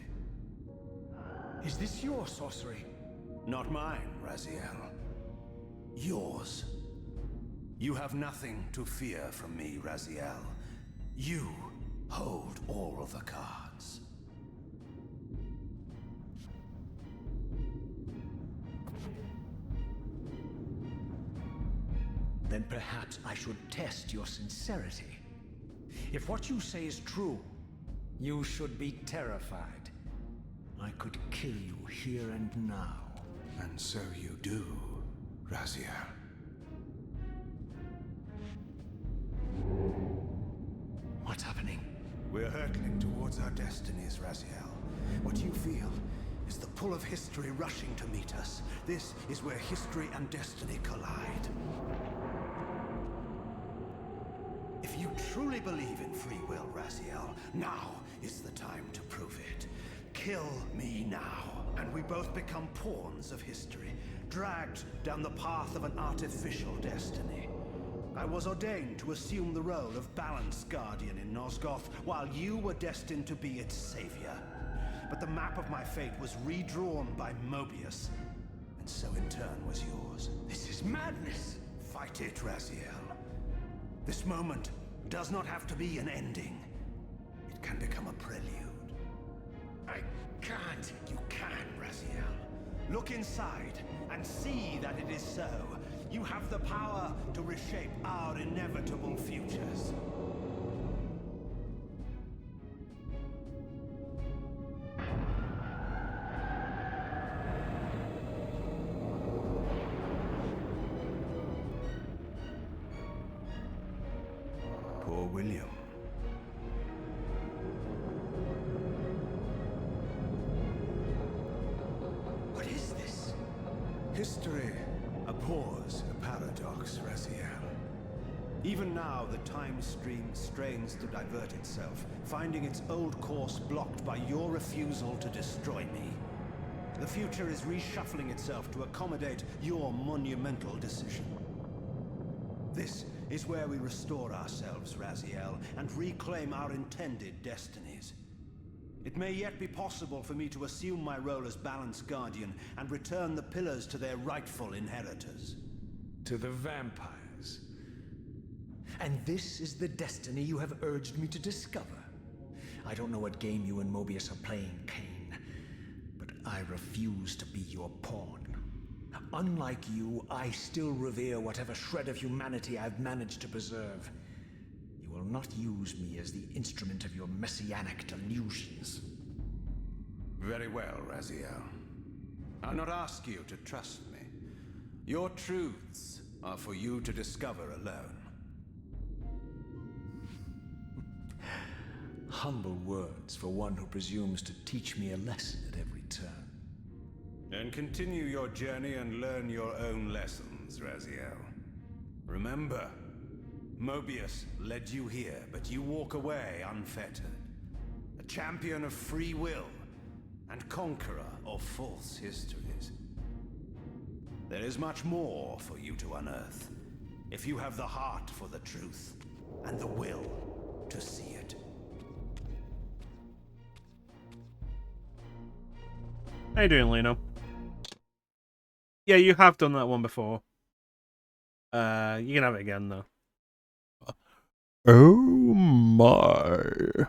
Is this your sorcery? Not mine, Raziel. Yours. You have nothing to fear from me, Raziel. You hold all of the cards. Then perhaps I should test your sincerity. If what you say is true, you should be terrified. I could kill you here and now. And so you do, Raziel. What's happening? We're hurtling towards our destinies, Raziel. What you feel is the pull of history rushing to meet us. This is where history and destiny collide. If you truly believe in free will, Raziel, now is the time to prove it. Kill me now, and we both become pawns of history, dragged down the path of an artificial destiny. I was ordained to assume the role of Balanced Guardian in Nosgoth, while you were destined to be its savior. But the map of my fate was redrawn by Mobius, and so in turn was yours. This is madness! Fight it, Raziel. This moment does not have to be an ending. It can become a prelude. I can't. You can, Raziel. Look inside and see that it is so. You have the power to reshape our inevitable futures. Poor William. What is this? History abhors a paradox, Raziel. Even now, the time stream strains to divert itself, finding its old course blocked by your refusal to destroy me. The future is reshuffling itself to accommodate your monumental decision. This is where we restore ourselves, Raziel, and reclaim our intended destinies. It may yet be possible for me to assume my role as Balanced Guardian and return the pillars to their rightful inheritors. To the vampires. And this is the destiny you have urged me to discover. I don't know what game you and Mobius are playing, Kain, but I refuse to be your pawn. Unlike you, I still revere whatever shred of humanity I've managed to preserve. You will not use me as the instrument of your messianic delusions. Very well, Raziel. I'll not ask you to trust me. Your truths are for you to discover alone. Humble words for one who presumes to teach me a lesson at every turn. Then continue your journey and learn your own lessons, Raziel. Remember, Mobius led you here, but you walk away unfettered. A champion of free will and conqueror of false histories. There is much more for you to unearth, if you have the heart for the truth and the will to see it. How you doing, Lino? Yeah, you have done that one before. You can have it again, though. Oh my.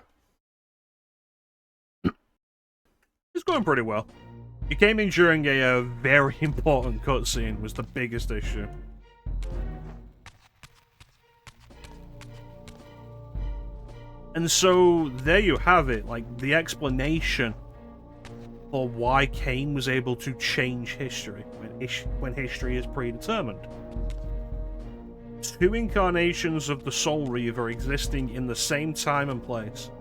It's going pretty well. You came in during a very important cutscene, was the biggest issue. And so, there you have it, like, the explanation for why Kain was able to change history when history is predetermined. Two incarnations of the Soul Reaver existing in the same time and place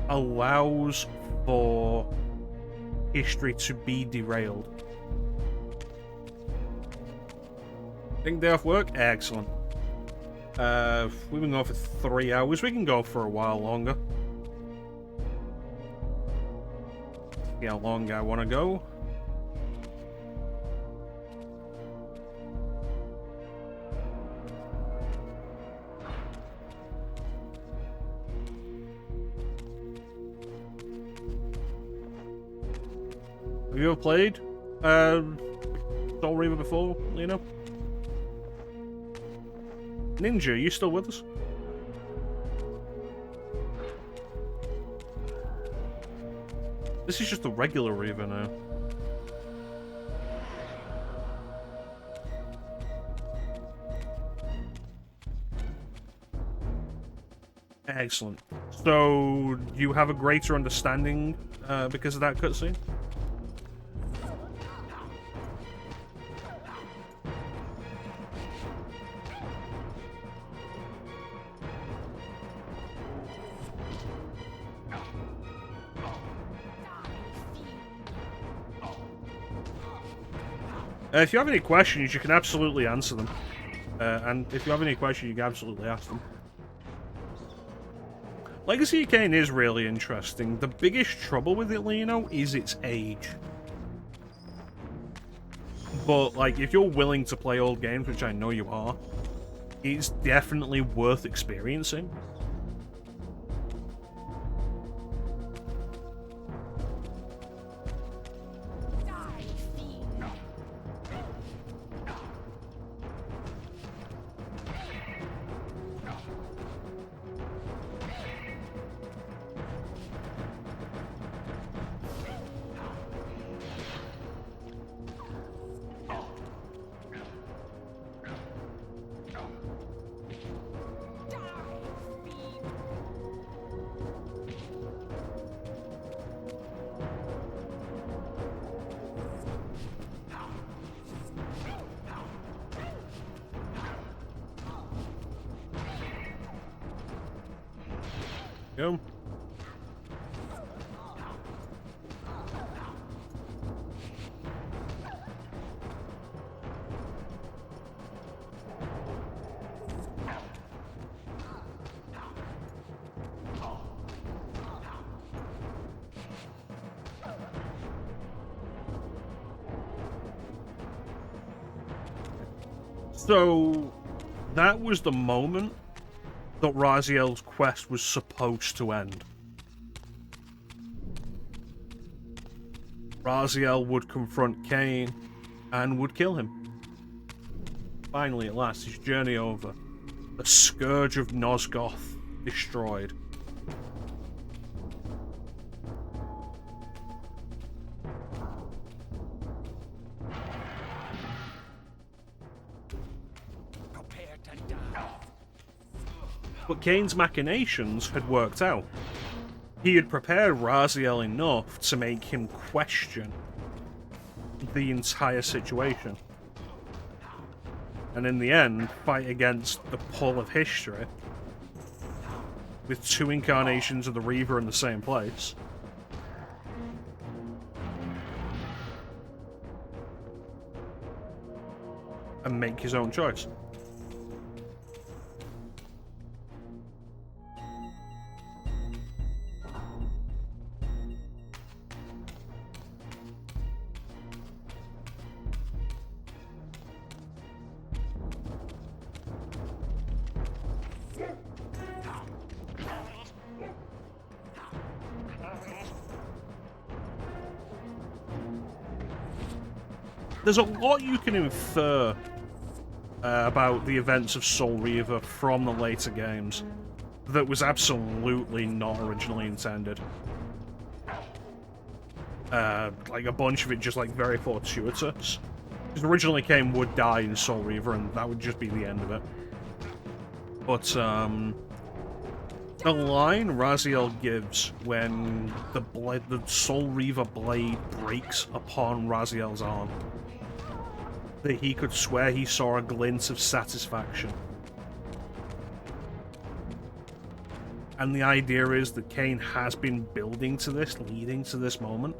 allows for history to be derailed. Think day off work? Excellent. We've been going for 3 hours. We can go for a while longer. See how long I want to go. Have you ever played Soul Reaver before, Lino? Ninja, are you still with us? This is just a regular Reaver now. Excellent. So, you have a greater understanding because of that cutscene? If you have any questions, you can absolutely answer them. And if you have any questions, you can absolutely ask them. Legacy of Kain is really interesting. The biggest trouble with it, Lino, is its age. But, like, if you're willing to play old games, which I know you are, it's definitely worth experiencing. Go. So, that was the moment that Raziel's quest was supposed to end. Raziel would confront Kain and would kill him. Finally, at last, his journey over. The Scourge of Nosgoth destroyed. But Kain's machinations had worked out. He had prepared Raziel enough to make him question the entire situation. And in the end, fight against the pull of history with two incarnations of the Reaver in the same place. And make his own choice. there's a lot you can infer about the events of Soul Reaver from the later games that was absolutely not originally intended. Like a bunch of it just like very fortuitous. Because originally Kain would die in Soul Reaver and that would just be the end of it. But the line Raziel gives when the Soul Reaver blade breaks upon Raziel's arm, that he could swear he saw a glint of satisfaction. And the idea is that Kain has been building to this, leading to this moment.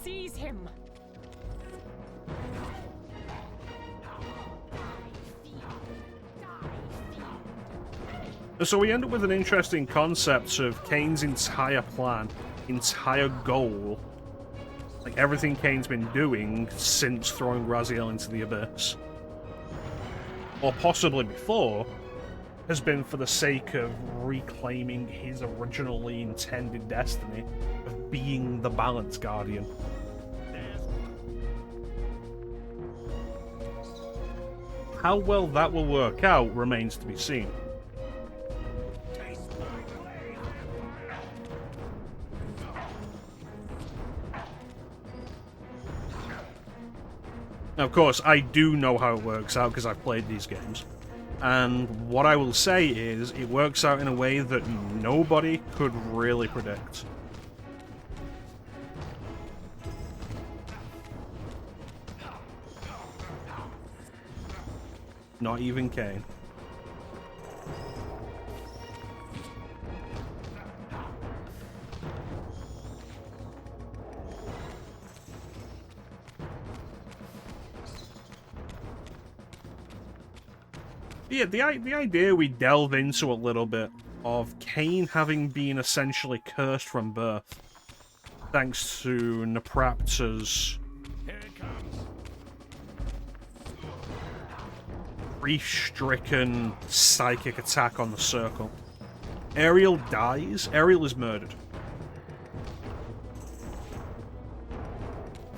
Seize him! So we end up with an interesting concept of Kain's entire plan, entire goal, like everything Kain's been doing since throwing Raziel into the Abyss, or possibly before, has been for the sake of reclaiming his originally intended destiny of being the Balance Guardian. How well that will work out remains to be seen. Now, of course, I do know how it works out because I've played these games. And what I will say is, it works out in a way that nobody could really predict. Not even Kain. Yeah, the idea we delve into a little bit of Kain having been essentially cursed from birth, thanks to Naprapta's grief-stricken psychic attack on the Circle. Ariel dies. Ariel is murdered.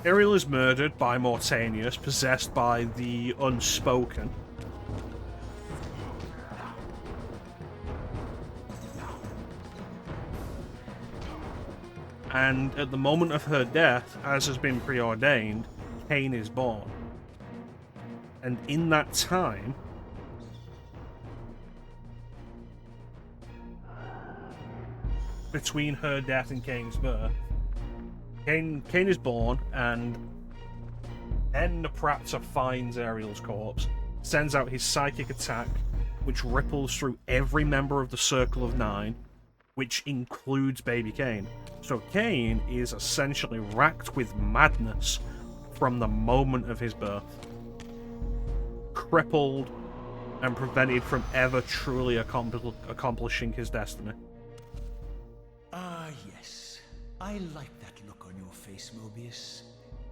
Ariel is murdered by Mortanius, possessed by the Unspoken. And at the moment of her death, as has been preordained, Kain is born. And in that time, between her death and Kain's birth, Kain is born, and then Naprapta finds Ariel's corpse, sends out his psychic attack, which ripples through every member of the Circle of Nine, which includes baby Kain. So Kain is essentially racked with madness from the moment of his birth. Crippled and prevented from ever truly accomplishing his destiny. Ah, yes. I like that look on your face, Mobius.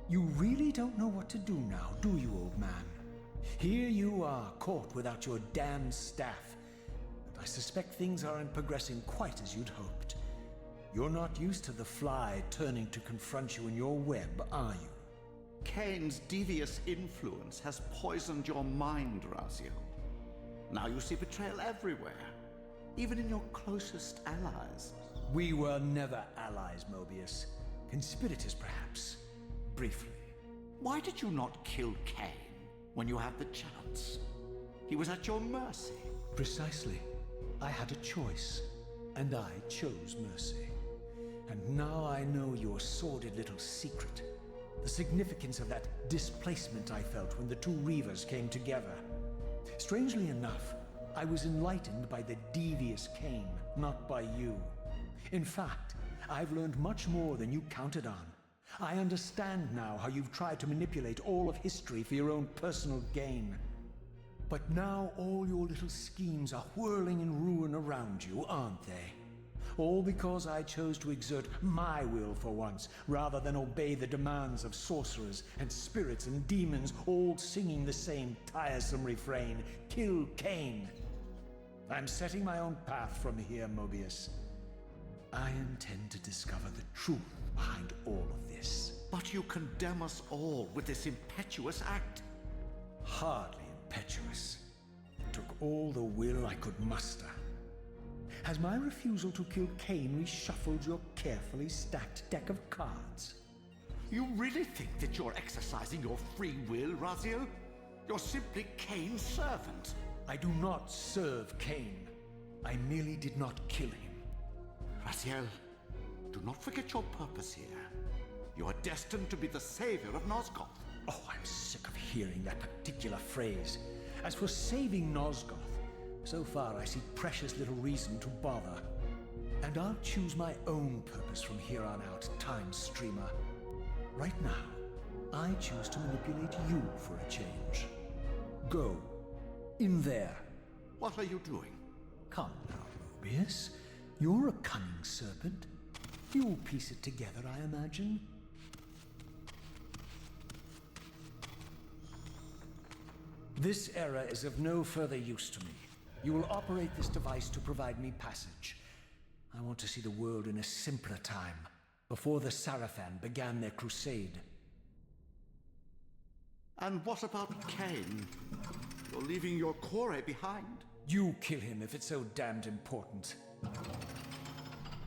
You really don't know what to do now, do you, old man? Here you are, caught without your damned staff. I suspect things aren't progressing quite as you'd hoped. You're not used to the fly turning to confront you in your web, are you? Kain's devious influence has poisoned your mind, Raziel. Now you see betrayal everywhere, even in your closest allies. We were never allies, Mobius. Conspirators, perhaps. Briefly. Why did you not kill Kain when you had the chance? He was at your mercy. Precisely. I had a choice, and I chose mercy. And now I know your sordid little secret. The significance of that displacement I felt when the two Reavers came together. Strangely enough, I was enlightened by the devious Kain, not by you. In fact, I've learned much more than you counted on. I understand now how you've tried to manipulate all of history for your own personal gain. But now all your little schemes are whirling in ruin around you, aren't they? All because I chose to exert my will for once, rather than obey the demands of sorcerers and spirits and demons, all singing the same tiresome refrain, "Kill Kain." I'm setting my own path from here, Mobius. I intend to discover the truth behind all of this. But you condemn us all with this impetuous act. Hardly impetuous. It took all the will I could muster. Has my refusal to kill Kain reshuffled your carefully stacked deck of cards? You really think that you're exercising your free will, Raziel? You're simply Kain's servant. I do not serve Kain. I merely did not kill him. Raziel, do not forget your purpose here. You are destined to be the savior of Nosgoth. Oh, I'm sick of hearing that particular phrase. As for saving Nosgoth, so far I see precious little reason to bother. And I'll choose my own purpose from here on out, Time Streamer. Right now, I choose to manipulate you for a change. Go. In there. What are you doing? Come now, Mobius. You're a cunning serpent. You'll piece it together, I imagine. This error is of no further use to me. You will operate this device to provide me passage. I want to see the world in a simpler time, before the Sarafan began their crusade. And what about Kain? You're leaving your core behind. You kill him if it's so damned important.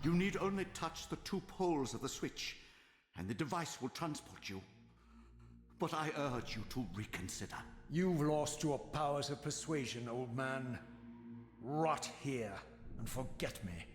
You need only touch the two poles of the switch, and the device will transport you. But I urge you to reconsider. You've lost your powers of persuasion, old man. Rot here and forget me.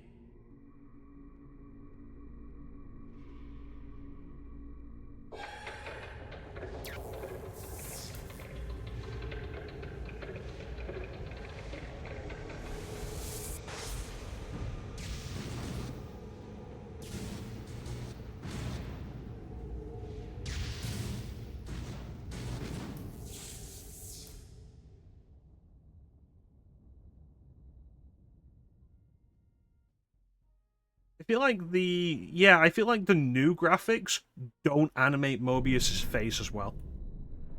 I feel like the new graphics don't animate Mobius's face as well.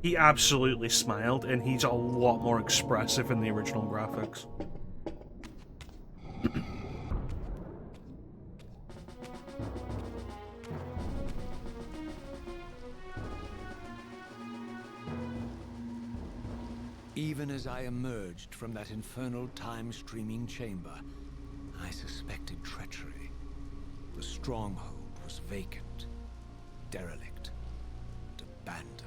He absolutely smiled, and he's a lot more expressive in the original graphics. Even as I emerged from that infernal time-streaming chamber, I suspected treachery. The stronghold was vacant, derelict, and abandoned.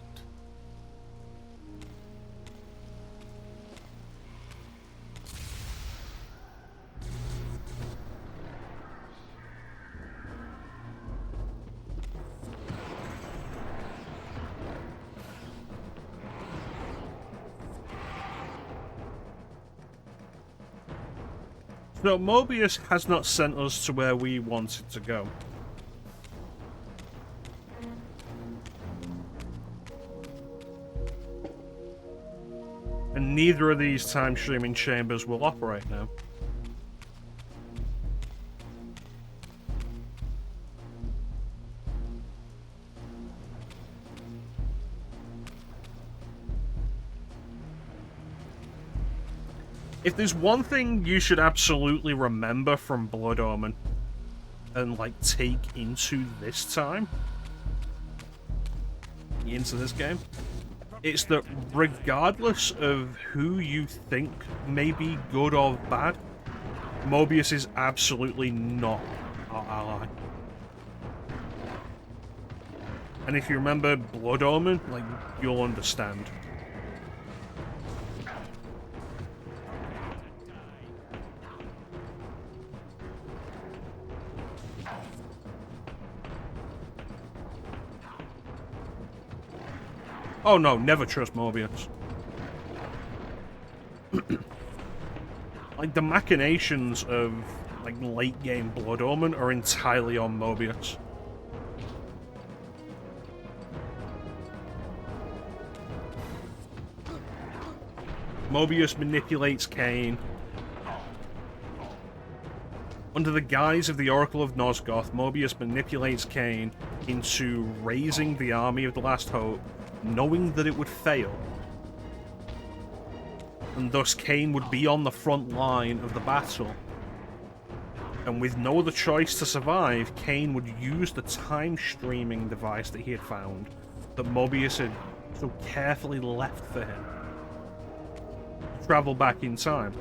So Mobius has not sent us to where we wanted to go. And neither of these time streaming chambers will operate now. If there's one thing you should absolutely remember from Blood Omen and like take into this time, into this game, it's that regardless of who you think may be good or bad, Mobius is absolutely not our ally. And if you remember Blood Omen, like, you'll understand. Oh no, never trust Mobius. Like, the machinations of, like, late-game Blood Omen are entirely on Mobius. Mobius manipulates Kain. Under the guise of the Oracle of Nosgoth, Mobius manipulates Kain into raising the army of the Last Hope, knowing that it would fail. And thus Kain would be on the front line of the battle. And with no other choice to survive, Kain would use the time streaming device that he had found, that Mobius had so carefully left for him, to travel back in time.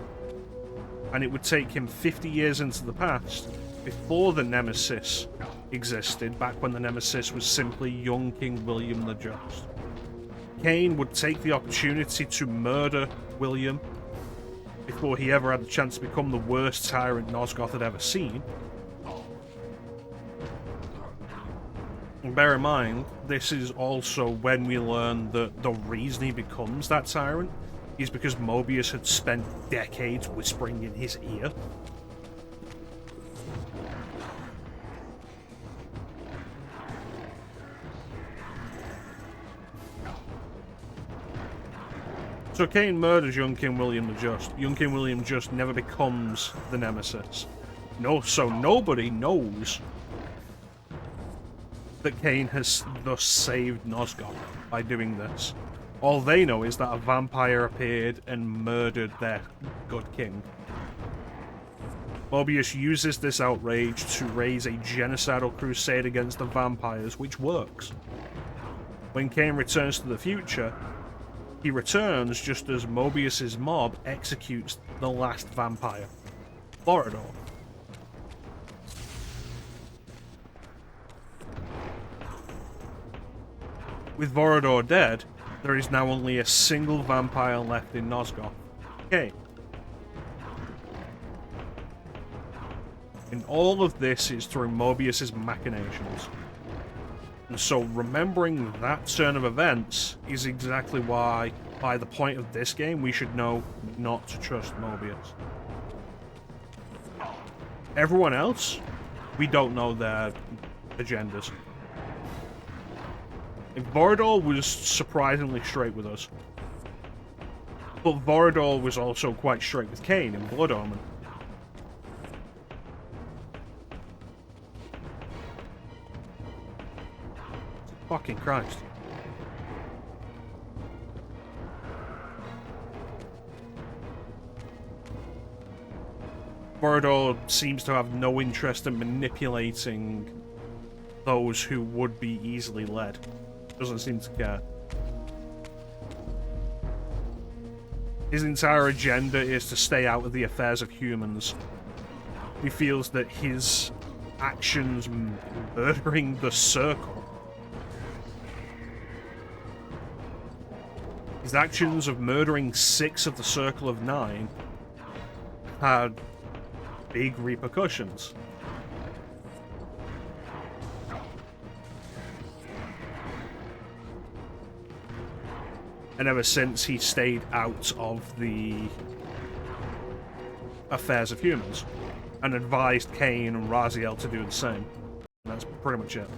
And it would take him 50 years into the past, before the Nemesis existed, back when the Nemesis was simply young King William the Just. Kain would take the opportunity to murder William before he ever had the chance to become the worst tyrant Nosgoth had ever seen. And bear in mind, this is also when we learn that the reason he becomes that tyrant is because Mobius had spent decades whispering in his ear. So Kain murders young King William the Just. Young King William Just never becomes the Nemesis. So nobody knows that Kain has thus saved Nosgoth by doing this. All they know is that a vampire appeared and murdered their good king. Mobius uses this outrage to raise a genocidal crusade against the vampires, which works. When Kain returns to the future, he returns just as Mobius's mob executes the last vampire, Vorador. With Vorador dead, there is now only a single vampire left in Nosgoth, Kain. And all of this is through Mobius's machinations. And so remembering that turn of events is exactly why, by the point of this game, we should know not to trust Mobius. Everyone else, we don't know their agendas. Vorador was surprisingly straight with us. But Vorador was also quite straight with Kain in Blood Omen. Fucking Christ. Vorador seems to have no interest in manipulating those who would be easily led. Doesn't seem to care. His entire agenda is to stay out of the affairs of humans. He feels that his actions murdering the Circle, his actions of murdering 6 of the Circle of 9 had big repercussions. And ever since, he stayed out of the affairs of humans and advised Kain and Raziel to do the same. And that's pretty much it.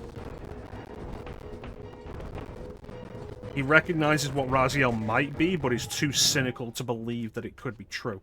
He recognizes what Raziel might be, but is too cynical to believe that it could be true.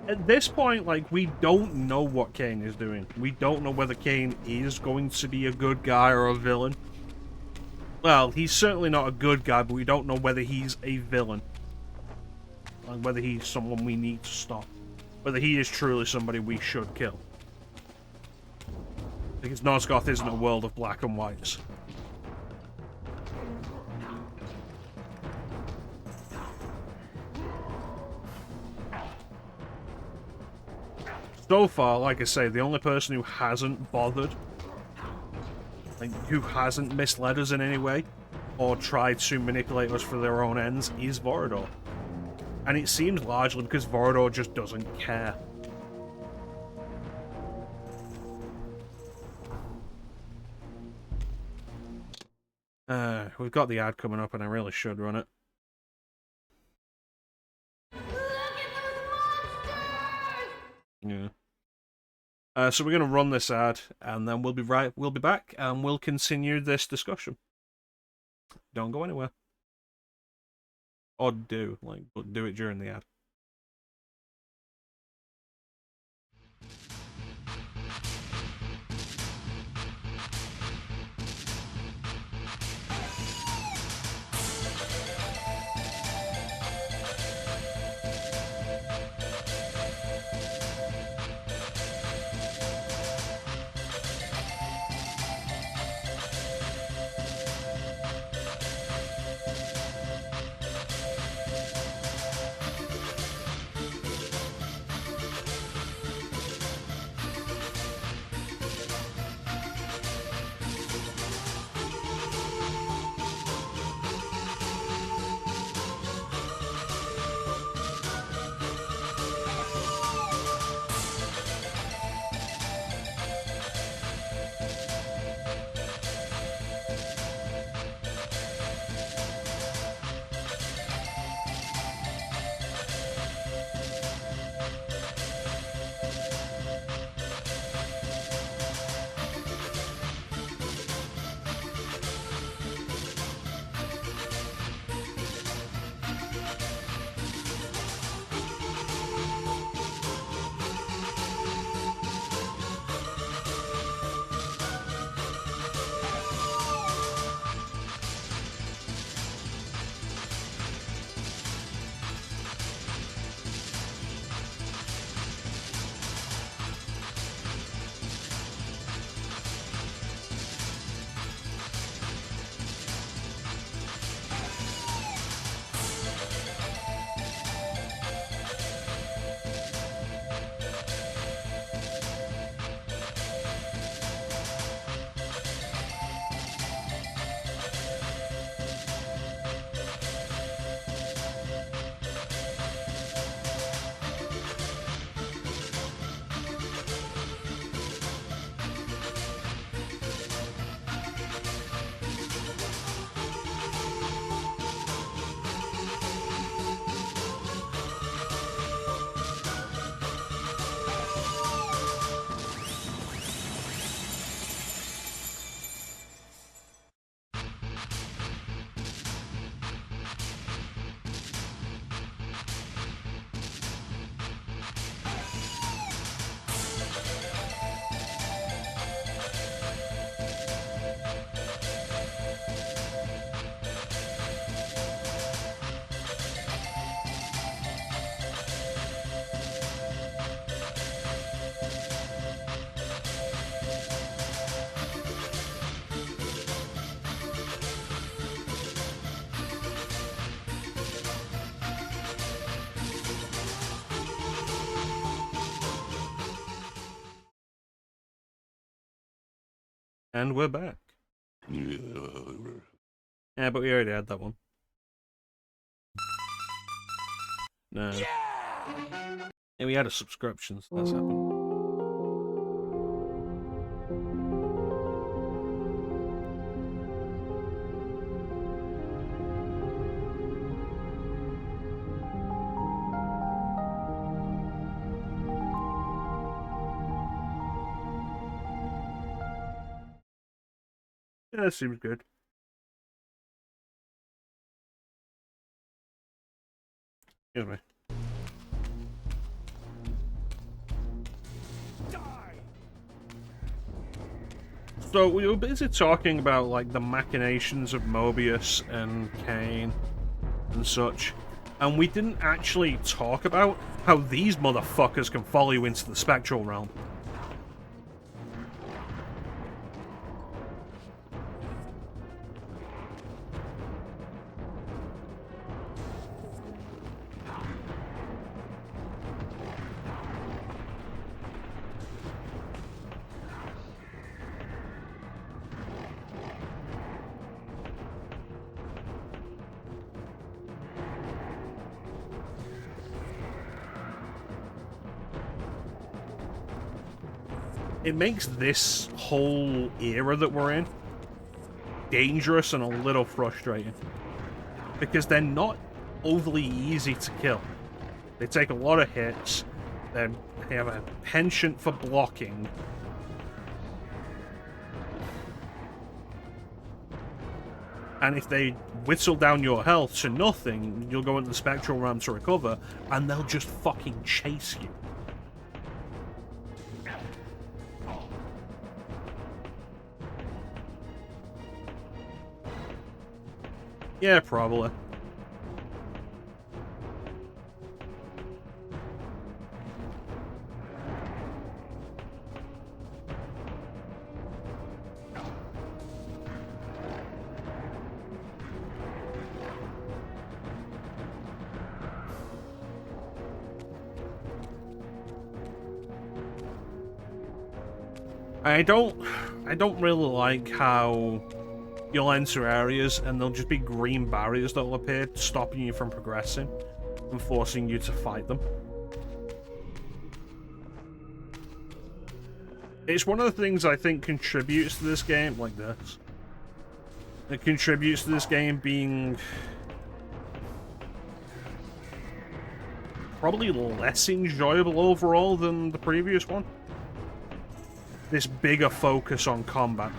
At this point, like, we don't know what Kain is doing. We don't know whether Kain is going to be a good guy or a villain. Well, he's certainly not a good guy, but we don't know whether he's a villain. Like, whether he's someone we need to stop. Whether he is truly somebody we should kill. Because Nosgoth isn't a world of black and whites. So far, like I say, the only person who hasn't bothered, like, who hasn't misled us in any way, or tried to manipulate us for their own ends, is Vorador. And it seems largely because Vorador just doesn't care. We've got the ad coming up, and I really should run it. Yeah. So we're gonna run this ad, and then we'll be back, and we'll continue this discussion. Don't go anywhere. Or do, but do it during the ad. And we're back. Yeah, but we already had that one. No. Yeah, we had a subscription, so that's happened. Yeah, that seems good. Anyway. So we were busy talking about like the machinations of Mobius and Kain and such, and we didn't actually talk about how these motherfuckers can follow you into the spectral realm. it makes this whole era that we're in dangerous and a little frustrating. Because they're not overly easy to kill. They take a lot of hits, they have a penchant for blocking. And if they whittle down your health to nothing, you'll go into the spectral realm to recover, and they'll just fucking chase you. Yeah, probably. I don't really like how you'll enter areas and there'll just be green barriers that'll appear, stopping you from progressing and forcing you to fight them. It's one of the things I think contributes to this game, like this. It contributes to this game being probably less enjoyable overall than the previous one. This bigger focus on combat.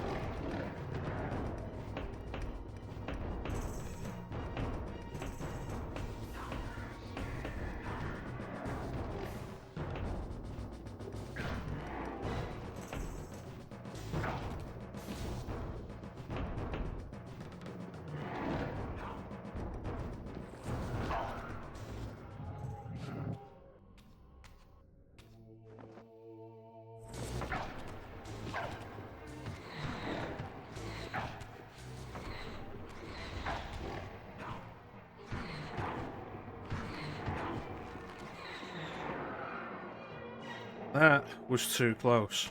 That was too close.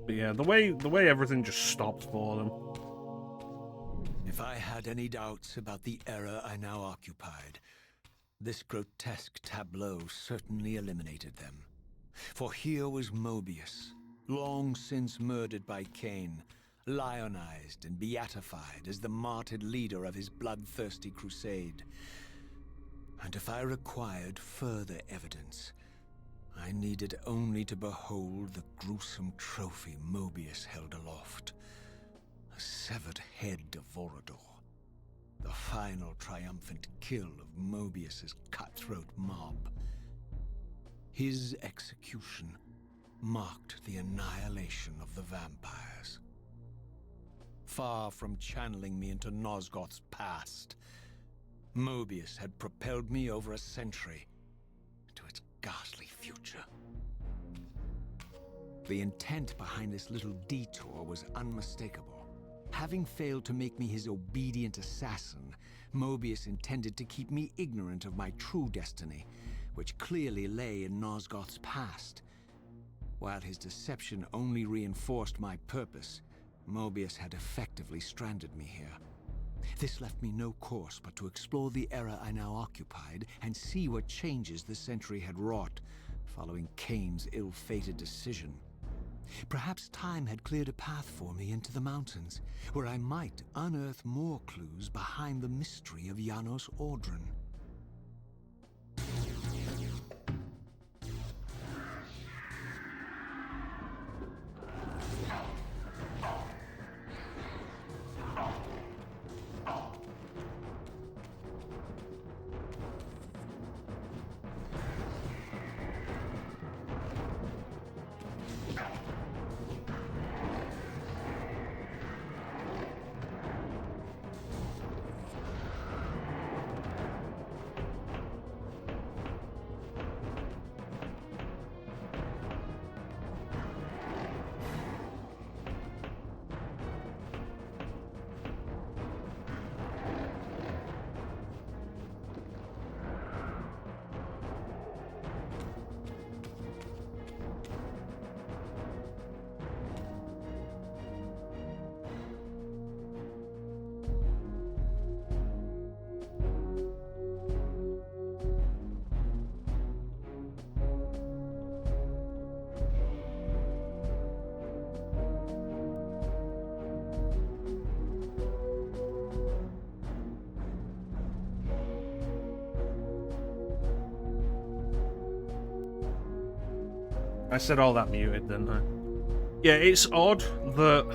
But yeah, the way everything just stopped for them. If I had any doubts about the era I now occupied, this grotesque tableau certainly eliminated them. For here was Mobius, long since murdered by Kain, lionized and beatified as the martyred leader of his bloodthirsty crusade. And if I required further evidence, I needed only to behold the gruesome trophy Mobius held aloft. A severed head of Vorador. The final triumphant kill of Mobius's cutthroat mob. His execution marked the annihilation of the vampires. Far from channeling me into Nosgoth's past, Mobius had propelled me over a century to its ghastly future. The intent behind this little detour was unmistakable. Having failed to make me his obedient assassin, Mobius intended to keep me ignorant of my true destiny, which clearly lay in Nosgoth's past. While his deception only reinforced my purpose, Mobius had effectively stranded me here. This left me no course but to explore the era I now occupied and see what changes the century had wrought, following Kain's ill-fated decision. Perhaps time had cleared a path for me into the mountains, where I might unearth more clues behind the mystery of Janos Audron. I said all that muted, didn't I? Yeah, it's odd that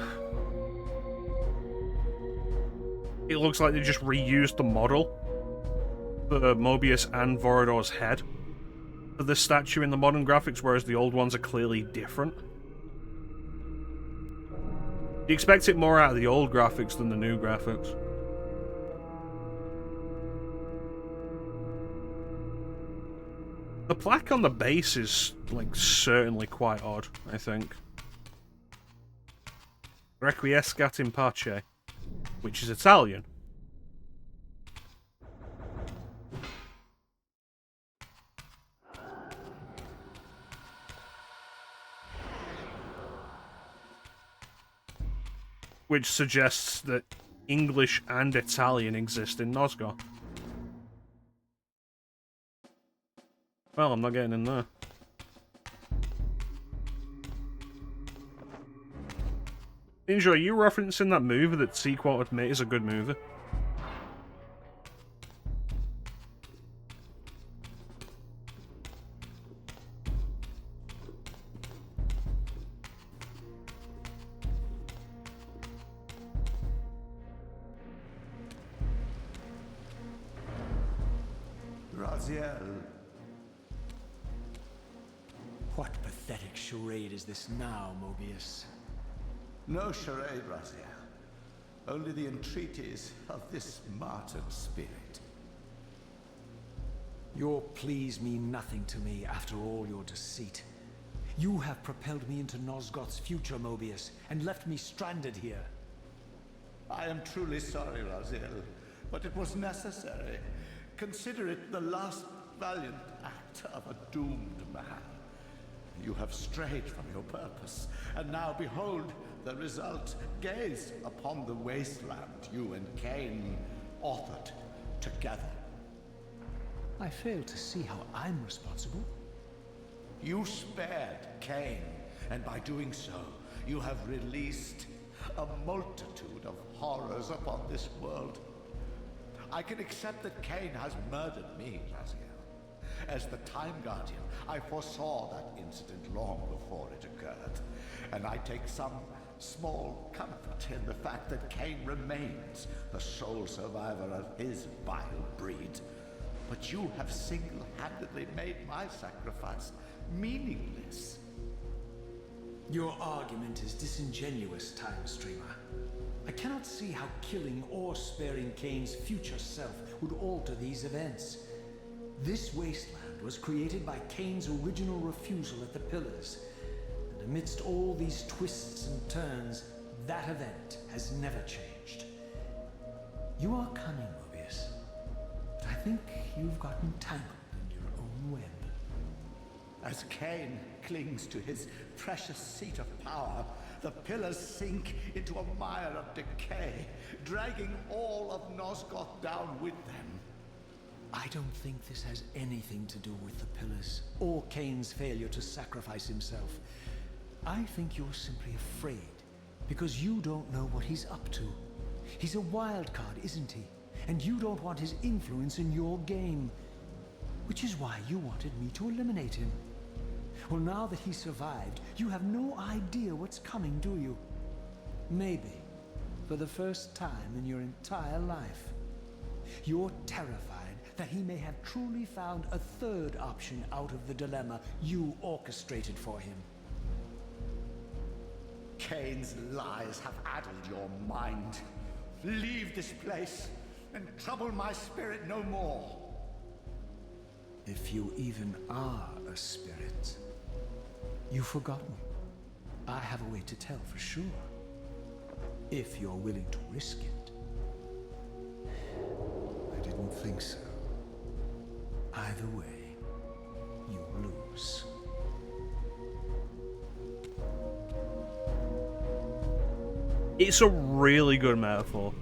it looks like they just reused the model for Mobius and Vorador's head for this statue in the modern graphics, whereas the old ones are clearly different. You expect it more out of the old graphics than the new graphics. The plaque on the base is, like, certainly quite odd, I think. Requiescat in pace, which is Italian. Which suggests that English and Italian exist in Nosgoth. Well, I'm not getting in there. Ninja, are you referencing that movie that Sequel admit is a good movie? Raziel. What pathetic charade is this now, Mobius? No charade, Raziel. Only the entreaties of this martyred spirit. Your pleas mean nothing to me after all your deceit. You have propelled me into Nosgoth's future, Mobius, and left me stranded here. I am truly sorry, Raziel, but it was necessary. Consider it the last valiant act of a doomed man. You have strayed from your purpose, and now behold the result. Gaze upon the wasteland you and Kain authored together. I fail to see how I'm responsible. You spared Kain, and by doing so, you have released a multitude of horrors upon this world. I can accept that Kain has murdered me, Raziel. As the Time Guardian, I foresaw that incident long before it occurred, and I take some small comfort in the fact that Kain remains the sole survivor of his vile breed. But you have single-handedly made my sacrifice meaningless. Your argument is disingenuous, Time Streamer. I cannot see how killing or sparing Kain's future self would alter these events. This wasteland was created by Kain's original refusal at the Pillars, and amidst all these twists and turns, that event has never changed. You are cunning, Mobius, but I think you've gotten tangled in your own web. As Kain clings to his precious seat of power, the Pillars sink into a mire of decay, dragging all of Nosgoth down with them. I don't think this has anything to do with the Pillars, or Kain's failure to sacrifice himself. I think you're simply afraid, because you don't know what he's up to. He's a wild card, isn't he? And you don't want his influence in your game. Which is why you wanted me to eliminate him. Well, now that he survived, you have no idea what's coming, do you? Maybe, for the first time in your entire life, you're terrified that he may have truly found a third option out of the dilemma you orchestrated for him. Kain's lies have addled your mind. Leave this place and trouble my spirit no more. If you even are a spirit, you've forgotten. I have a way to tell for sure. If you're willing to risk it. I didn't think so. Either way, you lose. It's a really good metaphor.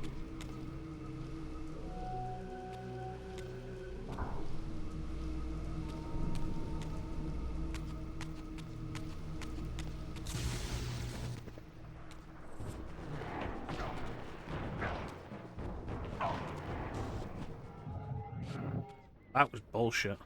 That was bullshit.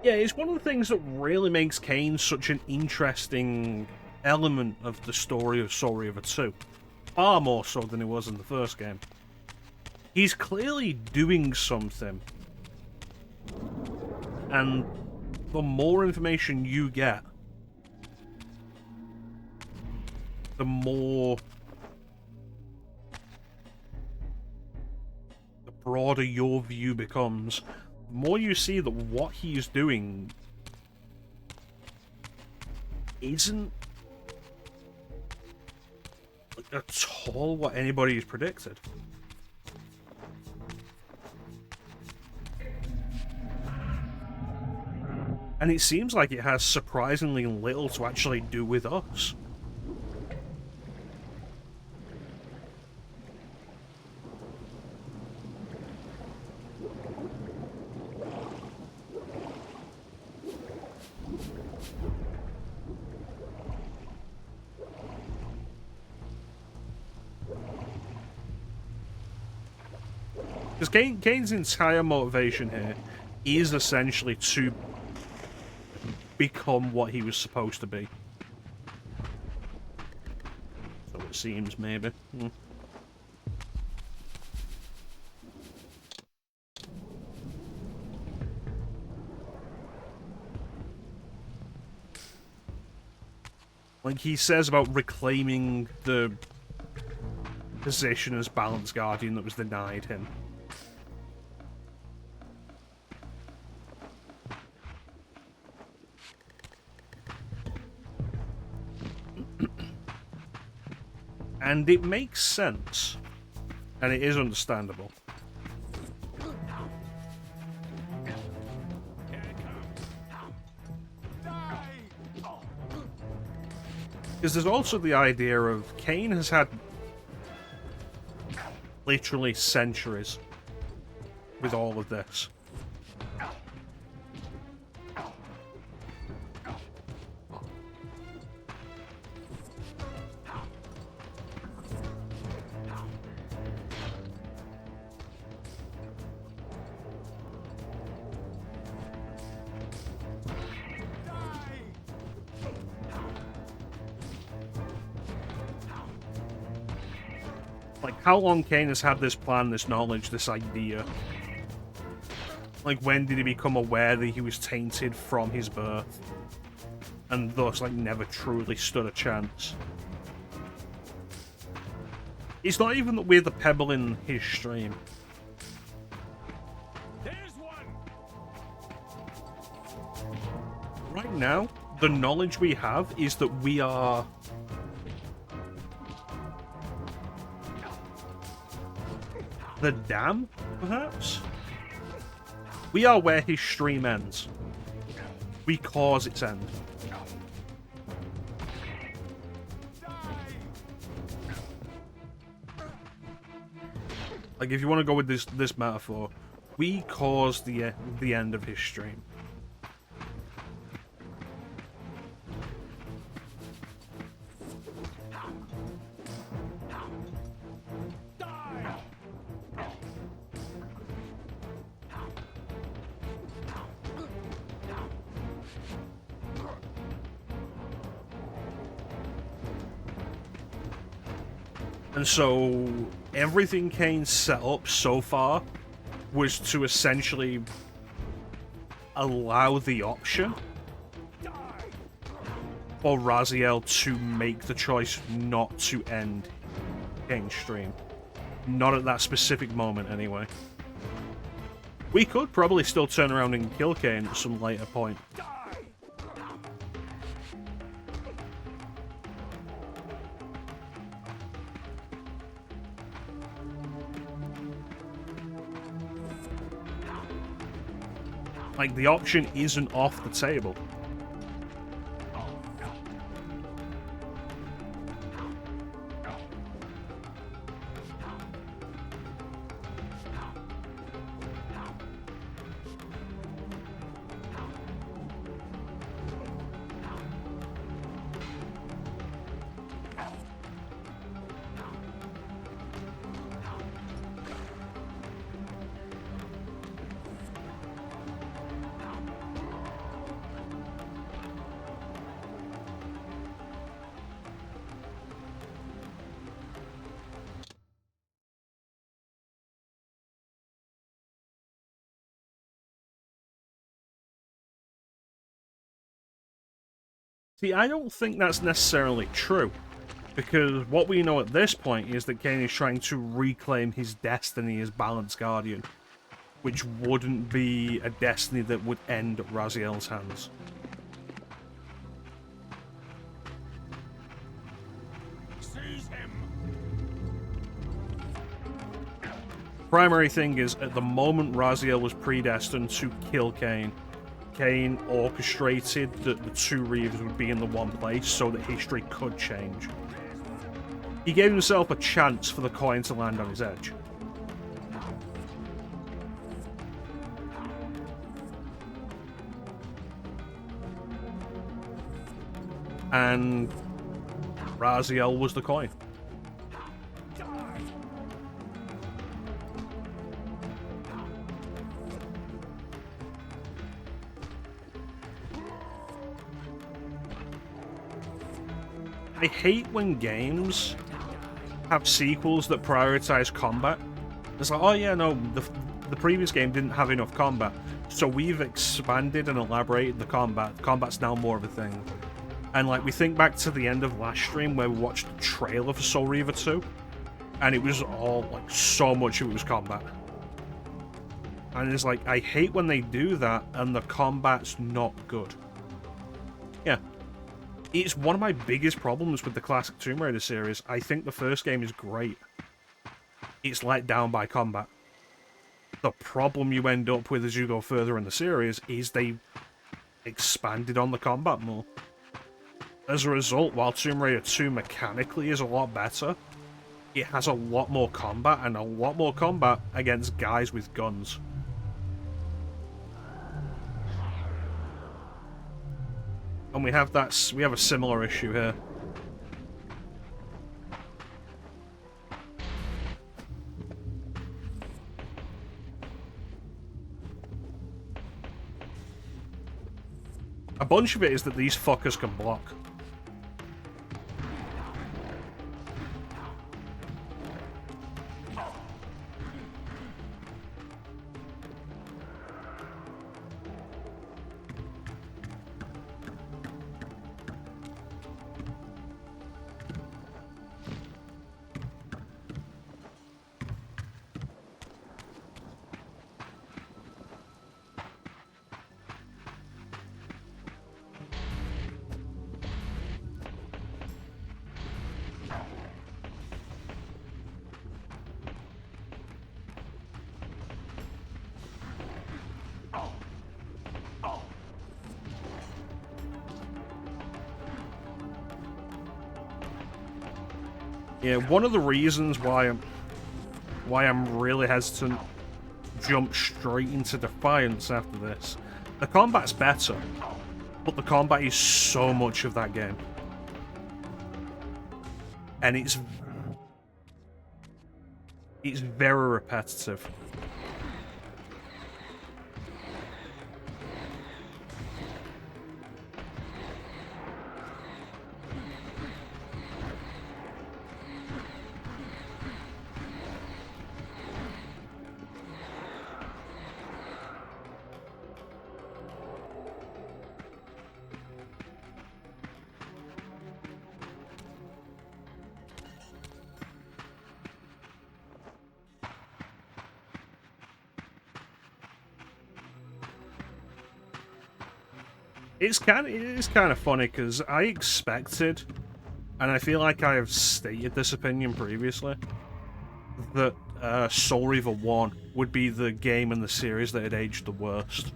Yeah, it's one of the things that really makes Kain such an interesting element of the story of Soul Reaver 2. Far more so than it was in the first game. He's clearly doing something. And the more information you get, the more... the broader your view becomes. The more you see that what he's doing isn't at all what anybody's predicted. And it seems like it has surprisingly little to actually do with us. Because Kain's entire motivation here is essentially to become what he was supposed to be. So it seems, maybe. Like he says about reclaiming the position as Balance Guardian that was denied him. And it makes sense. And it is understandable. Because there's also the idea of Kain has had literally centuries with all of this. Like, how long Kain has had this plan, this knowledge, this idea? Like, when did he become aware that he was tainted from his birth? And thus, like, never truly stood a chance? It's not even that we're the pebble in his stream. There's one. Right now, the knowledge we have is that we are... the dam, perhaps? We are where his stream ends. We cause its end. Like, if you want to go with this metaphor, we cause the end of his stream. And so, everything Kain set up so far was to essentially allow the option for Raziel to make the choice not to end Kain's stream. Not at that specific moment, anyway. We could probably still turn around and kill Kain at some later point. Like, the option isn't off the table. See, I don't think that's necessarily true. Because what we know at this point is that Kain is trying to reclaim his destiny as Balance Guardian, which wouldn't be a destiny that would end at Raziel's hands. Seize him! Primary thing is, at the moment Raziel was predestined to kill Kain, Kain orchestrated that the two Reavers would be in the one place so that history could change. He gave himself a chance for the coin to land on his edge. And Raziel was the coin. I hate when games have sequels that prioritize combat. It's like, oh yeah, no, the previous game didn't have enough combat, so we've expanded and elaborated the combat. Combat's now more of a thing. And like, we think back to the end of last stream where we watched the trailer for Soul Reaver 2, and it was all, like, so much of it was combat. And it's like, I hate when they do that and the combat's not good. Yeah. It's one of my biggest problems with the classic Tomb Raider series. I think the first game is great. It's let down by combat. The problem you end up with as you go further in the series is they expanded on the combat more. As a result, while Tomb Raider 2 mechanically is a lot better, it has a lot more combat, and a lot more combat against guys with guns. And we have a similar issue here. A bunch of it is that these fuckers can block. Yeah, one of the reasons why I'm really hesitant to jump straight into Defiance after this. The combat's better, but the combat is so much of that game. And it's very repetitive. It is kind of funny because I expected, and I feel like I have stated this opinion previously, that Soul Reaver 1 would be the game in the series that had aged the worst.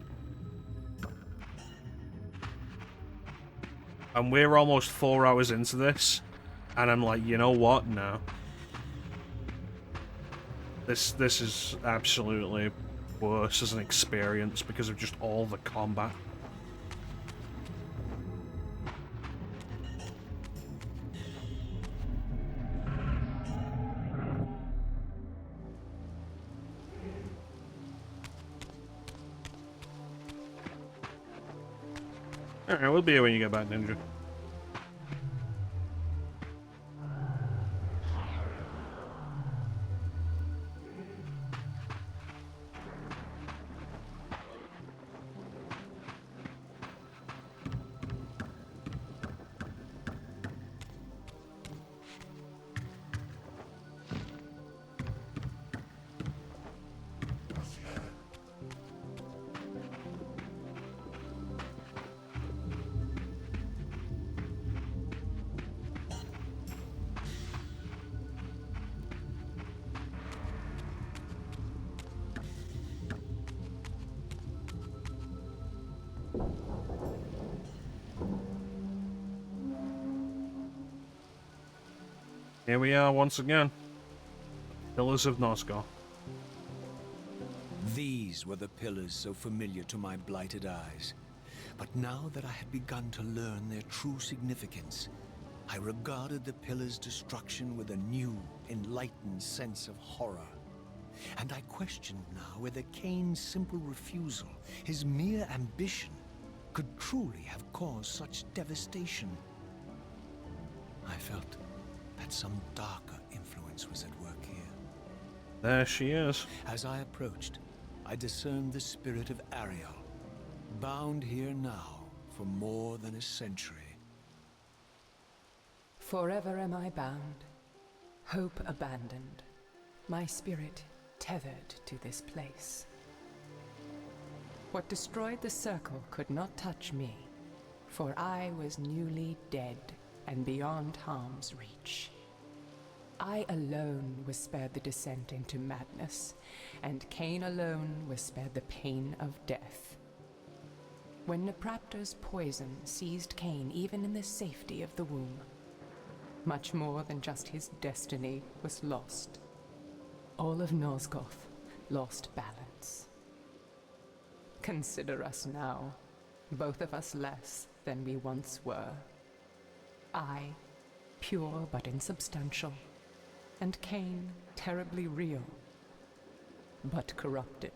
And we're almost 4 hours into this, and I'm like, you know what? No. This is absolutely worse as an experience because of just all the combat. Alright, we'll be here when you get back, Ninja. Here we are once again. Pillars of Nosgoth. These were the pillars so familiar to my blighted eyes. But now that I had begun to learn their true significance, I regarded the pillars' destruction with a new, enlightened sense of horror. And I questioned now whether Kain's simple refusal, his mere ambition, could truly have caused such devastation. I felt that some darker influence was at work here. There she is. As I approached, I discerned the spirit of Ariel, bound here now for more than a century. Forever am I bound, hope abandoned, my spirit tethered to this place. What destroyed the circle could not touch me, for I was newly dead and beyond harm's reach. I alone was spared the descent into madness, and Kain alone was spared the pain of death. When Nepraptor's poison seized Kain even in the safety of the womb, much more than just his destiny was lost. All of Nosgoth lost balance. Consider us now, both of us less than we once were. I, pure but insubstantial, and Kain, terribly real, but corrupted.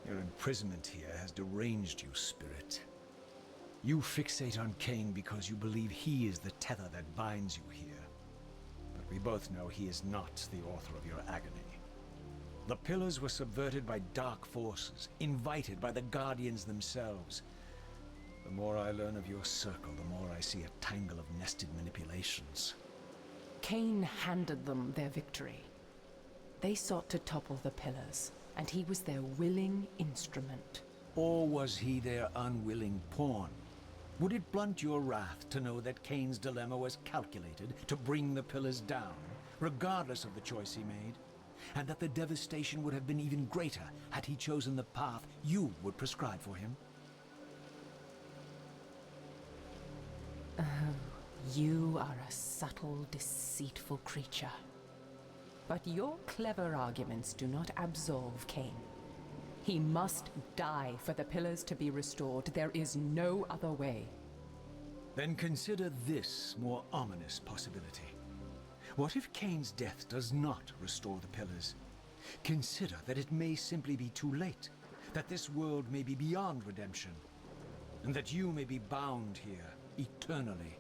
Your imprisonment here has deranged you, Spirit. You fixate on Kain because you believe he is the tether that binds you here. But we both know he is not the author of your agony. The pillars were subverted by dark forces, invited by the Guardians themselves. The more I learn of your circle, the more I see a tangle of nested manipulations. Kain handed them their victory. They sought to topple the pillars, and he was their willing instrument. Or was he their unwilling pawn? Would it blunt your wrath to know that Kain's dilemma was calculated to bring the pillars down, regardless of the choice he made? And that the devastation would have been even greater had he chosen the path you would prescribe for him? Oh, you are a subtle, deceitful creature. But your clever arguments do not absolve Kain. He must die for the pillars to be restored. There is no other way. Then consider this more ominous possibility. What if Kain's death does not restore the pillars? Consider that it may simply be too late, that this world may be beyond redemption, and that you may be bound here eternally.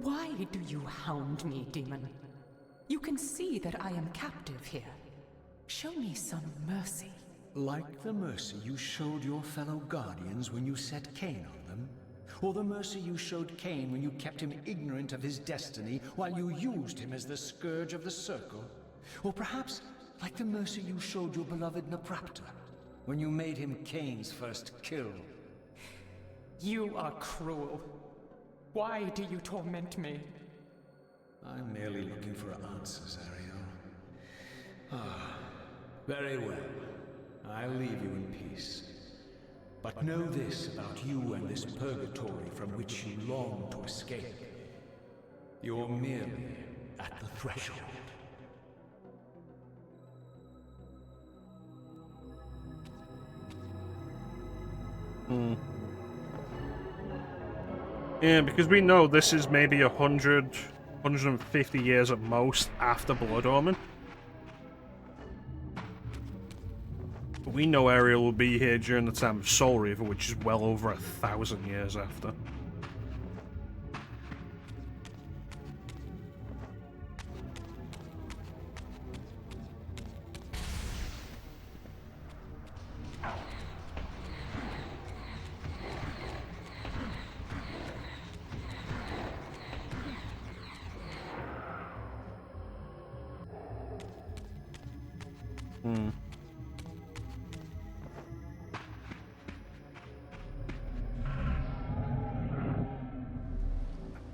Why do you hound me, demon? You can see that I am captive here. Show me some mercy. Like the mercy you showed your fellow Guardians when you set Kain on them? Or the mercy you showed Kain when you kept him ignorant of his destiny while you used him as the scourge of the Circle? Or perhaps like the mercy you showed your beloved Nepraptor when you made him Kain's first kill? You are cruel. Why do you torment me? I'm merely looking for answers, Ariel. Ah, very well. I'll leave you in peace. But know this about you and this purgatory from which you long to escape. You're merely at the threshold. Yeah, because we know this is maybe 100, 150 years at most after Blood Omen. But we know Ariel will be here during the time of Soul Reaver, which is well over 1,000 years after.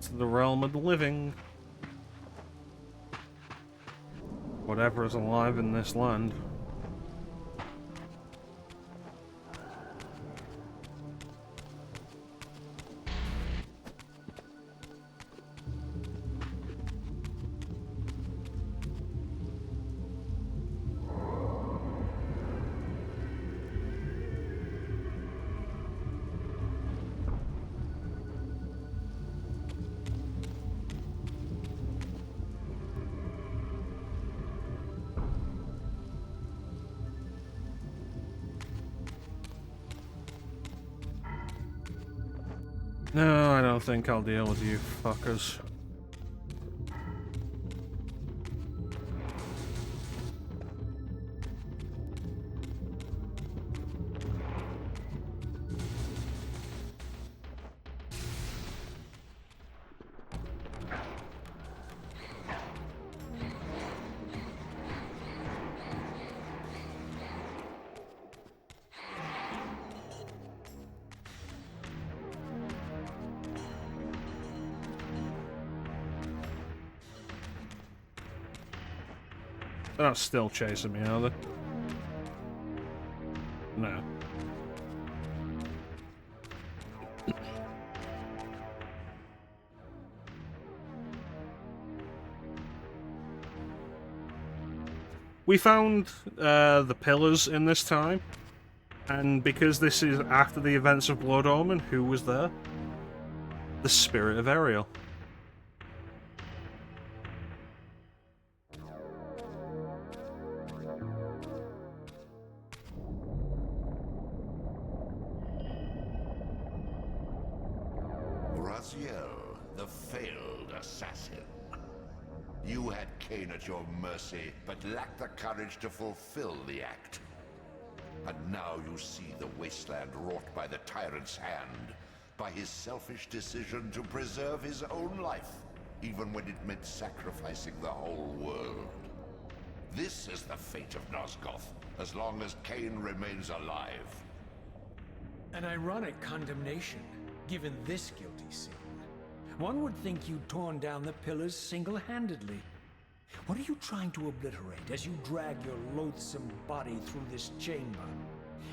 to the realm of the living. Whatever is alive in this land. No, I don't think I'll deal with you fuckers. They're not still chasing me, are they? No. We found the pillars in this time, and because this is after the events of Blood Omen, who was there? The spirit of Ariel. Raziel, the failed assassin. You had Kain at your mercy, but lacked the courage to fulfill the act. And now you see the wasteland wrought by the tyrant's hand, by his selfish decision to preserve his own life, even when it meant sacrificing the whole world. This is the fate of Nosgoth, as long as Kain remains alive. An ironic condemnation, given this guilty sin. One would think you'd torn down the pillars single-handedly. What are you trying to obliterate as you drag your loathsome body through this chamber?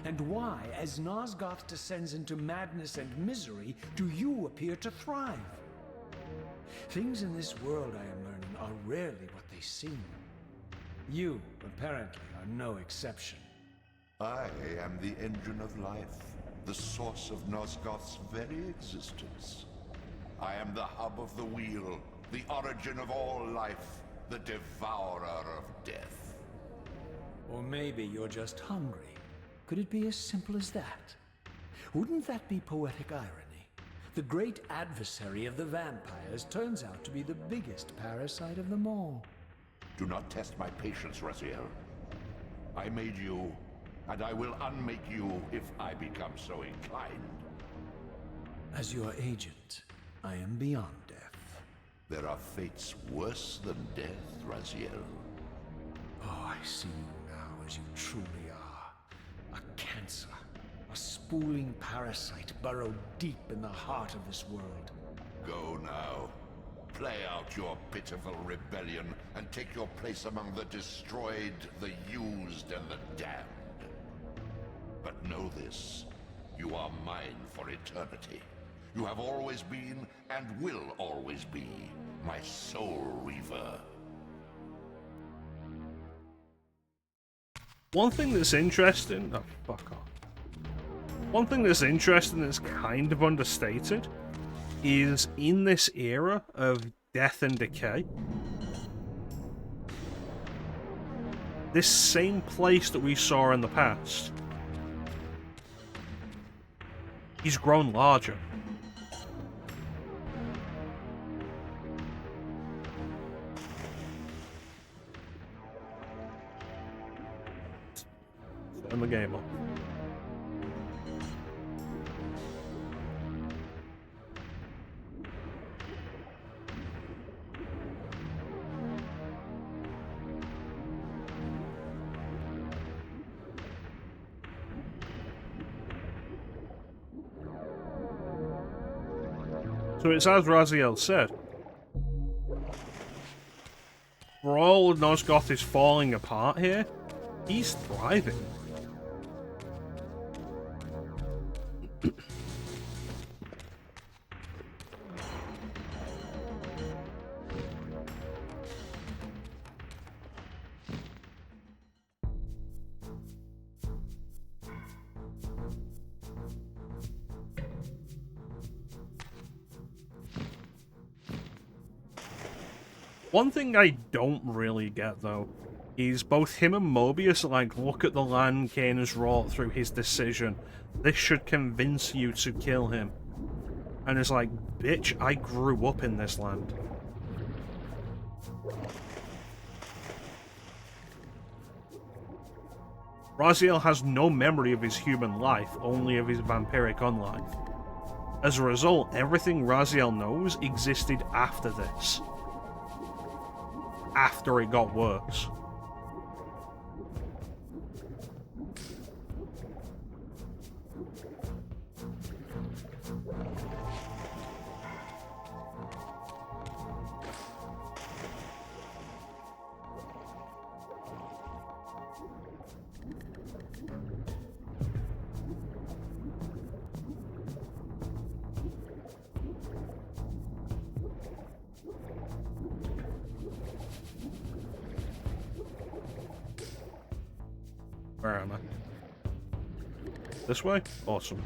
And why, as Nosgoth descends into madness and misery, do you appear to thrive? Things in this world, I am learning, are rarely what they seem. You, apparently, are no exception. I am the engine of life, the source of Nosgoth's very existence. I am the hub of the wheel, the origin of all life, the devourer of death. Or maybe you're just hungry. Could it be as simple as that? Wouldn't that be poetic irony? The great adversary of the vampires turns out to be the biggest parasite of them all. Do not test my patience, Raziel. I made you, and I will unmake you if I become so inclined. As your agent, I am beyond death. There are fates worse than death, Raziel. Oh, I see you now as you truly are. A cancer. A spooling parasite burrowed deep in the heart of this world. Go now. Play out your pitiful rebellion and take your place among the destroyed, the used, and the damned. But know this. You are mine for eternity. You have always been, and will always be, my soul Reaver. One thing that's interesting... Oh, fuck off. One thing that's interesting that's kind of understated is in this era of death and decay, this same place that we saw in the past, he's grown larger. Turn the game off. So it's as Raziel said. For all Nosgoth is falling apart here, he's thriving. One thing I don't really get, though, is both him and Mobius are like, look at the land Kain has wrought through his decision. This should convince you to kill him. And it's like, bitch, I grew up in this land. Raziel has no memory of his human life, only of his vampiric unlife. As a result, everything Raziel knows existed after this. After it got worse. Where am I? This way? Awesome.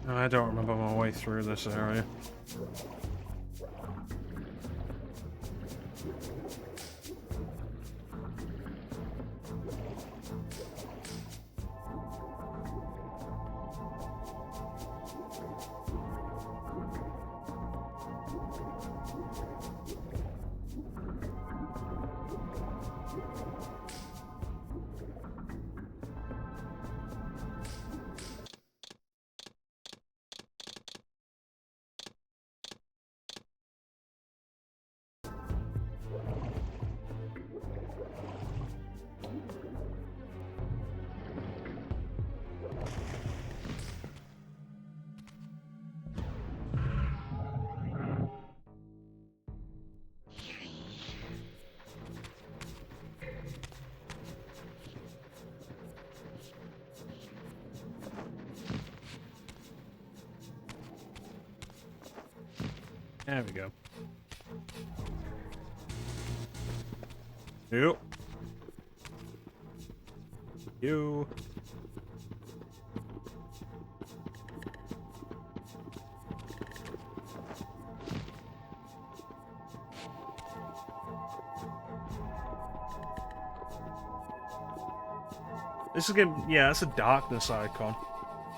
I don't remember my way through this area. There we go. Yep. You. This is getting, yeah, that's a darkness icon.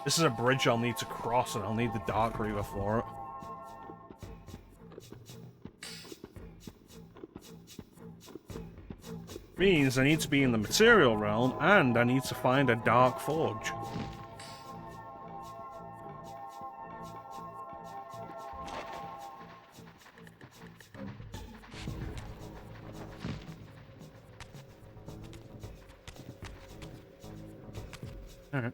This is a bridge I'll need to cross, and I'll need the Dark Reaver for it. Means I need to be in the material realm, and I need to find a Dark Forge. Alright.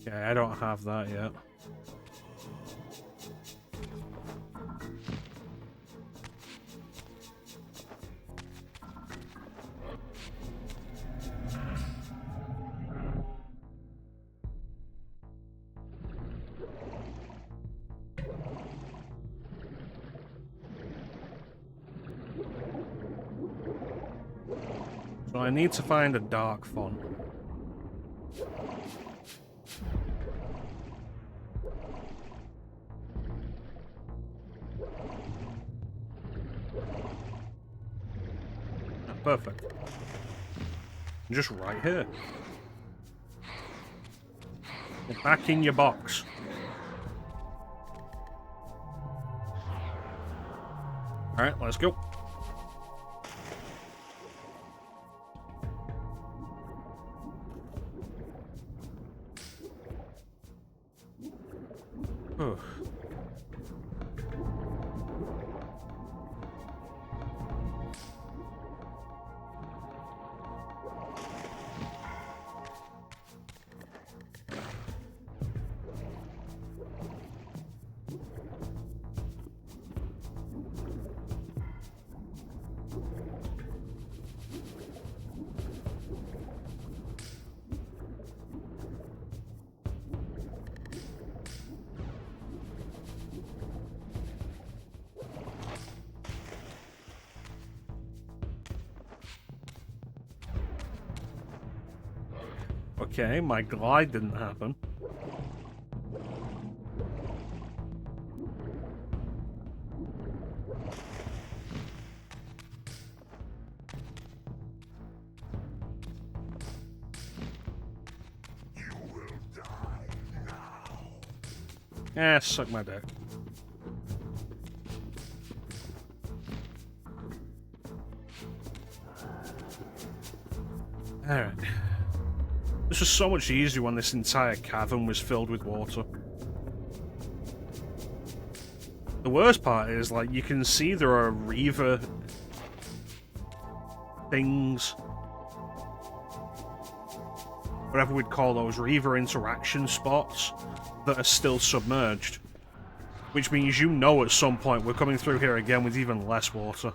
Yeah, I don't have that yet. So I need to find a dark font. Perfect. Just right here. Get back in your box. Alright, let's go. Oh. Okay, my glide didn't happen. You will die now. Eh, suck my dick. Alright. This was so much easier when this entire cavern was filled with water. The worst part is, like, you can see there are Reaver things, whatever we'd call those, Reaver interaction spots, that are still submerged. Which means you know at some point we're coming through here again with even less water.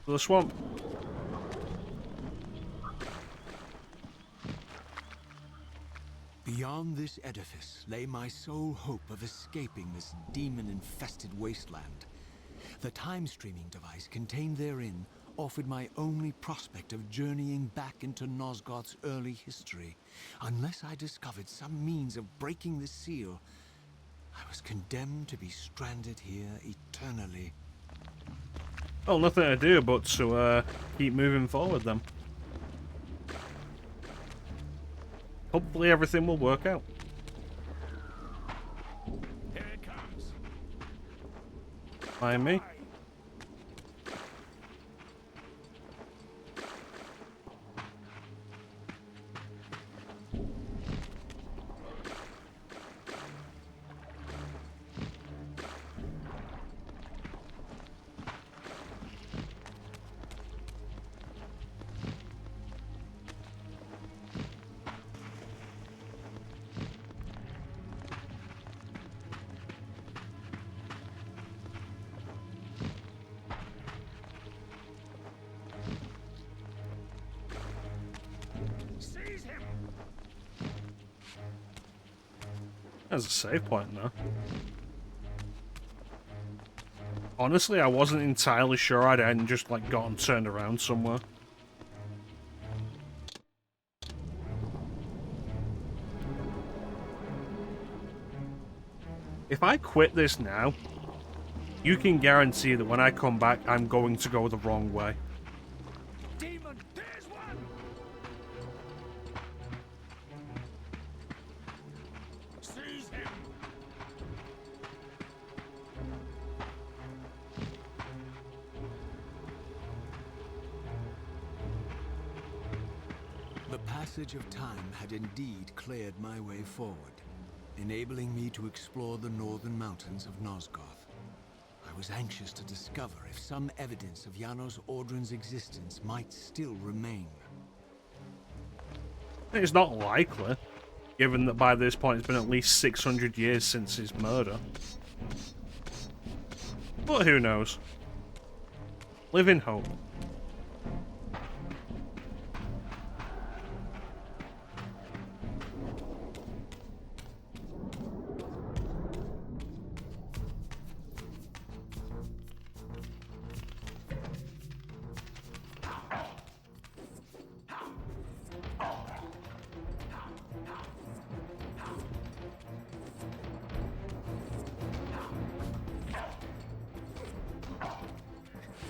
The swamp. Beyond this edifice lay my sole hope of escaping this demon-infested wasteland. The time-streaming device contained therein offered my only prospect of journeying back into Nosgoth's early history. Unless I discovered some means of breaking the seal, I was condemned to be stranded here eternally. Well, nothing to do but to keep moving forward then. Hopefully everything will work out. Here it comes. Mind me? Seize him. There's a save point now. Honestly, I wasn't entirely sure I hadn't just like gotten turned around somewhere. If I quit this now, you can guarantee that when I come back, I'm going to go the wrong way. Demon, there's one. Seize him. passage of time had indeed cleared my way forward, enabling me to explore the northern mountains of Nosgoth. I was anxious to discover if some evidence of Janos Ordren's existence might still remain. It's not likely, given that by this point it's been at least 600 years since his murder. But who knows? Live in hope.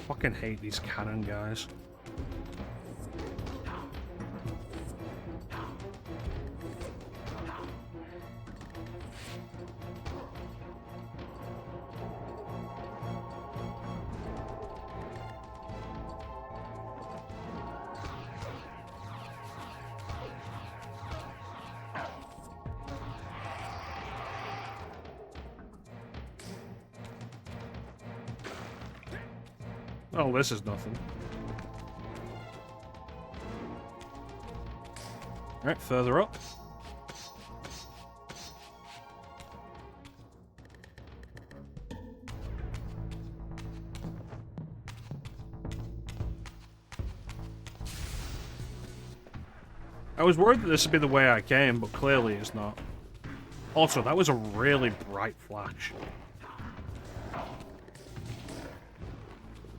Fucking hate these cannon guys. Oh, this is nothing. Alright, further up. I was worried that this would be the way I came, but clearly it's not. Also, that was a really bright flash.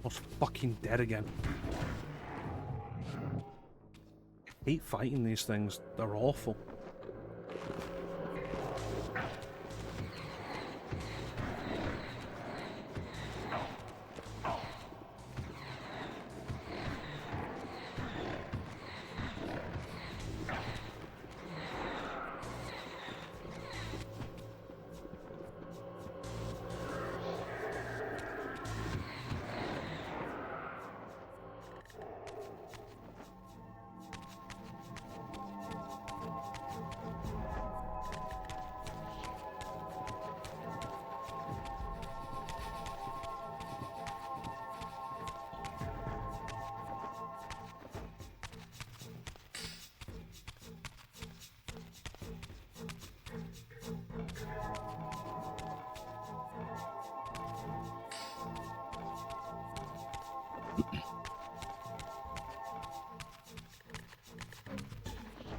Almost fucking dead again. I hate fighting these things. They're awful.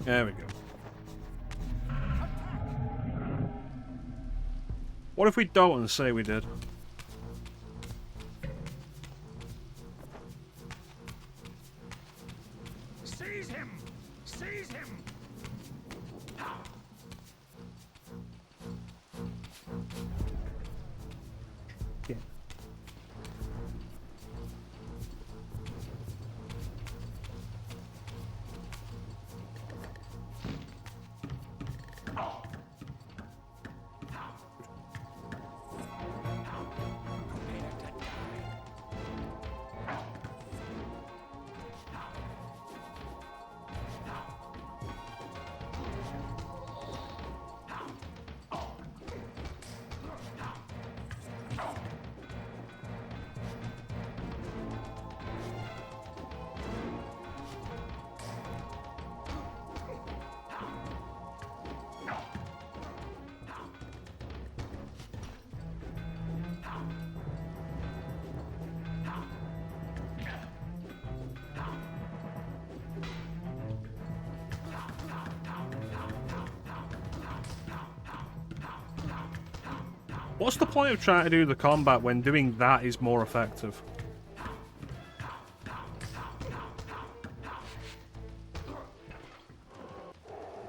There we go. What if we don't and say we did? Seize him! Seize him! Yeah. What's the point of trying to do the combat when doing that is more effective?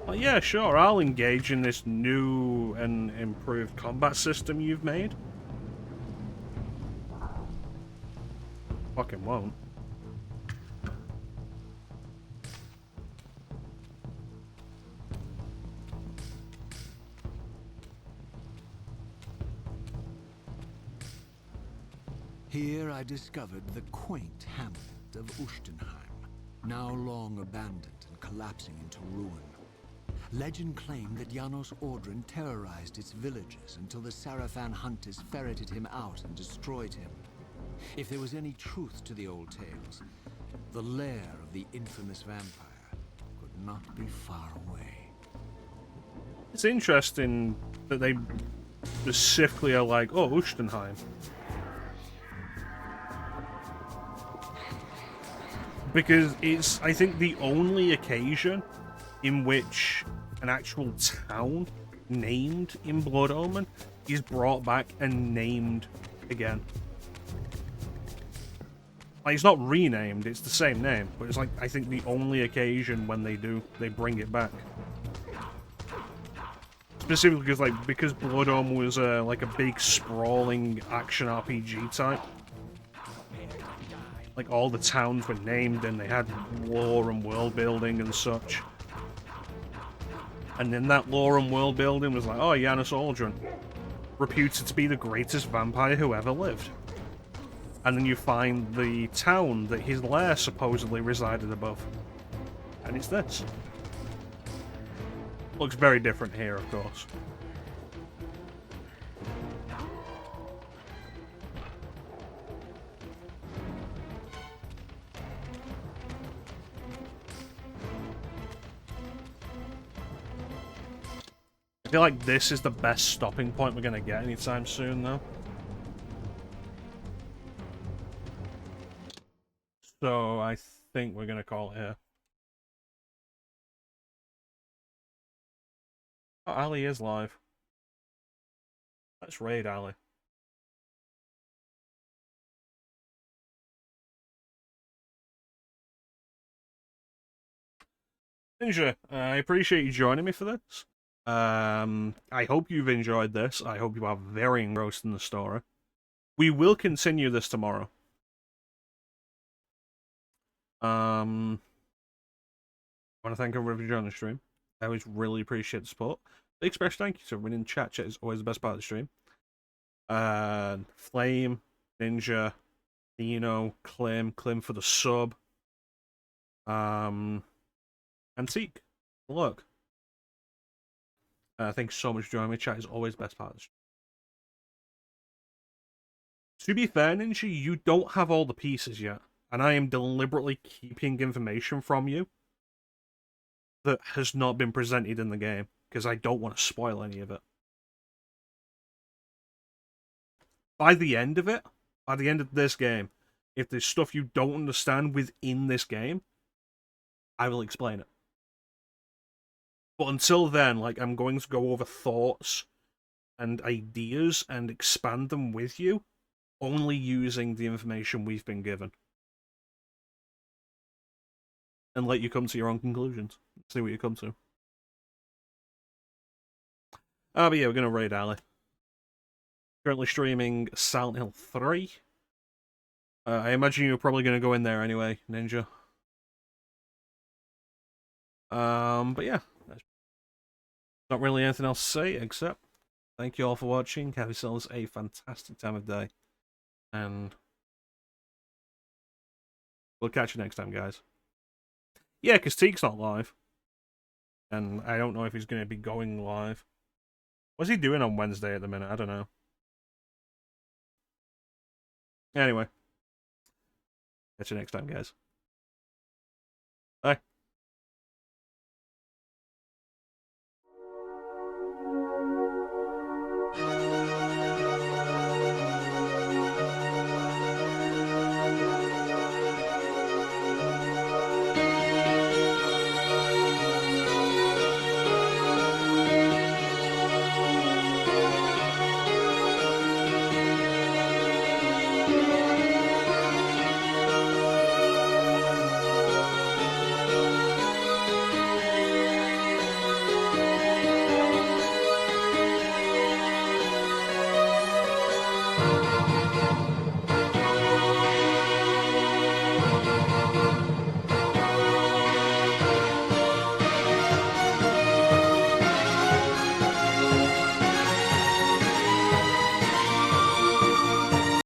Well, yeah, sure, I'll engage in this new and improved combat system you've made. Fucking won't. Here I discovered the quaint hamlet of Ustenheim, now long abandoned and collapsing into ruin. Legend claimed that Janos Ordran terrorized its villagers until the Sarafan hunters ferreted him out and destroyed him. If there was any truth to the old tales, the lair of the infamous vampire could not be far away. It's interesting that they specifically are like, oh, Ustenheim. Because it's, I think, the only occasion in which an actual town named in Blood Omen is brought back and named again. Like, it's not renamed, it's the same name, but it's like, I think the only occasion when they bring it back. Specifically because Blood Omen was like a big sprawling action RPG type. Like, all the towns were named and they had lore and world building and such. And then that lore and world building was like, oh, Janos Aldrin, reputed to be the greatest vampire who ever lived. And then you find the town that his lair supposedly resided above. And it's this. Looks very different here, of course. I feel like this is the best stopping point we're going to get anytime soon, though. So I think we're going to call it here. Oh, Ali is live. Let's raid Ali. Ninja, I appreciate you joining me for this. I hope you've enjoyed this. I hope you are very engrossed in the story. We will continue this tomorrow. I want to thank everyone for joining the stream. I always really appreciate the support. Big special thank you to everyone in chat. Chat is always the best part of the stream. Flame, Ninja, Nino, Clem for the sub. Antique, look. Thanks so much for joining me. Chat is always the best part of the stream. To be fair, Ninja, you don't have all the pieces yet. And I am deliberately keeping information from you that has not been presented in the game, because I don't want to spoil any of it. By the end of this game, if there's stuff you don't understand within this game, I will explain it. But until then, like, I'm going to go over thoughts and ideas and expand them with you, only using the information we've been given. And let you come to your own conclusions. See what you come to. But yeah, we're going to raid Ali. Currently streaming Silent Hill 3. I imagine you're probably going to go in there anyway, Ninja. But yeah. Not really anything else to say, except thank you all for watching. Have yourselves a fantastic time of day. And we'll catch you next time, guys. Yeah, because Teek's not live. And I don't know if he's going to be going live. What's he doing on Wednesday at the minute? I don't know. Anyway. Catch you next time, guys.